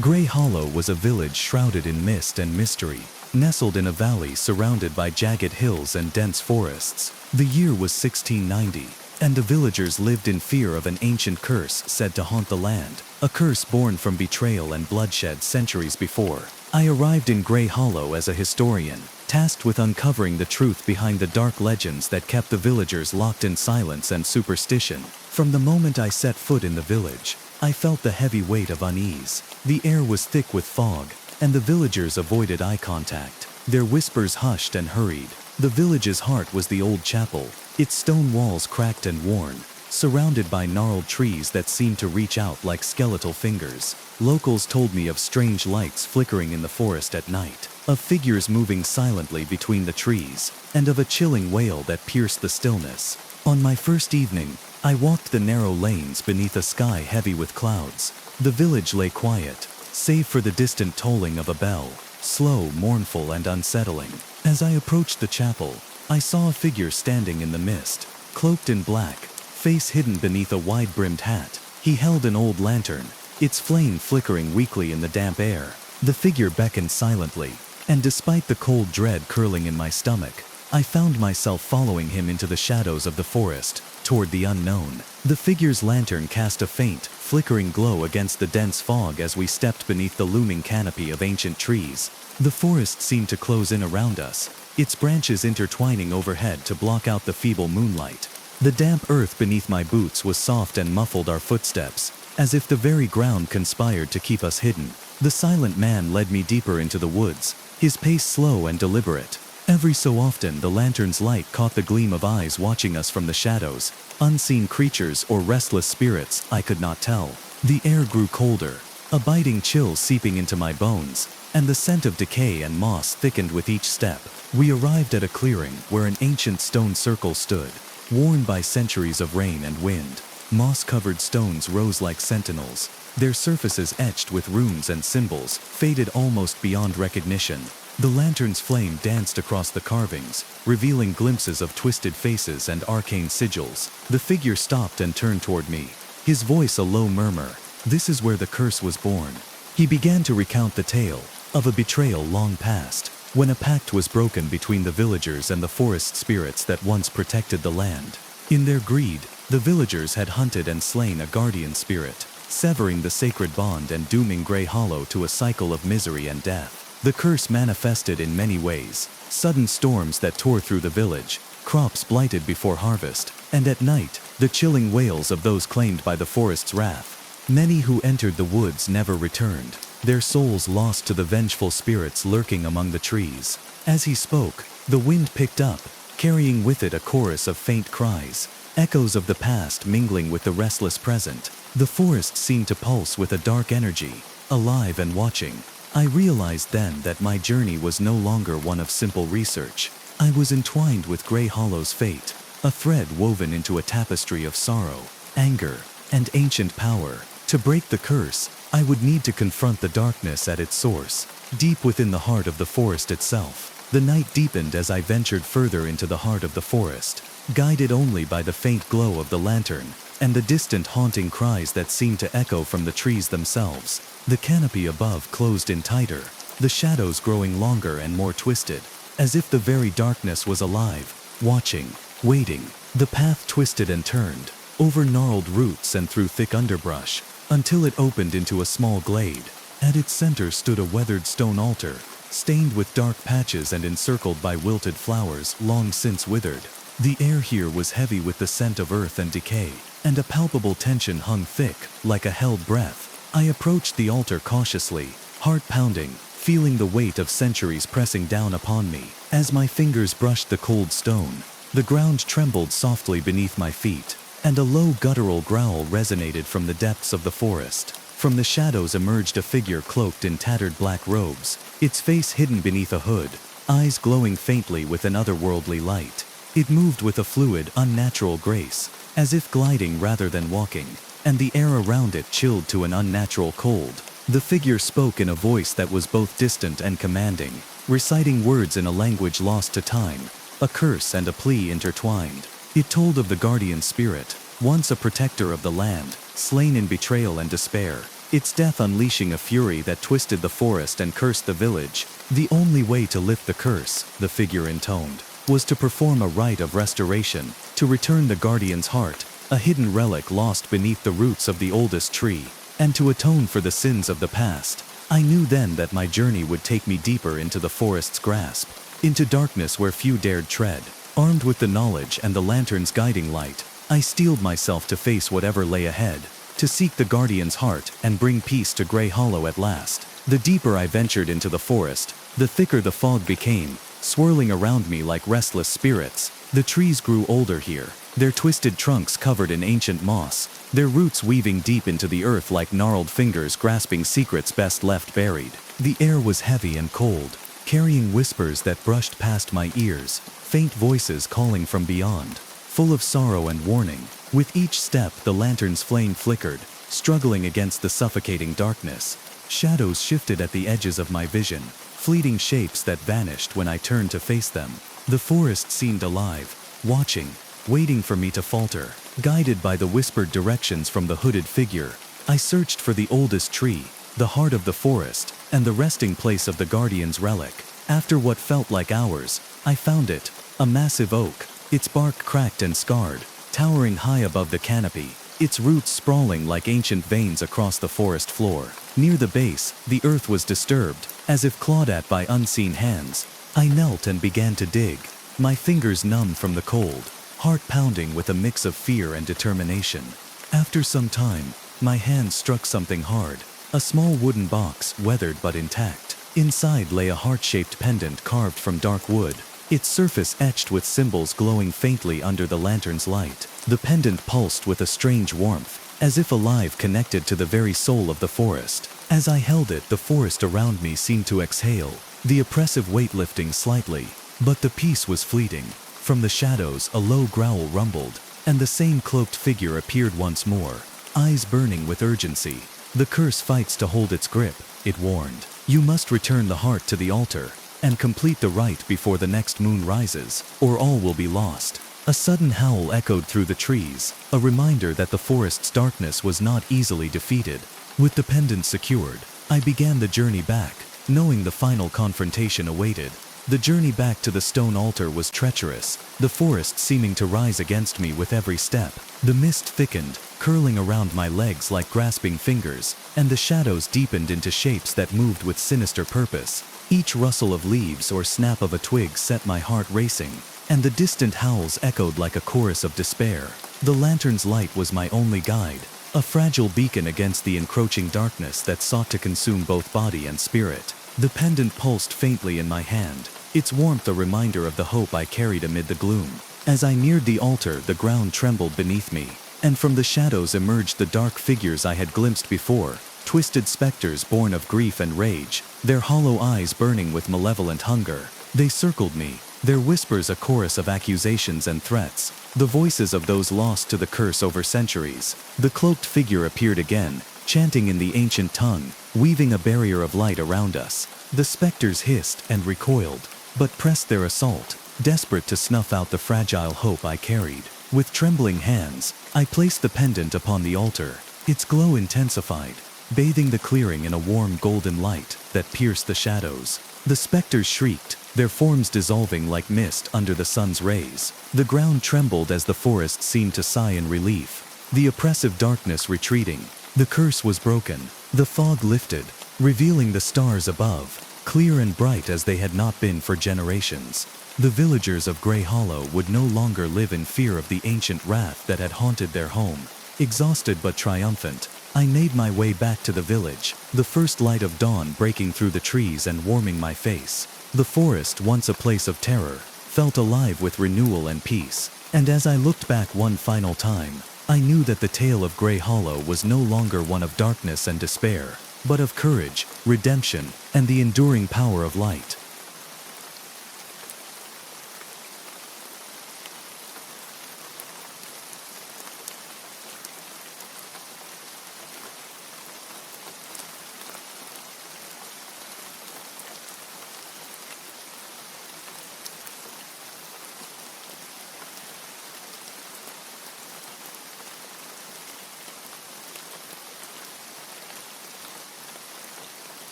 Grey Hollow was a village shrouded in mist and mystery, nestled in a valley surrounded by jagged hills and dense forests. The year was 1690, and the villagers lived in fear of an ancient curse said to haunt the land, a curse born from betrayal and bloodshed centuries before. I arrived in Grey Hollow as a historian, tasked with uncovering the truth behind the dark legends that kept the villagers locked in silence and superstition. From the moment I set foot in the village, I felt the heavy weight of unease. The air was thick with fog, and the villagers avoided eye contact. Their whispers hushed and hurried. The village's heart was the old chapel, its stone walls cracked and worn, surrounded by gnarled trees that seemed to reach out like skeletal fingers. Locals told me of strange lights flickering in the forest at night, of figures moving silently between the trees, and of a chilling wail that pierced the stillness. On my first evening, I walked the narrow lanes beneath a sky heavy with clouds. The village lay quiet, save for the distant tolling of a bell, slow, mournful, and unsettling. As I approached the chapel, I saw a figure standing in the mist, cloaked in black, face hidden beneath a wide-brimmed hat. He held an old lantern, its flame flickering weakly in the damp air. The figure beckoned silently, and despite the cold dread curling in my stomach, I found myself following him into the shadows of the forest, toward the unknown. The figure's lantern cast a faint, flickering glow against the dense fog as we stepped beneath the looming canopy of ancient trees. The forest seemed to close in around us, its branches intertwining overhead to block out the feeble moonlight. The damp earth beneath my boots was soft and muffled our footsteps, as if the very ground conspired to keep us hidden. The silent man led me deeper into the woods, his pace slow and deliberate. Every so often the lantern's light caught the gleam of eyes watching us from the shadows, unseen creatures or restless spirits, I could not tell. The air grew colder, a biting chill seeping into my bones, and the scent of decay and moss thickened with each step. We arrived at a clearing where an ancient stone circle stood, worn by centuries of rain and wind. Moss-covered stones rose like sentinels, their surfaces etched with runes and symbols, faded almost beyond recognition. The lantern's flame danced across the carvings, revealing glimpses of twisted faces and arcane sigils. The figure stopped and turned toward me, his voice a low murmur. This is where the curse was born. He began to recount the tale of a betrayal long past, when a pact was broken between the villagers and the forest spirits that once protected the land. In their greed, the villagers had hunted and slain a guardian spirit, severing the sacred bond and dooming Grey Hollow to a cycle of misery and death. The curse manifested in many ways: sudden storms that tore through the village, crops blighted before harvest, and at night, the chilling wails of those claimed by the forest's wrath. Many who entered the woods never returned, their souls lost to the vengeful spirits lurking among the trees. As he spoke, the wind picked up, carrying with it a chorus of faint cries, echoes of the past mingling with the restless present. The forest seemed to pulse with a dark energy, alive and watching. I realized then that my journey was no longer one of simple research. I was entwined with Grey Hollow's fate, a thread woven into a tapestry of sorrow, anger, and ancient power. To break the curse, I would need to confront the darkness at its source, deep within the heart of the forest itself. The night deepened as I ventured further into the heart of the forest, guided only by the faint glow of the lantern and the distant haunting cries that seemed to echo from the trees themselves. The canopy above closed in tighter, the shadows growing longer and more twisted, as if the very darkness was alive, watching, waiting. The path twisted and turned, over gnarled roots and through thick underbrush, until it opened into a small glade. At its center stood a weathered stone altar, stained with dark patches and encircled by wilted flowers long since withered. The air here was heavy with the scent of earth and decay, and a palpable tension hung thick, like a held breath. I approached the altar cautiously, heart pounding, feeling the weight of centuries pressing down upon me. As my fingers brushed the cold stone, the ground trembled softly beneath my feet, and a low guttural growl resonated from the depths of the forest. From the shadows emerged a figure cloaked in tattered black robes, its face hidden beneath a hood, eyes glowing faintly with an otherworldly light. It moved with a fluid, unnatural grace, as if gliding rather than walking, and the air around it chilled to an unnatural cold. The figure spoke in a voice that was both distant and commanding, reciting words in a language lost to time, a curse and a plea intertwined. It told of the guardian spirit, once a protector of the land, slain in betrayal and despair, its death unleashing a fury that twisted the forest and cursed the village. The only way to lift the curse, the figure intoned, was to perform a rite of restoration, to return the guardian's heart, a hidden relic lost beneath the roots of the oldest tree, and to atone for the sins of the past. I knew then that my journey would take me deeper into the forest's grasp, into darkness where few dared tread. Armed with the knowledge and the lantern's guiding light, I steeled myself to face whatever lay ahead, to seek the guardian's heart and bring peace to Grey Hollow at last. The deeper I ventured into the forest, the thicker the fog became, swirling around me like restless spirits. The trees grew older here, their twisted trunks covered in ancient moss, their roots weaving deep into the earth like gnarled fingers grasping secrets best left buried. The air was heavy and cold, carrying whispers that brushed past my ears, faint voices calling from beyond, full of sorrow and warning. With each step, the lantern's flame flickered, struggling against the suffocating darkness. Shadows shifted at the edges of my vision, fleeting shapes that vanished when I turned to face them. The forest seemed alive, watching, waiting for me to falter. Guided by the whispered directions from the hooded figure, I searched for the oldest tree, the heart of the forest, and the resting place of the guardian's relic. After what felt like hours, I found it, a massive oak, its bark cracked and scarred, towering high above the canopy, its roots sprawling like ancient veins across the forest floor. Near the base, the earth was disturbed, as if clawed at by unseen hands. I knelt and began to dig, my fingers numb from the cold, heart pounding with a mix of fear and determination. After some time, my hands struck something hard, a small wooden box, weathered but intact. Inside lay a heart-shaped pendant carved from dark wood, its surface etched with symbols glowing faintly under the lantern's light. The pendant pulsed with a strange warmth, as if alive, connected to the very soul of the forest. As I held it, the forest around me seemed to exhale, the oppressive weight lifting slightly. But the peace was fleeting. From the shadows, a low growl rumbled, and the same cloaked figure appeared once more, eyes burning with urgency. The curse fights to hold its grip, it warned. You must return the heart to the altar, and complete the rite before the next moon rises, or all will be lost. A sudden howl echoed through the trees, a reminder that the forest's darkness was not easily defeated. With the pendant secured, I began the journey back, knowing the final confrontation awaited. The journey back to the stone altar was treacherous, the forest seeming to rise against me with every step. The mist thickened, curling around my legs like grasping fingers, and the shadows deepened into shapes that moved with sinister purpose. Each rustle of leaves or snap of a twig set my heart racing, and the distant howls echoed like a chorus of despair. The lantern's light was my only guide, a fragile beacon against the encroaching darkness that sought to consume both body and spirit. The pendant pulsed faintly in my hand, its warmth a reminder of the hope I carried amid the gloom. As I neared the altar, the ground trembled beneath me, and from the shadows emerged the dark figures I had glimpsed before, twisted specters born of grief and rage, their hollow eyes burning with malevolent hunger. They circled me, their whispers a chorus of accusations and threats, the voices of those lost to the curse over centuries. The cloaked figure appeared again, chanting in the ancient tongue, weaving a barrier of light around us. The specters hissed and recoiled, but pressed their assault, desperate to snuff out the fragile hope I carried. With trembling hands, I placed the pendant upon the altar, its glow intensified, bathing the clearing in a warm golden light that pierced the shadows. The specters shrieked, their forms dissolving like mist under the sun's rays. The ground trembled as the forest seemed to sigh in relief, the oppressive darkness retreating. The curse was broken, the fog lifted, revealing the stars above, clear and bright as they had not been for generations. The villagers of Grey Hollow would no longer live in fear of the ancient wrath that had haunted their home. Exhausted but triumphant, I made my way back to the village, the first light of dawn breaking through the trees and warming my face. The forest, once a place of terror, felt alive with renewal and peace, and as I looked back one final time, I knew that the tale of Grey Hollow was no longer one of darkness and despair, but of courage, redemption, and the enduring power of light.